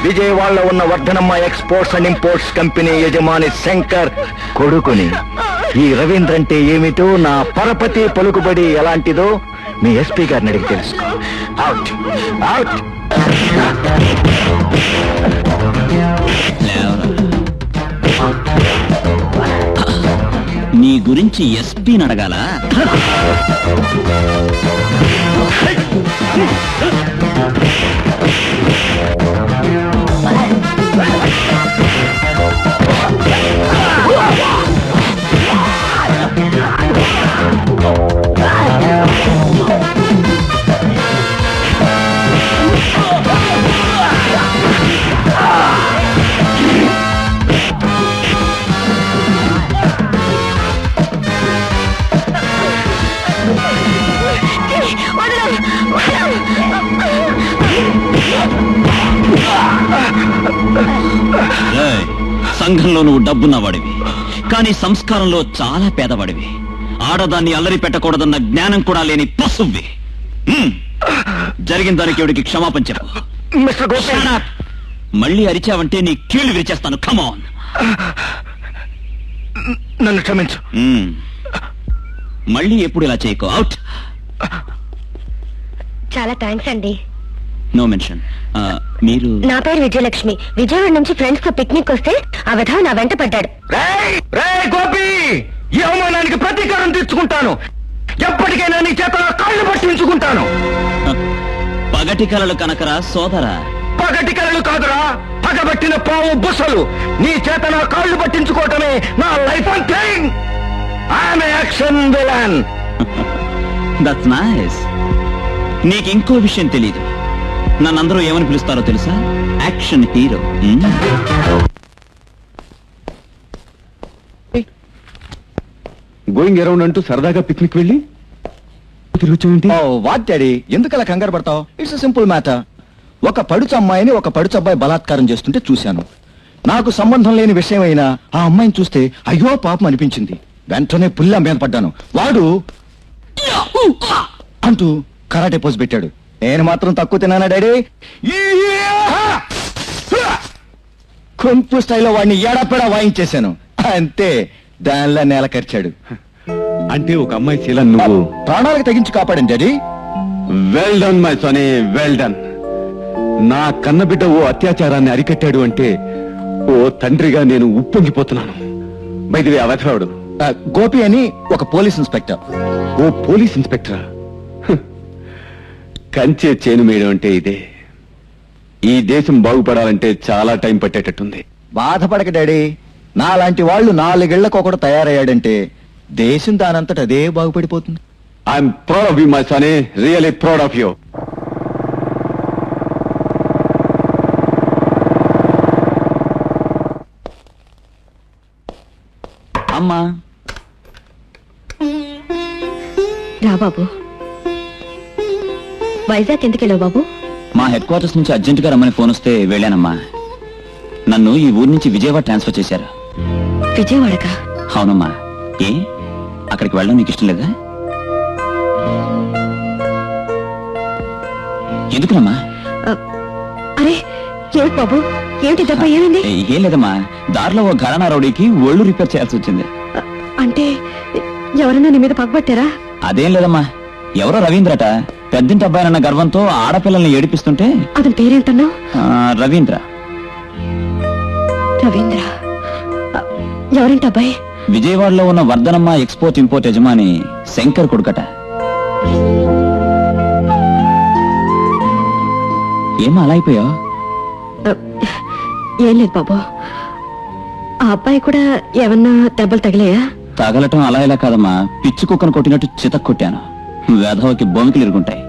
విజయవాడలో ఉన్న Vardhanamma exports and imports company యజమాని శంకర్ కొడుకుని. ఈ రవీంద్ర అంటే ఏమిటో, నా పరపతి పలుకుబడి ఎలాంటిదో మీ ఎస్పీ గారిని అడిగి తెలుసుకో. Out out. నీ గురించి ఎస్పీని అడగాల? సంఘంలో నువ్వు డబ్బున్నవాడివి, కానీ సంస్కారంలో చాలా పేదవాడివి. ఆడదాన్ని అల్లరి పెట్టకూడదన్న జ్ఞానం కూడా లేని పశువ్వి. జరిగిన దానికి ఎవడికి క్షమాపణ చెప్పు. మళ్ళీ అరిచావంటే నీ కీళ్లు విరిచేస్తాను. కమాన్, నన్ను క్షమించు. మళ్ళీ ఎప్పుడు ఇలా చేయకో. అవుట్. చాలా థ్యాంక్స్ అండి. No mention. మీరు? నా పేరు విజయలక్ష్మి. విజయవాడ నుంచి ఫ్రెండ్స్ తో పిక్నిక్ వస్తే ఆ విధవ నా వెంట పడ్డాడు. గోపి, ఈ అవమానానికి ప్రతీకారం తీర్చుకుంటాను. ఎప్పటికైనా నీ చేత కాళ్ళు పట్టించుకుంటాను. పగటి కలలు కనకరా సోదరా. పగటి కలలు కాదురా, పగబట్టిన పాము బుసలు. నీ చేత నా కాళ్ళు పట్టించుకోవటమే నా life and thing. I'm action villain. That's nice. నీకు ఇంకో విషయం తెలీదు. నన్నందరూ ఏమని పిలుస్తారో తెలుసా? Action hero. గోయింగ్ అరౌండ్ అంటూ సరదాగా పిక్నిక్ వెళ్ళి తిరుగుతుంది. వాట్ డాడీ, ఎందుకలా కంగారు పడతావు? It's simple matter. ఒక పడుచు అమ్మాయిని ఒక పడుచు అబ్బాయి బలాత్కారం చేస్తుంటే చూశాను. నాకు సంబంధం లేని విషయం అయినా ఆ అమ్మాయిని చూస్తే అయ్యో పాపం అనిపించింది. వెంటనే పుల్ల మీద పడ్డాను. వాడు అంటూ కరాటే పోజ్ పెట్టాడు. నేను మాత్రం తక్కువ తిన్నానా డాడీ? కుంపు స్టైల్లో వాడిని ఎడపెడా వాయించేశాను. అంతే, దానిలా నేల కరిచాడు. అంటే ఒక అమ్మాయి శీలం నువ్వు ప్రాణాలకు తెగించి కాపాడండి daddy. Well done my son, well done. నా కన్నబిడ్డ ఓ అత్యాచారాన్ని అరికట్టాడు అంటే ఓ తండ్రిగా నేను ఉప్పొంగిపోతున్నాను. బైదివే అవధవాడు గోపి అని ఒక పోలీస్ ఇన్స్పెక్టర్. ఓ పోలీస్ ఇన్స్పెక్టరా? కంచే చేను మేయడం అంటే ఇదే. ఈ దేశం బాగుపడాలంటే చాలా టైం పట్టేటట్టుంది. బాధపడక డాడీ, నాలాంటి వాళ్ళు 4 ఏళ్లకు ఒకడు తయారయ్యాడంటే దేశం దానంతట అదే బాగుపడిపోతుంది. I'm proud of you my son, really proud of you. అమ్మా రా బాబు. వైజాగ్ ఎందుకు వెళ్ళావు బాబు? మా హెడ్ క్వార్టర్స్ నుంచి అర్జెంటుగా రమ్మని ఫోన్ వస్తే వెళ్ళానమ్మా. నన్ను ఈ ఊరు నుంచి విజయవాడ ట్రాన్స్ఫర్ చేశారు. విజయవాడకా? అవునమ్మా. ఏ, అక్కడికి వెళ్ళడం నీకు ఇష్టం లేదా? ఎందుకునమ్మా? అరే ఏమిటి బాబు, ఏమిటి దెబ్బ, ఏమైంది? ఏం లేదమ్మా, దారిలో ఓ ఘరానా రౌడీకి ఒళ్ళు రిపేర్ చేయాల్సి వచ్చింది. అంటే ఎవరన్నా నీ మీద పగబట్టారా? అదేం లేదమ్మా, ఎవరో రవీంద్రట పెద్దింటి అబ్బాయినన్న గర్వంతో ఆడపిల్లల్ని ఏడిపిస్తుంటే. అతని పేరేంటన్నావు? రవీంద్ర. రవీంద్ర ఎవరింటి అబ్బాయి? విజయవాడలో ఉన్న వర్ధనమ్మ ఎక్స్పోర్ట్ ఇంపోర్ట్ యజమాని శంకర్ కొడుకట. ఏమా అలా అయిపోయావు? ఏం లేదు బాబు, ఆ అబ్బాయి కూడా ఏమన్నా దెబ్బలు తగిలాయా? తగలటం అలా ఇలా కాదమ్మా, పిచ్చి కుక్కను కొట్టినట్టు చితక్ కొట్టాను. వేధవకి బొమికలు ఇరుగుంటాయి.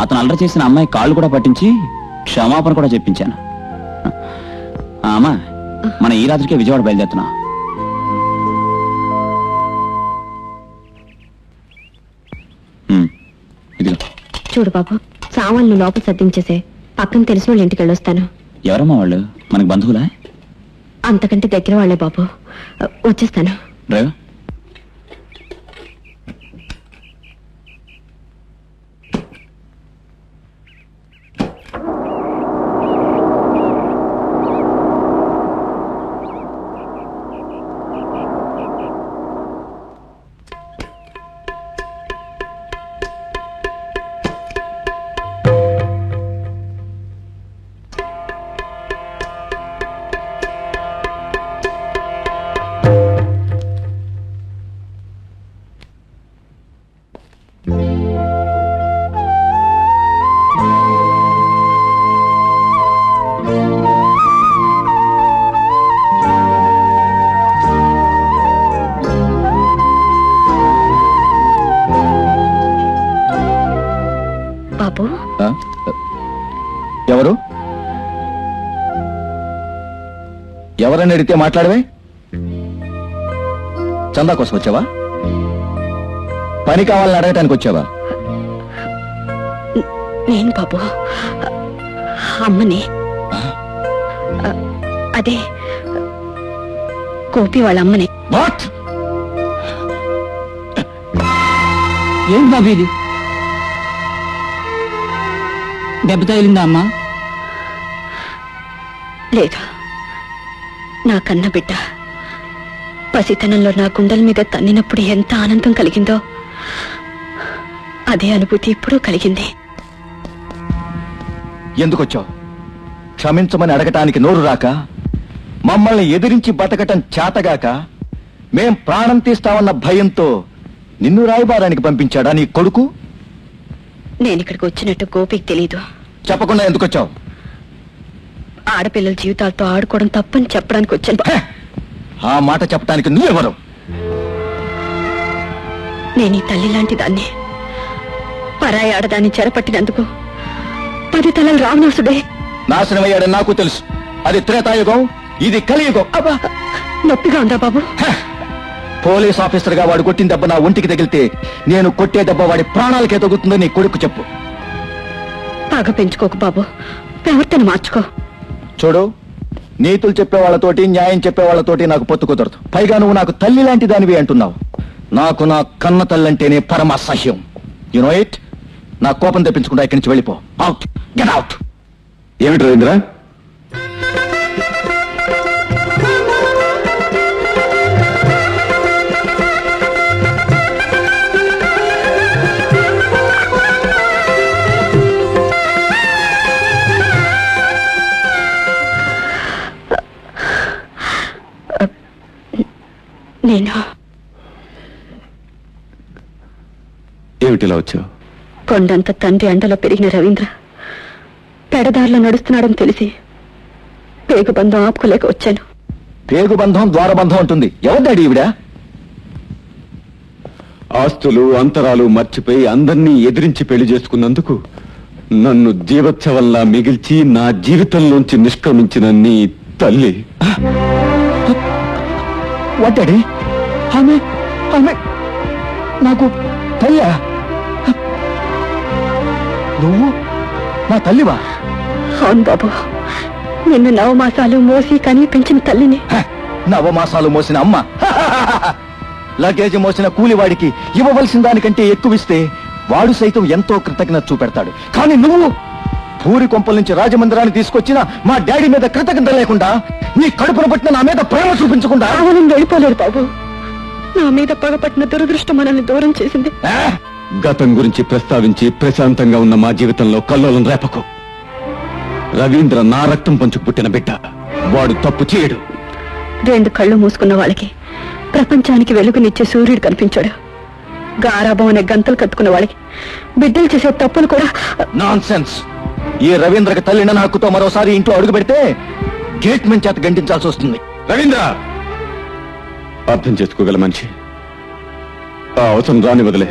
అతను అల్లరి చేసిన అమ్మాయి కాళ్ళు కూడా పట్టించి క్షమాపణ కూడా చెప్పించాను. అమ్మా, మన ఈ రాత్రికే విజయవాడ బయలుదేరుతున్నా. ఇదిగో చూడు బాబు, సామాన్లు లోపల సర్దించేసే, పక్కన తెలిసిన వాళ్ళ ఇంటికి వెళ్ళొస్తాను. ఎవరమ్మా వాళ్ళు? మనకు బంధువులా? అంతకంటే దగ్గర వాళ్ళే బాబు, వచ్చేస్తాను. డ్రైవర్. ఎవరు ఎవరని అడిగితే మాట్లాడవే? చందా కోసం వచ్చావా? పని కావాలని అడగటానికి వచ్చావా? నేను బాబు అమ్మని. అదే గోపి వాళ్ళ అమ్మని. వాట్? ఏం బాబు ఇది? దెబ్బ తగిలిందా అమ్మా? లేదు, నా కన్న బిడ్డ పసితనంలో నా గుండెల మీద తన్నినప్పుడు ఎంత ఆనందం కలిగిందో అదే అనుభూతి ఇప్పుడు కలిగింది. ఎందుకొచ్చావు? క్షమించమని అడగటానికి నోరు రాక, మమ్మల్ని ఎదిరించి బతకటం చేతగాక, మేం ప్రాణం తీస్తామన్న భయంతో నిన్ను రాయబారానికి పంపించాడా నీ కొడుకు? నేనిక్కడికి వచ్చినట్టు గోపికి తెలీదు. చెప్పకుండా ఎందుకొచ్చావు? ఆడపిల్లల జీవితాలతో ఆడుకోవడం తప్పని చెప్పడానికి వచ్చాను. ఆ మాట చెప్పడానికి నువ్వెవరు? నేను ఈ తల్లి లాంటి దాన్ని. పరాయి ఆడదాన్ని చెరపట్టినందుకు 10 తలల రావణాసుడే నాశనమయ్యాడని నాకు తెలుసు. అది త్రేతాయుగం, ఇది కలియుగం. అబ్బా, నొప్పిగా ఉందా బాబు? పోలీస్ ఆఫీసర్ గా వాడు కొట్టిన దెబ్బ నా ఒంటికి తగిలితే నేను కొట్టే దెబ్బ వాడి ప్రాణాలకే తగ్గుతుందని నీ కొడుకు చెప్పు. బాగా పెంచుకోకు బాబు, ప్రవర్తన మార్చుకో. చూడు, నీతులు చెప్పే వాళ్ళతోటి, న్యాయం చెప్పే వాళ్ళతోటి నాకు పొత్తు కుదరదు. పైగా నువ్వు నాకు తల్లి లాంటి దానివి అంటున్నావు. నాకు నా కన్న తల్లంటేనే పరమ అసహ్యం. You know it. నా కోపం తెప్పించకుండా ఇక్కడి నుంచి వెళ్ళిపో. Out, get out. ఏమిటి రవీంద్ర? నేను ఏమిటిలా వచ్చావు? కొండంత తండ్రి అండలో పెరిగిన రవీంద్ర పెడదారిలో నడుస్తున్నాడని తెలిసి పేగుబంధం ఆపుకోలేక వచ్చాను. పేగుబంధం ద్వారబంధం ఉంటుంది. ఎవరిదాడి ఈవిడ? ఆస్తులు అంతరాలు మర్చిపోయి అందర్నీ ఎదిరించి పెళ్లి చేసుకున్నందుకు నన్ను జీవోత్సవంలా మిగిల్చి నా జీవితంలోంచి నిష్క్రమించిన నీ తల్లి. వడ్డాడి ఆమె ఆమె నాకు తల్లి. నువ్వు నా తల్లివా? అవును బాబు, నిన్ను 9 మాసాలు మోసి కని పెంచిన తల్లిని. 9 మాసాలు మోసిన అమ్మ లగేజ్ మోసిన కూలివాడికి ఇవ్వవలసిన దానికంటే ఎక్కువిస్తే వాడు సైతం ఎంతో కృతజ్ఞత చూపెడతాడు. కానీ నువ్వు పూరి కొంపల నుంచి రాజమందిరాన్ని తీసుకొచ్చిన మా డాడీ మీద కృతజ్ఞత లేకుండా, నీ కడుపును పట్టిన నా మీద ప్రేమ చూపించకుండా వెళ్ళిపోలేడు బాబు. నా మీద పగపట్టిన దురదృష్టం మనల్ని దూరం చేసింది. గతం గురించి ప్రస్తావించి ప్రశాంతంగా ఉన్న మా జీవితంలో కల్లోలం రేపకు. రవీంద్ర నా రక్తం పంచుకు పుట్టిన బిడ్డ. వాడు తప్పు చేయడు. 2 కళ్ళు మూసుకున్న వాళ్ళకి ప్రపంచానికి వెలుగునిచ్చే సూర్యుడు కనిపించాడు. గారాబం అనే గంతలు కట్టుకున్న వాళ్ళకి బిడ్డలు చేసే తప్పులు కూడా. Non sense. ఈ రవీంద్రకి తల్లిన హక్కుతో మరోసారి ఇంట్లో అడుగు పెడితే గేట్ మెన్ చేత గంటించాల్సి వస్తుంది. రవీంద్ర అర్థం చేసుకోగల మనిషి. ఆ అవసరం రాని వదిలే.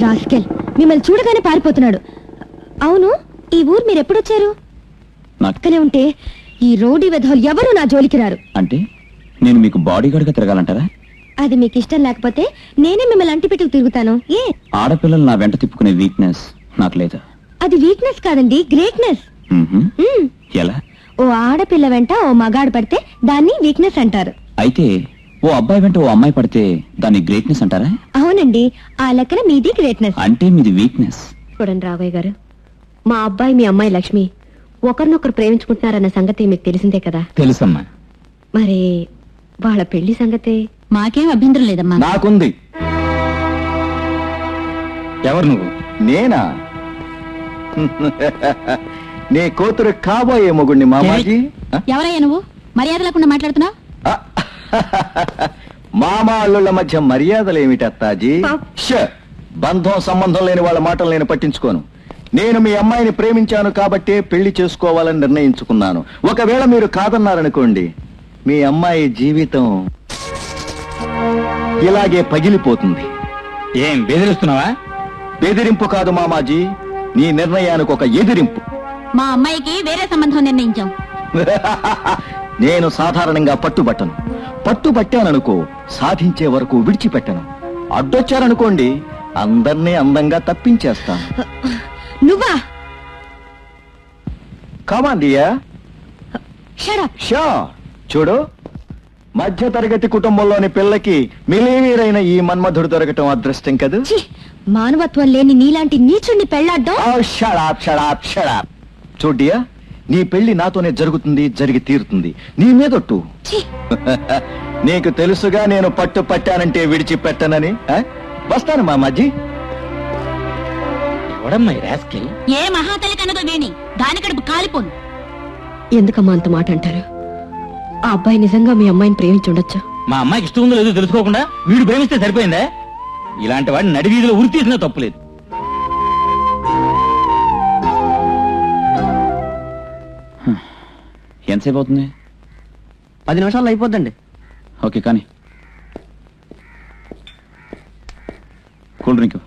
రాస్కెల్ మిమ్మల్ని చూడగానే పారిపోతున్నాడు. అవును, ఈ ఊరు మీరు ఎప్పుడొచ్చారు? నాకనే ఉంటే ఈ రోడ్డు వెధవులు ఎవరు నా జోలికి రారు. అంటే నేను మీకు బాడీగార్డ్ గా తిరగాలంటారా? అది మీకు ఇష్టం లేకపోతే నేనే మిమ్మల్ని అంటిపెట్టుకు తిరుగుతాను. ఏ ఆడపిల్లలు నా వెంట తిప్పుకునే వీక్నెస్ నాకు లేదా? అది వీక్నెస్ కాదండి, గ్రేట్నెస్. ఎలా? ఓ ఆడపిల్ల వెంట ఓ మగాడు పడితే దాన్ని వీక్నెస్ అంటారు. అయితే ఓ అబ్బాయి వెంట ఓ అమ్మాయి పడితే దాన్ని గ్రేట్నెస్ అంటారా? అవునండి, ఆ లెక్కన మీది గ్రేట్నెస్. అంటే మీది వీక్నెస్. చూడండి రావయ్య గారు, మా అబ్బాయి మీ అమ్మాయి లక్ష్మి ఒకరినొకరు ప్రేమించుకుంటున్నారన్న సంగతి మీకు తెలిసిందే కదా. తెలుసమ్మా. మరి వాళ్ళ పెళ్లి సంగతే? మాకేం అభ్యంతరం లేదమ్మా. నాకుంది. ఎవరు నువ్వు? నేనా? నీ కూతురు కాబోయే మొగుడిని మామాజీ. ఎవరయ్యా నువ్వు? మర్యాద లేకుండా మాట్లాడుతున్నావు? మామా అల్లుళ్ళ మధ్య మర్యాదలు ఏమిటి అత్తాజీ? బంధం సంబంధం లేని వాళ్ళ మాటలు నేను పట్టించుకోను. నేను మీ అమ్మాయిని ప్రేమించాను కాబట్టే పెళ్లి చేసుకోవాలని నిర్ణయించుకున్నాను. ఒకవేళ మీరు కాదన్నారనుకోండి, మీ అమ్మాయి జీవితం ఇలాగే పగిలిపోతుంది. ఏం బెదిరిస్తున్నావా? బెదిరింపు కాదు మామాజీ, నీ నిర్ణయానికి ఒక ఎదిరింపు. మా అమ్మాయికి వేరే సంబంధం నిర్ణయించాం. నేను సాధారణంగా పట్టుబట్టను. పట్టుబట్టాననుకో సాధించే వరకు విడిచిపెట్టను. అడ్డొచ్చారనుకోండి అందర్నీ అందంగా తప్పించేస్తాను. నువ్వా? Come on dear. షూర్. చూడు, మధ్య తరగతి కుటుంబంలోని పిల్లకి మిలీనీరైన ఈ మన్మధుడు దొరకటం అదృష్టం కదా. మానవత్వం లేని నీలాంటి నీచుణ్ణి పెళ్లాడ్డం. చూడ్డియా, నీ పెళ్లి నాతోనే జరుగుతుంది, జరిగి తీరుతుంది. నీ మీదొట్టు. నీకు తెలుసుగా నేను పట్టు పట్టానంటే విడిచిపెట్టనని. వస్తాను మామాజీ. ఏ మహాతల్లి కనుక వేణి దాని కడుపు కాలిపోను. ఎందుకమ్మా అంత మాట అంటారు? ఆ అబ్బాయి నిజంగా మీ అమ్మాయిని ప్రేమించుండొచ్చు. మా అమ్మాయికి ఇష్టం ఉందో లేదో తెలుసుకోకుండా వీడు ప్రేమిస్తే సరిపోయిందా? ఇలాంటి వాడిని నడి వీధిలో ఉరి తీసినా తప్పులేదు. ఎంతసేపు అవుతుంది? 10 నిమిషాల్లో అయిపోద్దండి. ఓకే, కానీ కూల్ డ్రింక్.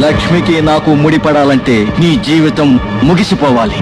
లక్ష్మికి నాకు ముడిపడాలంటే నీ జీవితం ముగిసిపోవాలి.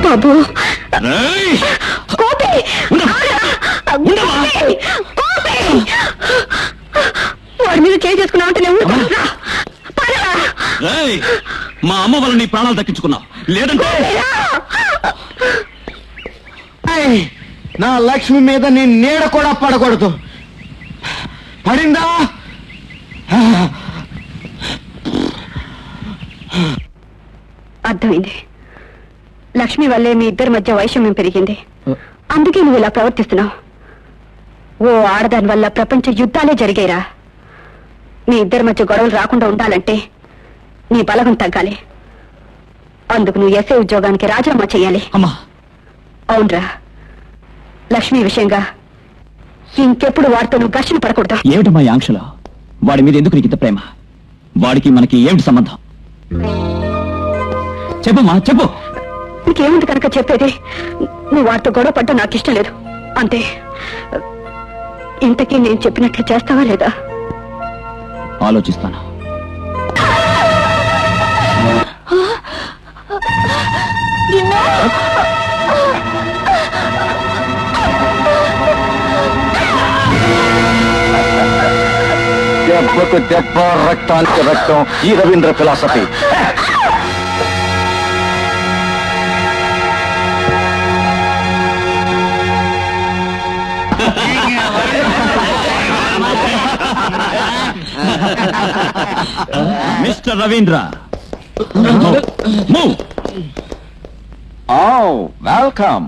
బాబు వాడి మీద చేయి చేసుకున్నావంటే మా అమ్మ వల్ల నీ ప్రాణాలు దక్కించుకున్నావు, లేదంటే నా లక్ష్మి మీద నీ నీడ కూడా పడకూడదు. పడిందా? అర్థమైంది. లక్ష్మి వల్లే మీ ఇద్దరి మధ్య వైషమ్యం పెరిగింది. అందుకే నువ్వు ఇలా ప్రవర్తిస్తున్నావు. ఓ ఆడదాని వల్ల ప్రపంచ యుద్ధాలే జరిగాయిరా. మీ ఇద్దరి మధ్య గొడవలు రాకుండా ఉండాలంటే నీ బలగం తగ్గాలి. అందుకు నువ్వు ఎస్ఐ ఉద్యోగానికి రాజీనామా చేయాలి. అవునరా, లక్ష్మి విషయంగా ఇంకెప్పుడు వాడితో నువ్వు ఘర్షణ పడకూడదు. ఏమిటమ్మా ఈ ఆంక్షలో? వాడి మీద ఎందుకు నీకు ఇంత ప్రేమ? వాడికి మనకి ఏమిటి సంబంధం? చెప్పమ్మా, చెప్పు. నీకేముంది కనుక చెప్పేది? నువ్వు వాడితో గొడవ పడ్డా నాకు ఇష్టం లేదు, అంతే. ఇంతకీ నేను చెప్పినట్లు చేస్తావా లేదా? ఆలోచిస్తాను. దెబ్బకు దెబ్బ, రక్తానికి రక్తం. ఈ Ravindra philosophy. Mister Ravindra, welcome.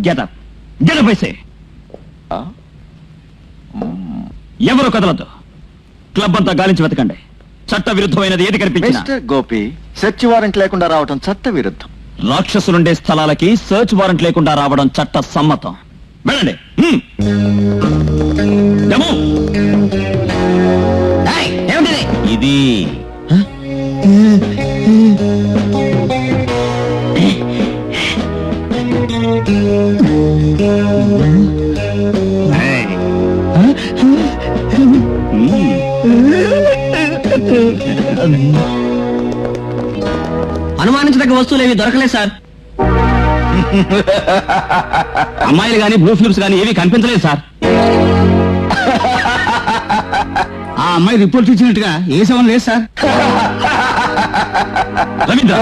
Get up get up వేసే. ఎవరు కదలదు. క్లబ్ అంతా గాలించి వెతకండి. చట్ట విరుద్ధమైనది ఏది కనిపించినా. మిస్టర్ గోపి, సెర్చ్ వారెంట్ లేకుండా రావటం చట్ట విరుద్ధం. రాక్షసులుండే స్థలాలకి సర్చ్ వారెంట్ లేకుండా రావడం చట్ట సమ్మతం. వెళ్ళండి. ఇది అనుమానించదగ్గ వస్తువులు ఏవి దొరకలేదు సార్. అమ్మాయిలు గానీ బ్లూ ఫిలిప్స్ గానీ ఏవి కనిపించలేదు సార్. ఆ అమ్మాయి రిపోర్ట్ ఇచ్చినట్టుగా ఏ శవం లేదు సార్. రవీంద్ర,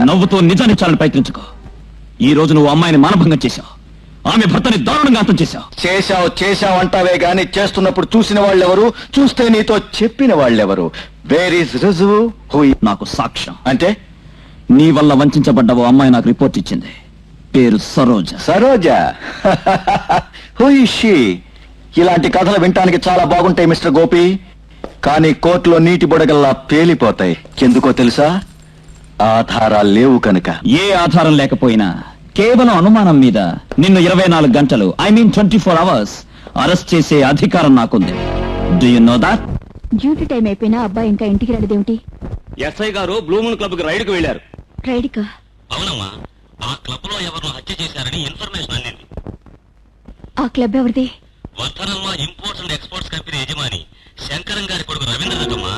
నవ్వుతో నిజాన్ని చాలని ప్రయత్నించుకో. ఈ రోజు నువ్వు అమ్మాయిని మానభంగం చేశావు. ఆమె భర్తని దారుణంగా అంతం చేశావు. చేశావు అంటావే గాని చేస్తున్నప్పుడు చూసిన వాళ్ళెవరు, చూస్తే నీతో చెప్పిన వాళ్ళెవరు? వేర్ ఈజ్ రుజువు? నాకు సాక్ష్యం. అంటే నీ వల్ల వంచబడ్డ ఓ అమ్మాయి నాకు రిపోర్ట్ ఇచ్చింది. పేరు Saroja. Saroja? Who is she? ఇలాంటి కథలు వినటానికి చాలా బాగుంటాయి మిస్టర్ గోపి, కానీ కోర్టులో నీటి బుడగల్లా పేలిపోతాయి. ఎందుకో తెలుసా? ఆధారాలు లేవు కనుక. ఏ ఆధారం లేకపోయినా కేవలం అనుమానం మీద నిన్ను 24 గంటలు, I mean 24 hours అరెస్ట్ చేసే అధికారం నాకుంది. Do you know that? Duty time అయిపోయినా అబ్బాయి ఇంకా ఇంటికి రాలేదేమిటి? ఎస్ఐ గారు బ్లూ మూన్ క్లబ్ కి రైడ్ కు వెళ్లారు. రైడ్కా? అవునమ్మా, ఆ క్లబ్ లో ఎవరు హత్య చేశారని ఇన్ఫర్మేషన్ అందింది. ఆ క్లబ్ ఎవరిది? Vardhanamma imports and exports company యజమాని శంకరం గారి కొడుకు రవీంద్ర రకమ్మా.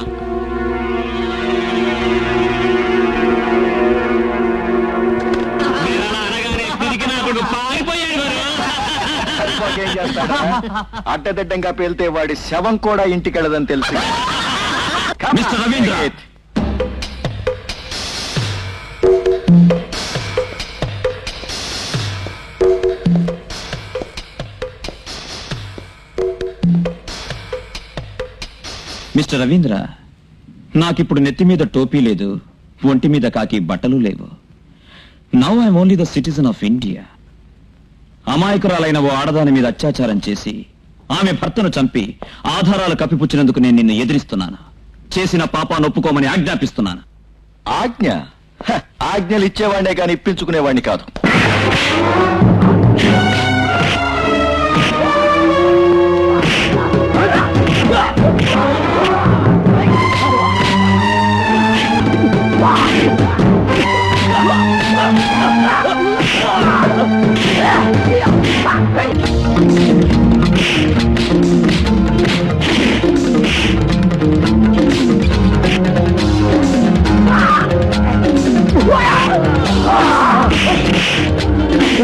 అడ్డదిడ్డంగా పేలితే వాడి శవం కూడా ఇంటికెళ్ళదని తెలుసు. మిస్టర్ రవీంద్ర, మిస్టర్ రవీంద్ర, నాకిప్పుడు నెత్తి మీద టోపీ లేదు, ఒంటి మీద కాకి బట్టలు లేవు. Now I'm only the citizen of India. అమాయకురాలైన ఓ ఆడదాని మీద అత్యాచారం చేసి ఆమె భర్తను చంపి ఆధారాలు కప్పిపుచ్చినందుకు నేను నిన్ను ఎదిరిస్తున్నాను. చేసిన పాపాన్ని ఒప్పుకోమని ఆజ్ఞాపిస్తున్నాను. ఆజ్ఞ? ఆజ్ఞలు ఇచ్చేవాడినే కానీ ఇప్పించుకునేవాడిని కాదు.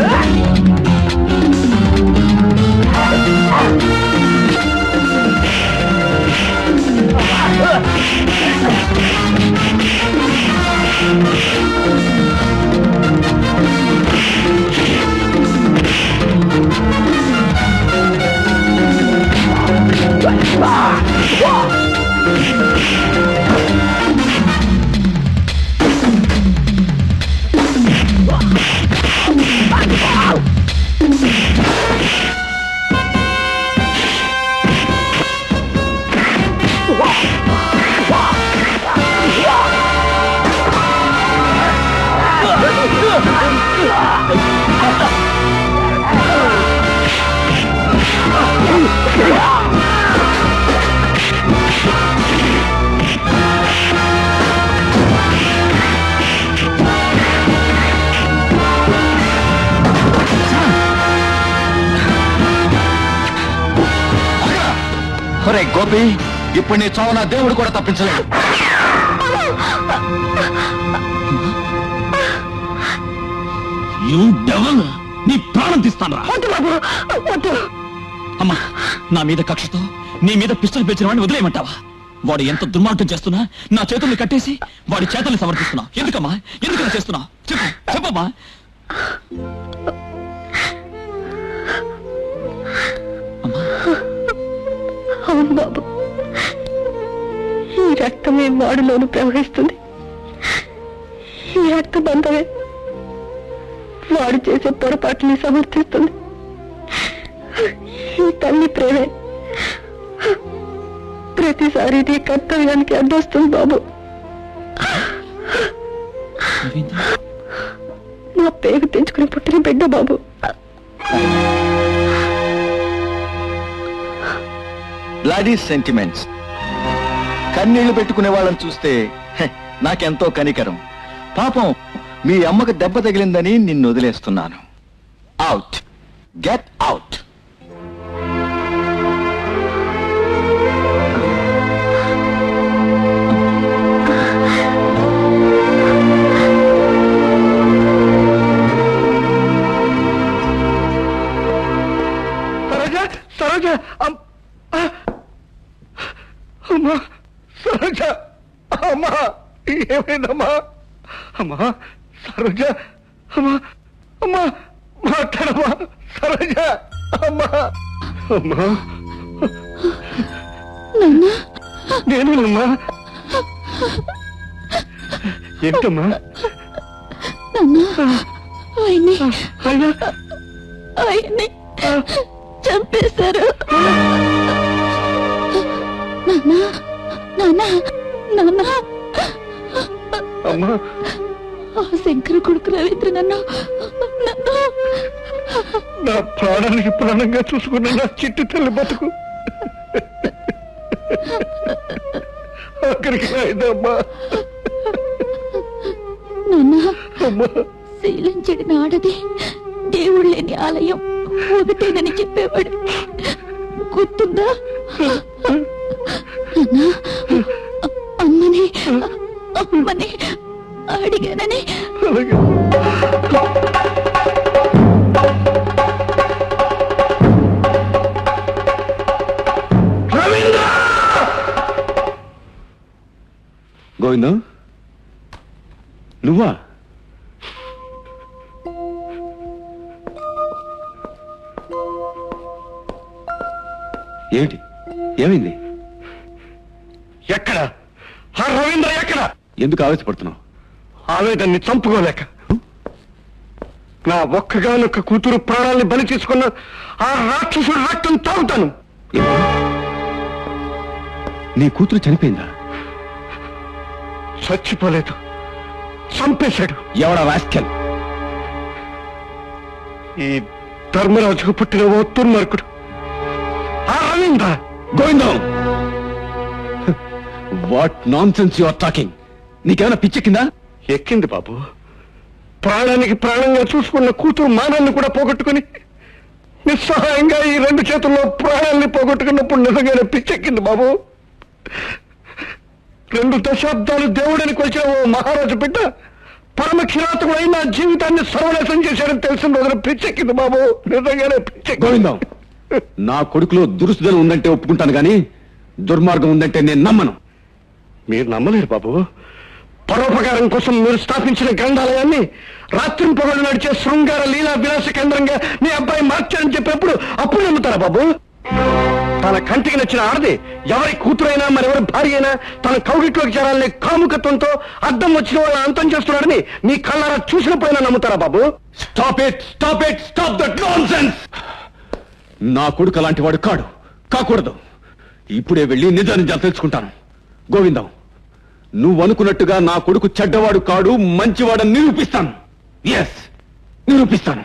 Wow! ఒరే గోపి, ఇప్పుడు నీ చావు నా దేవుడు కూడా తప్పించలేడు. నీ ప్రాణం తీస్తాను. అమ్మా, నా మీద కక్షతో నీ మీద పిస్టల్ పేర్చిన వాడిని వదిలేయమంటావా? వాడు ఎంత దుర్మార్గం చేస్తున్నా నా చేతుల్ని కట్టేసి వాడి చేతుల్ని సమర్థిస్తున్నావు. ఎందుకమ్మా, ఎందుకలా చేస్తున్నావు? చెప్పు, చెప్పమ్మా. అవును బాబు, ఈ రక్తమే వాడిలోను ప్రవహిస్తుంది. ఈ రక్త బంధమే వాడు చేసే పొరపాటుని సమర్థిస్తుంది. ఈ తల్లి ప్రేమే ప్రతిసారి నీ కర్తవ్యానికి అడ్డొస్తుంది బాబు. నా పేగు తెంచుకుని పుట్టిన బిడ్డ బాబు. Bloody sentiments. కన్నీళ్లు పెట్టుకునే వాళ్ళని చూస్తే నాకెంతో కనికరం. పాపం మీ అమ్మకు దెబ్బ తగిలిందని నిన్ను వదిలేస్తున్నాను. Out, get out. సరోజ, అమ్మా సరోజ, అమ్మా ఏమైందమ్మా? అమ్మా సరోజ, అమ్మా అమ్మా మాట్లాడమ్మా సరోజ, అమ్మా అమ్మా. నేనేనమ్మా. ఏంటమ్మా? ఆయన్ని చంపేశారు. అమ్మా, ఆ శంకర కొడుకు రవీంద్ర నన్ను నా ప్రాణానికి ప్రాణంగా చూసుకున్న నా చిట్టు తల్లి బతుకు అక్కడికి రాయిదమ్మా. శీలం చెడిన ఆడది దేవుడు లేని ఆలయం ఒకటేనని చెప్పేవాడు గుర్తుందా? అమ్మని అమ్మని అడిగానని. గోవిందం, నువ్వా? ఏమిటి, ఏమైంది? ఎక్కడ ఆ రవీంద్ర? ఎక్కడ? ఎందుకు ఆవేశపడుతున్నావు? ఆవేదాన్ని చంపుకోలేక. నా ఒక్కగానొక్క కూతురు ప్రాణాల్ని బలి తీసుకున్న ఆ రాక్షసుడు రక్తం తాగుతాను. నీ కూతురు చనిపోయిందా? చచ్చిపోలేదు, చంపేశాడు. ఎవడా రాస్కెల్? ఈ ధర్మరాజుకు పుట్టిన ఓ దుర్మార్గుడు ఆ Ravindra. Govindam, what nonsense you are talking? నీకేమైనా పిచ్చెక్కిందా? ఎక్కింది బాబు. ప్రాణానికి ప్రాణంగా చూసుకున్న కూతురు మానాన్ని కూడా పోగొట్టుకుని నిస్సహాయంగా ఈ రెండు చేతుల్లో ప్రాణాన్ని పోగొట్టుకున్నప్పుడు నిజంగానే పిచ్చెక్కింది బాబు. 2 దశాబ్దాలు దేవుడని కొలిచిన ఓ మహారాజు బిడ్డ పరమ కిరాతకుడై నా జీవితాన్ని సర్వనాశం చేశాడని తెలిసిన రోజున పిచ్చెక్కింది బాబు. నిజంగానే పిచ్చెక్కింది. గోవిందం, నా కొడుకులో దురుసుదనం ఉందంటే ఒప్పుకుంటాను గాని దుర్మార్గం ఉందంటే నేను నమ్మను. మీరు నమ్మలేరు బాబు. పరోపకారం కోసం మీరు స్థాపించిన గ్రంథాలయాన్ని రాత్రింపగలు నడిచే శృంగార లీలా విలాస కేంద్రంగా మీ అబ్బాయి మార్చారని చెప్పినప్పుడు అప్పుడు నమ్ముతారా బాబు? తన కంటికి నచ్చిన ఆడది ఎవరి కూతురైనా మరెవరి భార్య అయినా తన కౌగిట్లోకి చేరాలనే కాముకత్వంతో అడ్డం వచ్చిన వాళ్ళ అంతం చేస్తున్నాడని మీ కళ్ళారా చూసినప్పుడైనా నమ్ముతారా బాబు? Stop it, stop it, stop that nonsense. నా కొడుకు అలాంటి వాడు కాడు, కాకూడదు. ఇప్పుడే వెళ్ళి నిజానిజాలు తెలుసుకుంటాను. గోవిందం, నువ్వు అనుకున్నట్టుగా నా కొడుకు చెడ్డవాడు కాడు, మంచివాడని నిరూపిస్తాను. ఎస్, నిరూపిస్తాను.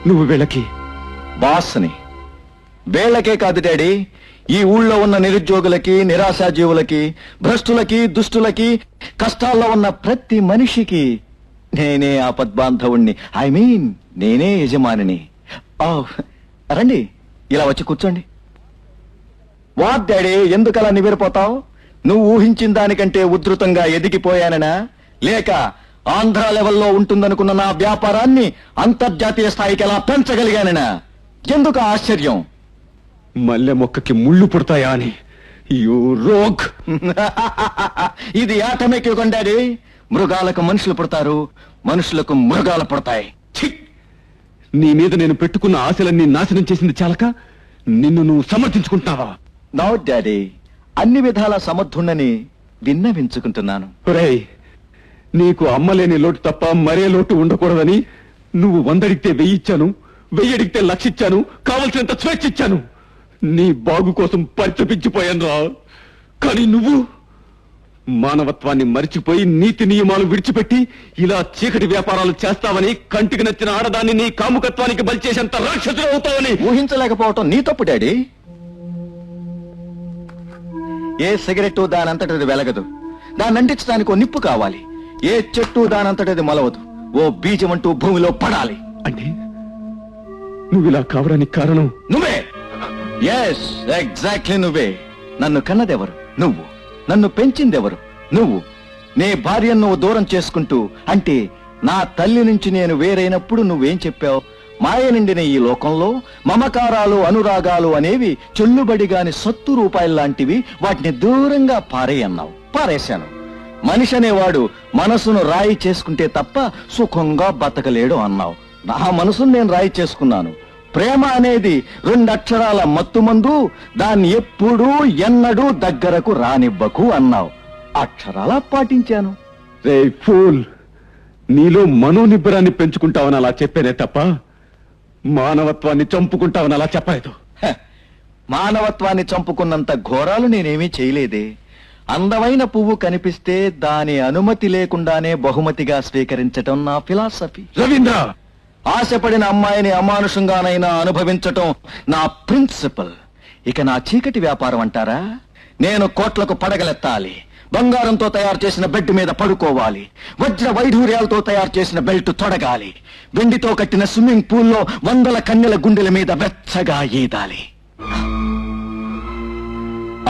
నువ్వు వీళ్ళకి బాస్ని. వీళ్ళకే కాదు డాడీ, ఈ ఊళ్ళో ఉన్న నిరుద్యోగులకి, నిరాశాజీవులకి, భ్రష్టులకి, దుష్టులకి, కష్టాల్లో ఉన్న ప్రతి మనిషికి నేనే ఆపద్బాంధవుణ్ణి. ఐ మీన్ నేనే యజమానిని. రండి, ఇలా వచ్చి కూర్చోండి. వాట్ డాడీ, ఎందుకలా నివ్వెరపోతావు? నువ్వు ఊహించిన దానికంటే ఉధృతంగా ఎదిగిపోయాననా, లేక ఆంధ్ర లెవెల్లో ఉంటుందనుకున్న నా వ్యాపారాన్ని అంతర్జాతీయ స్థాయికి ఎలా పెంచగలిగాననా? ఎందుకు ఆశ్చర్యం? మల్లె మొక్కకి ముళ్ళు పుడతాయా అని. You rogue. ఇది ఆటమిక్ యుగం డాడీ. మృగాలకు మనుషులు పుడతారు, మనుషులకు మృగాలు పుడతాయి. నీ మీద నేను పెట్టుకున్న ఆశలన్నీ నాశనం చేసింది చాలక నిన్ను నువ్వు సమర్థించుకుంటావా? నో డాడీ, అన్ని విధాల సమర్థుణ్ణని విన్నవించుకుంటున్నాను. ఒరేయ్, నీకు అమ్మలేని లోటు తప్ప మరే లోటు ఉండకూడదని నువ్వు 100 అడిగితే 1000 ఇచ్చాను, 1000 అడిగితే 1,00,000 ఇచ్చాను, కావలసినంత స్వేచ్ఛ ఇచ్చాను. నీ బాగు కోసం పరితపించిపోయాను రా. కానీ నువ్వు మానవత్వాన్ని మరిచిపోయి నీతి నియమాలు విడిచిపెట్టి ఇలా చీకటి వ్యాపారాలు చేస్తావని, కంటికి నచ్చిన ఆడదాన్ని నీ కాముకత్వానికి బలిచేసేంత రాక్షసుడు అవుతావని ఊహించలేకపోవటం నీ తప్పు డాడీ. ఏ సిగరెట్టు దానంతటది వెలగదు, దాన్ని అంటించడానికి ఓ నిప్పు కావాలి. ఏ చెట్టు దానంతటది మొలవదు, ఓ బీజం అంటూ భూమిలో పడాలి. అంటే నువ్వు ఇలా కావడానికి కారణం నువ్వే. ఎస్, ఎగ్జాక్ట్లీ నువ్వే. నన్ను కన్నదెవరు? నువ్వు. నన్ను పెంచిందెవరు? నువ్వు. నీ భార్యను నువ్వు దూరం చేసుకుంటూ, అంటే నా తల్లి నుంచి నేను వేరైనప్పుడు నువ్వేం చెప్పావు? మాయ నిండిన ఈ లోకంలో మమకారాలు, అనురాగాలు అనేవి చెల్లుబడిగాని సత్తు రూపాయల్లాంటివి, వాటిని దూరంగా పారేయన్నావు. పారేశాను. మనిషి అనేవాడు మనసును రాయి చేసుకుంటే తప్ప సుఖంగా బతకలేడు అన్నావు. నా మనసును నేను రాయి చేసుకున్నాను. ప్రేమ అనేది 2 అక్షరాల మత్తుమందు, దాన్ని ఎప్పుడూ ఎన్నడూ దగ్గరకు రానివ్వకు అన్నావు. అక్షరాలా పాటించాను. రే ఫూల్, నీలో మనోనిబ్బరాన్ని పెంచుకుంటావని అలా చెప్పేనే తప్ప మానవత్వాన్ని చంపుకుంటావని అలా చెప్పలేదు. మానవత్వాన్ని చంపుకున్నంత ఘోరాలు నేనేమీ చేయలేదే. అందమైన పువ్వు కనిపిస్తే దాని అనుమతి లేకుండానే బహుమతిగా స్వీకరించటం నా ఫిలాసఫీ. రవీంద్ర, ఆశపడిన అమ్మాయిని అమానుషంగానైనా అనుభవించటం నా ప్రిన్సిపల్. ఇక నా చీకటి వ్యాపారం అంటారా? నేను కోట్లకు పడగలెత్తాలి, బంగారంతో తయారు చేసిన బెడ్ మీద పడుకోవాలి, వజ్ర వైఢూర్యాలతో తయారు చేసిన బెల్ట్ తొడగాలి, వెండితో కట్టిన స్విమ్మింగ్ పూల్లో 100 కన్నెల గుండెల మీద వెచ్చగా ఈదాలి.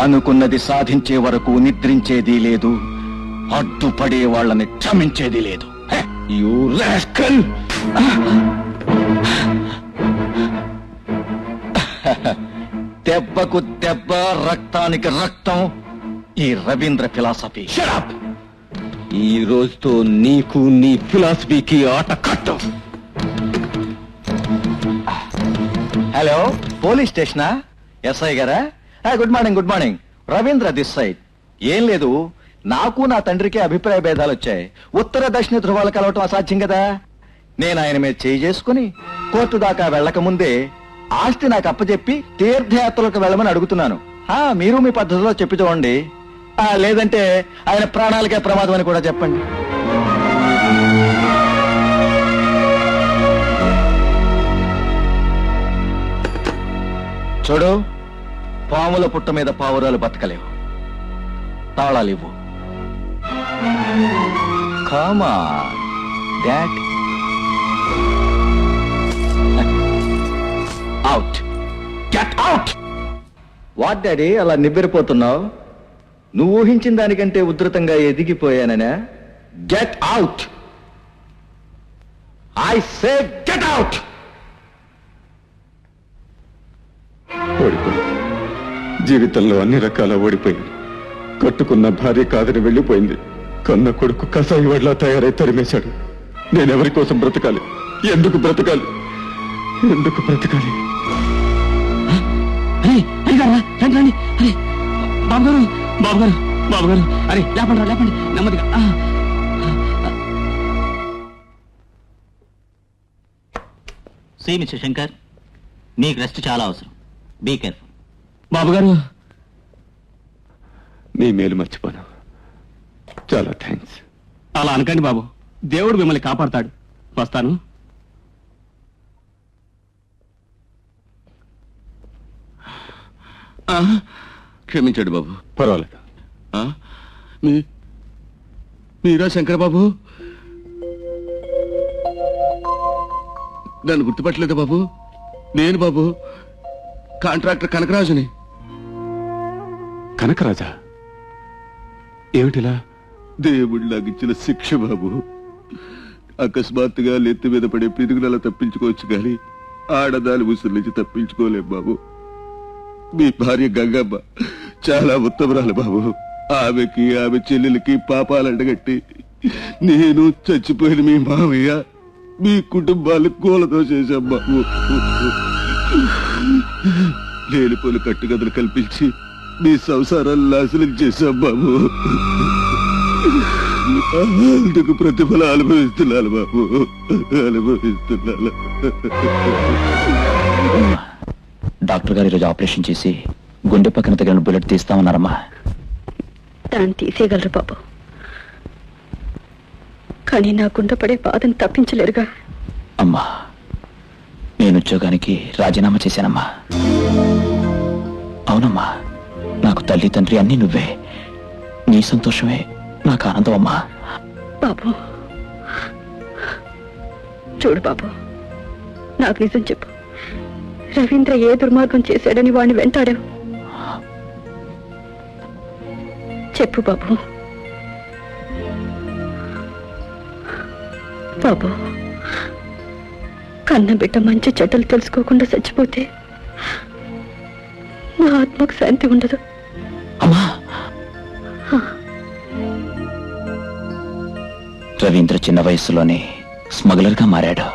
అనుకున్నది సాధించే వరకు నిద్రించేది లేదు, అడ్డుపడే వాళ్ళని క్షమించేది లేదు. You rascal! దెబ్బకు దెబ్బ, రక్తానికి రక్తం, ఈ రవీంద్ర ఫిలాసఫీ. షట్! ఈ రోజుతో నీకు నీ ఫిలాసఫీకి ఆట కట్టు. హలో, పోలీస్ స్టేషనా? ఎస్ఐ గారా? Good morning, good morning. Ravindra this side. ఏం లేదు, నాకు నా తండ్రికి అభిప్రాయ భేదాలు వచ్చాయి. ఉత్తర దక్షిణ ధృవాలు కలవటం అసాధ్యం కదా. నేను ఆయన మీద చేయి చేసుకుని కోర్టు దాకా వెళ్ళక ముందే ఆస్తి నాకు అప్పచెప్పి తీర్థయాత్రలకు వెళ్ళమని అడుగుతున్నాను. మీరు మీ పద్ధతిలో చెప్పి చూడండి. లేదంటే ఆయన ప్రాణాలకే ప్రమాదం అని కూడా చెప్పండి. చూడు, పాముల పుట్ట మీద పావురాలు బతకలేవు. తాళాలివ్వు. కామా dad. Out. Get out. What daddy అలా నివ్వెరపోతున్నావు? నువ్వు ఊహించిన దానికంటే ఉధృతంగా ఎదిగిపోయాననా? Get out. I say get out. ఓడిపోయింది. జీవితంలో అన్ని రకాల ఓడిపోయింది. కట్టుకున్న భార్య కాదని వెళ్ళిపోయింది. కన్న కొడుకు కసాయి వాడిలా తయారై తరిమేశాడు. నేనెవరి కోసం బ్రతకాలి? ఎందుకు బ్రతకాలి? ఎందుకు బ్రతకాలి? రండి. అరే బాబు గారు అరే లేపండి నెమ్మదిగా. సి మిస్టర్ శంకర్, మీకు రెస్ట్ చాలా అవసరం. Be careful. బాబు గారు, నీ మేలు మర్చిపోను. చాలా థ్యాంక్స్. అలా అనకండి బాబు, దేవుడు మిమ్మల్ని కాపాడతాడు. వస్తాను. క్షమించాడు బాబు. పర్వాలేదు. మీరా శంకర్ బాబు? నన్ను గుర్తుపట్టలేదా బాబు? నేను బాబు, కాంట్రాక్టర్ కనకరాజుని. కనకరాజా? ఏమిటిలా? దేవుడు నాకు ఇచ్చిన శిక్ష బాబు. అకస్మాత్తుగా నెత్తి మీద పడే పిడుగునలా తప్పించుకోవచ్చు కానీ ఆడదాని ఉసురు నుంచి తప్పించుకోలేం బాబు. మీ భార్య గంగమ్మ చాలా ఉత్తమరాలు బాబు. ఆమెకి ఆమె చెల్లెలకి పాపాలంటగట్టి నేను చచ్చిపోయిన మీ మామయ్య మీ కుటుంబాలు కూలతో చేశాం బాబు. లేనిపోలు కట్టుగదులు కల్పించి మీ సంసారాలు నాశనం చేశాం బాబు. అందుకు ప్రతిఫలం అనుభవిస్తున్నాను బాబు, అనుభవిస్తున్నాను. డాక్టర్ గారు ఈరోజు ఆపరేషన్ చేసి గుండె పక్కన తగిలిన బుల్లెట్ తీస్తామన్నారమ్మా. దాన్ని తీసేయగలరు బాబు, కానీ నా గుండె పడే బాధను తప్పించలేరుగా. అమ్మా, నేను ఉద్యోగానికి రాజీనామా చేశానమ్మా. అవునమ్మా, నాకు తల్లి తండ్రి అన్నీ నువ్వే. నీ సంతోషమే నాకు ఆనందం అమ్మా. బాబు చూడు బాబు, నాకు నిజం చెప్పు. రవీంద్ర ఏ దుర్మార్గం చేశాడని వాడిని వెంటాడావు? చెప్పు బాబు. బాబు, కన్న బిడ్డ మంచి చెడ్డలు తెలుసుకోకుండా చచ్చిపోతే నా ఆత్మకు శాంతి ఉండదు. అమ్మా, రవీంద్ర చిన్న వయసులోనే స్మగ్లర్గా మారాడు.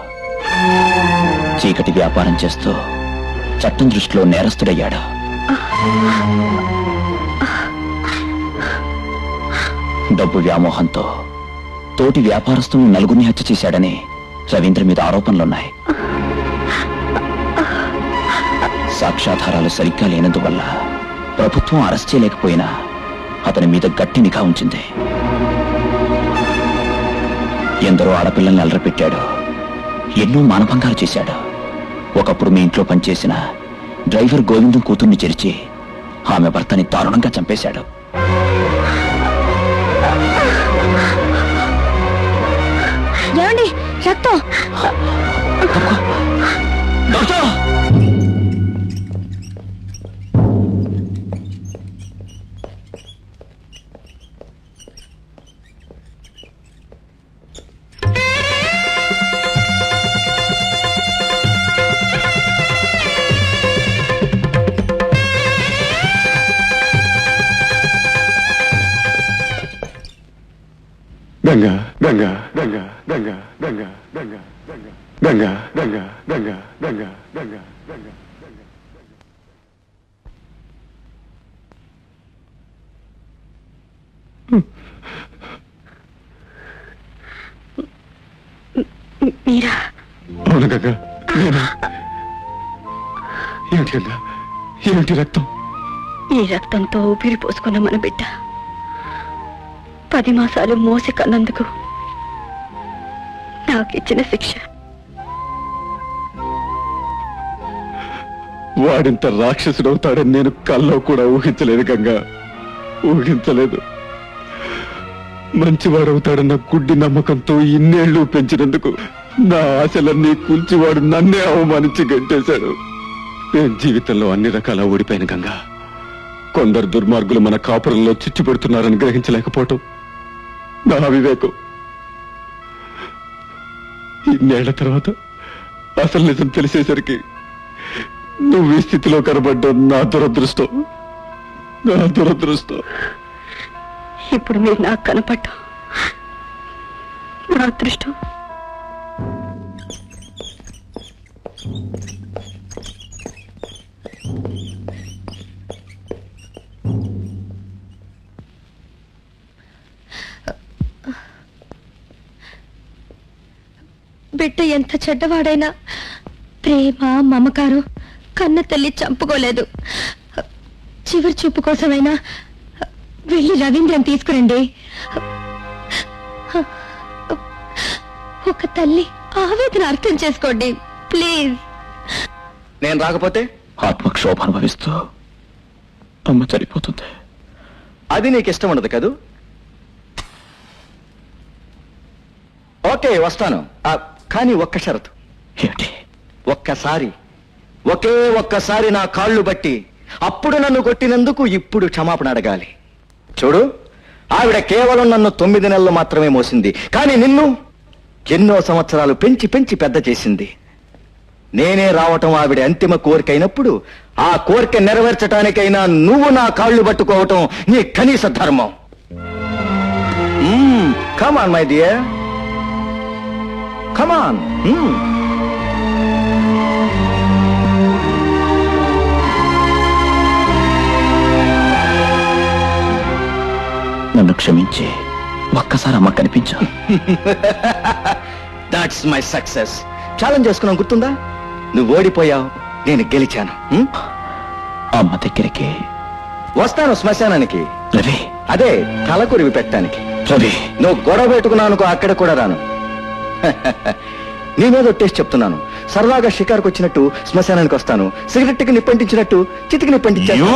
చీకటి వ్యాపారం చేస్తూ చట్టం దృష్టిలో నేరస్తుడయ్యాడు. డబ్బు వ్యామోహంతో తోటి వ్యాపారస్తులను నలుగురిని హత్య చేశాడని రవీంద్ర మీద ఆరోపణలున్నాయి. సాక్ష్యాధారాలు సరిగ్గా లేనందువల్ల ప్రభుత్వం అరెస్ట్ చేయలేకపోయినా అతని మీద గట్టి నిఘా ఉంచింది. ఎందరో ఆడపిల్లల్ని అలరపెట్టాడు, ఎన్నో మానభంగాలు చేశాడు. ఒకప్పుడు మీ ఇంట్లో పనిచేసిన డ్రైవర్ గోవిందం కూతుర్ని చెరిచి ఆమె భర్తని దారుణంగా చంపేశాడు. ఏమండి, రక్తం! డాక్టర్! గంగా గంగా గంగా గంగా గంగా గంగా గంగా గంగా గంగా గంగా గంగా గంగా మీరా? అవును గంగా, నేను. ఏమిటి గంగా, ఏమిటి రక్తం? ఈ రక్తంతో ఊపిరి పోసుకున్న మన బిడ్డ 10 మాసాలు మోసి కన్నందుకు నాకు ఇచ్చిన శిక్ష. వాడింత రాక్షసుడవుతాడని నేను కల్లో కూడా ఊహించలేదు గంగా, ఊహించలేదు. మంచివాడవుతాడన్న గుడ్డి నమ్మకంతో ఇన్నేళ్లు పెంచినందుకు నా ఆశలన్నీ కూల్చి వాడు నన్నే అవమానించి గంటేశాడు. నేను జీవితంలో అన్ని రకాల ఓడిపోయిన గంగా. కొందరు దుర్మార్గులు మన కాపురంలో చిచ్చు పెడుతున్నారని గ్రహించలేకపోవటం నా అవివేకం. ఇన్నేళ్ల తర్వాత అసలు నిజం తెలిసేసరికి నువ్వు ఈ స్థితిలో కనబడ్డం నా దురదృష్టం, నా దురదృష్టం. ఇప్పుడు మీరు నాకు కనపడ్డా నా అదృష్టం. బిడ్డ ఎంత చెడ్డవాడైనా ప్రేమ మమకారం కన్న తల్లి చంపుకోలేదు. చివరి చూపు కోసమైనా వెళ్ళి రవీంద్రని తీసుకురండి. ఒక తల్లి ఆవేదన అర్థం చేసుకోండి ప్లీజ్. నేను రాకపోతే ఆత్మక్షోభ అనుభవిస్తూ అమ్మ చనిపోతుంది. అది నీకు ఇష్టం ఉండదు కదూ? ఓకే, వస్తాను. కానీ ఒక్క షరతు. ఏమిటి? ఒకే ఒక్కసారి నా కాళ్ళు బట్టి అప్పుడు నన్ను కొట్టినందుకు ఇప్పుడు క్షమాపణ అడగాలి. చూడు, ఆవిడ కేవలం నన్ను 9 నెలలు మాత్రమే మోసింది, కానీ నిన్ను ఎన్నో సంవత్సరాలు పెంచి పెంచి పెద్ద చేసింది. నేనే రావటం ఆవిడ అంతిమ కోరిక అయినప్పుడు ఆ కోరిక నెరవేర్చడానికైనా నువ్వు నా కాళ్ళు పట్టుకోవటం నీ కనీస ధర్మం. Come on my dear, come on. నన్ను క్షమించి ఒక్కసారి అమ్మ కనిపించా. That's my success. ఛాలెంజ్ చేసుకున్నాం, గుర్తుందా? నువ్వు ఓడిపోయావు, నేను గెలిచాను. అమ్మ దగ్గరికి వస్తాను, శ్మశానానికి. రవి, అదే తలకొరివి పెట్టడానికి. రవి, నువ్వు గొడవ పెట్టుకున్నానుకో, అక్కడ కూడా రాను. నీ మీద టేస్ట్ చెప్తున్నాను. సరదాగా షికారుకు వచ్చినట్టు శ్మశానానికి వస్తాను. సిగరెట్కి నిప్పంటించినట్టు చితికి నిప్పంటించాను.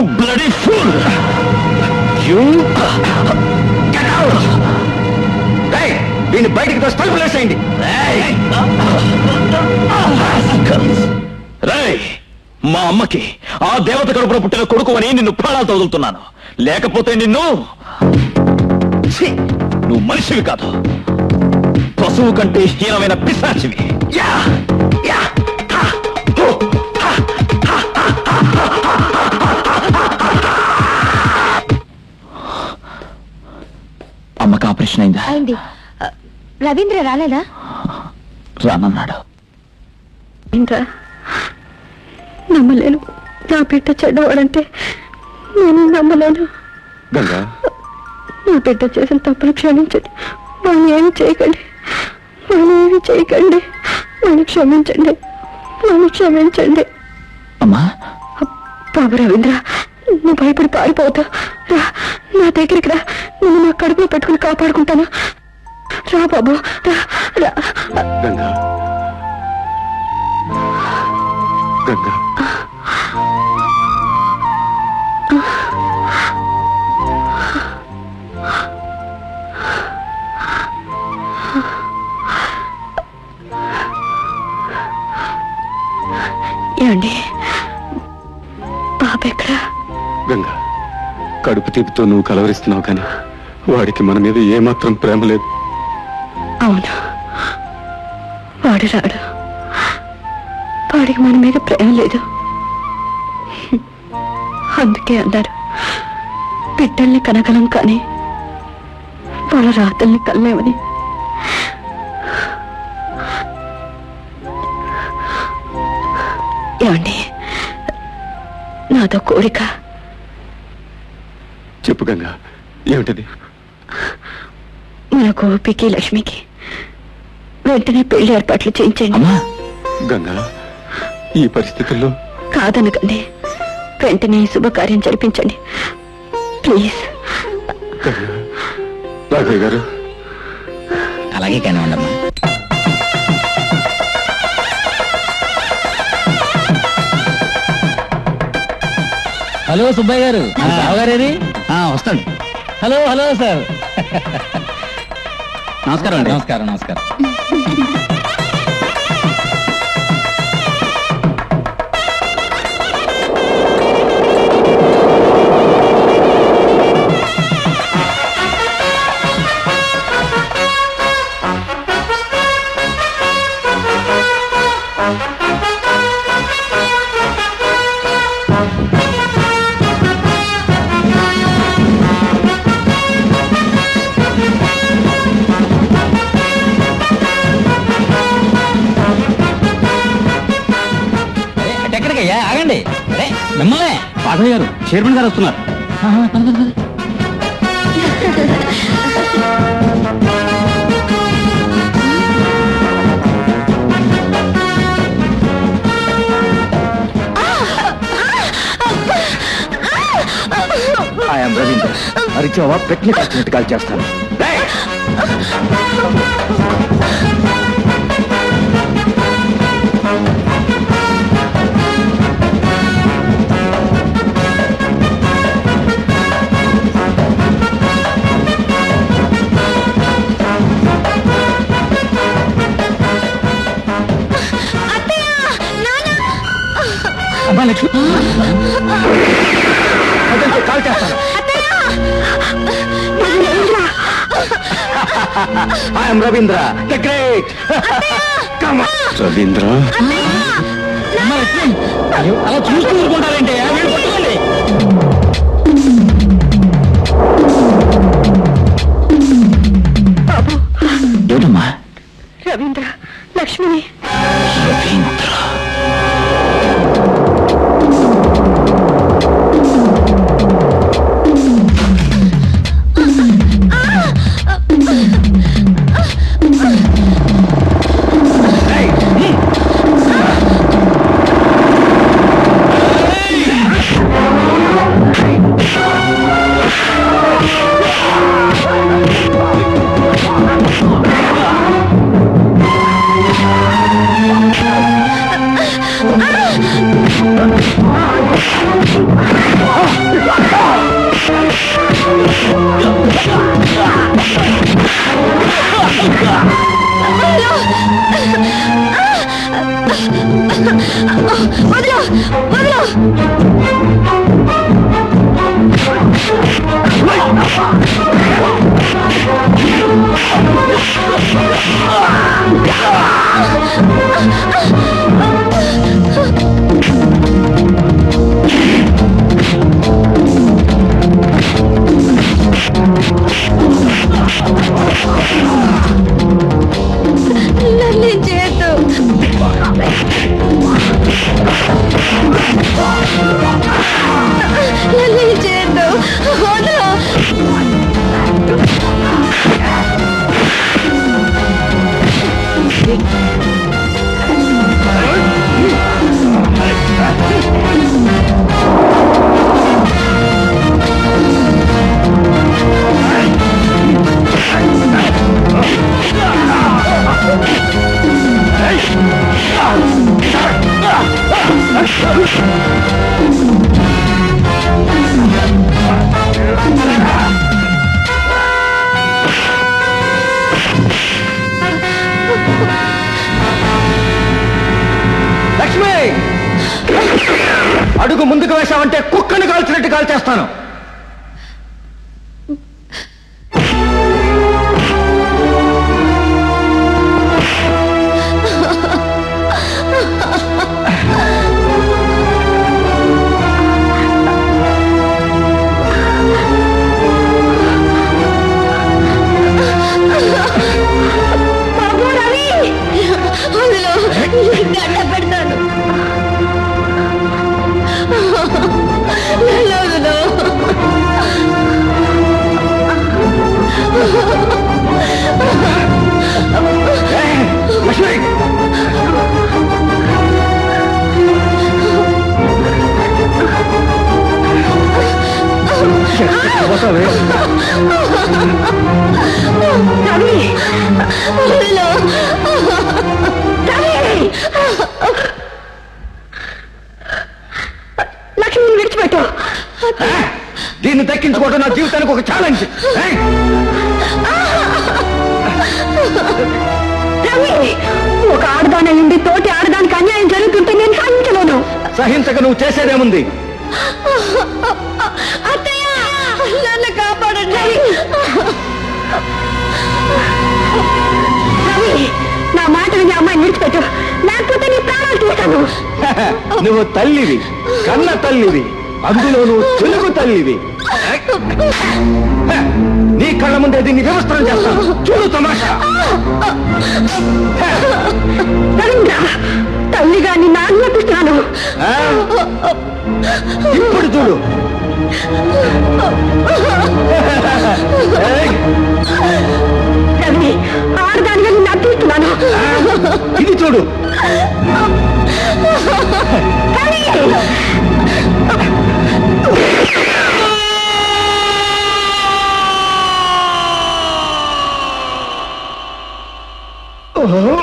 వీడిని బయటికి తోసి తలుపులు వేసేయండి. మా అమ్మకి ఆ దేవత కడుపున పుట్టిన కొడుకు అని నిన్ను ప్రాణాలు తగులుతున్నాను. లేకపోతే నువ్వు మనిషివి కాదు, పశువు కంటే హీనమైన పిశాచివి. అమ్మకి ఆపరేషన్ అయిందా? అయింది. రవీంద్ర రాలేదా? రానన్నాడు. ఇంకా నమ్మలేను. నా బిడ్డ చెడ్డవాడంటే నేను నమ్మలేను. గంగా, నా బిడ్డ చేసిన తప్పులు క్షమించండి. వాడిని ఏమి చేయకండి, నన్ను క్షమించండి, నన్ను క్షమించండి. అమ్మా, బాబు రవీంద్ర, నువ్వు భయపడి పారిపోతా. రా, నా దగ్గరికి రా. నేను నా కడుపులో పెట్టుకుని కాపాడుకుంటాను. రా బాబు, రా. గంగా, గంగా. ఏమండి, బాబు ఎక్కడా? గంగా, కడుపు తీపితో నువ్వు కలవరిస్తున్నావు, కానీ వాడికి మన మీద ఏమాత్రం ప్రేమ లేదు. అవును, వాడు రాడు. వాడికి మన మీద ప్రేమ లేదు. అందుకే అన్నారు, బిడ్డల్ని కనగలం కానీ వాళ్ళ రాతల్ని కనలేమని. ఏమండి, నాదో కోరిక. చెప్పు గంగా, ఏమిటది? మన గోపికి లక్ష్మికి వెంటనే పెళ్లి ఏర్పాట్లు చేయించండి. గంగా, ఈ పరిస్థితుల్లో కాదనకండి, వెంటనే శుభకార్యం జరిపించండి ప్లీజ్. రాఘయ్య గారు, అలాగే కానివ్వండమ్మా. హలో సుబ్బయ్య గారు బావగారేది వస్తాడు. Hello hello sir. నమస్కారం అండి. నమస్కారం నమస్కారం. ఎక్కడికయ్యా ఆగండి. అరే మిమ్మల్నే పాఠయ్య గారు చైర్మన్ గారు వస్తున్నారు. ఐఎమ్ రవీంద్ర. అరిచావా పెట్టిన కాల్చినట్టు కాల్ చేస్తాను. అమ్మా లక్ష్మి కాల్ చేస్తాను. I'm Ravindra the great. Ravindra అమ్మా లక్ష్మి అలా చూస్తూ ఊరుకుంటారంటే వీళ్ళు పట్టుకోండి. ఏమిటమ్మా? రవీంద్ర లక్ష్మిని. రవీంద్ర లక్ష్మి అడుగు ముందుకు వేశావంటే కుక్కను కాల్చినట్టు కాల్ చేస్తాను. లక్ష్మిని విడిచిపెట్టు. దీన్ని దక్కించుకోవడం నా జీవితానికి ఒక ఛాలెంజ్. ఒక ఆడదానండి తోటి ఆడదానికి అన్యాయం జరుగుతుంటే నేను సహించలేను. సహించక నువ్వు చేసేదేముంది? నన్ను కాపాడండి. నా మాట విని అమ్మాయిని విడిచిపెట్టు, లేకపోతే నీ ప్రాణాలు తీస్తాను. నువ్వు తల్లివి, కన్న తల్లివి, అందులో నువ్వు తెలుగు తల్లివి. నీ కళ్ళ ముందే దీన్ని వ్యవస్థలు చేస్తాను, చూడు తమాషా. తల్లిగా నిన్ను ఆజ్ఞాపిస్తున్నాను. ఇప్పుడు చూడు. రవి, ఆడదానిగా నిన్ను అర్థిస్తున్నాను. ఇది చూడు. Mm-hmm.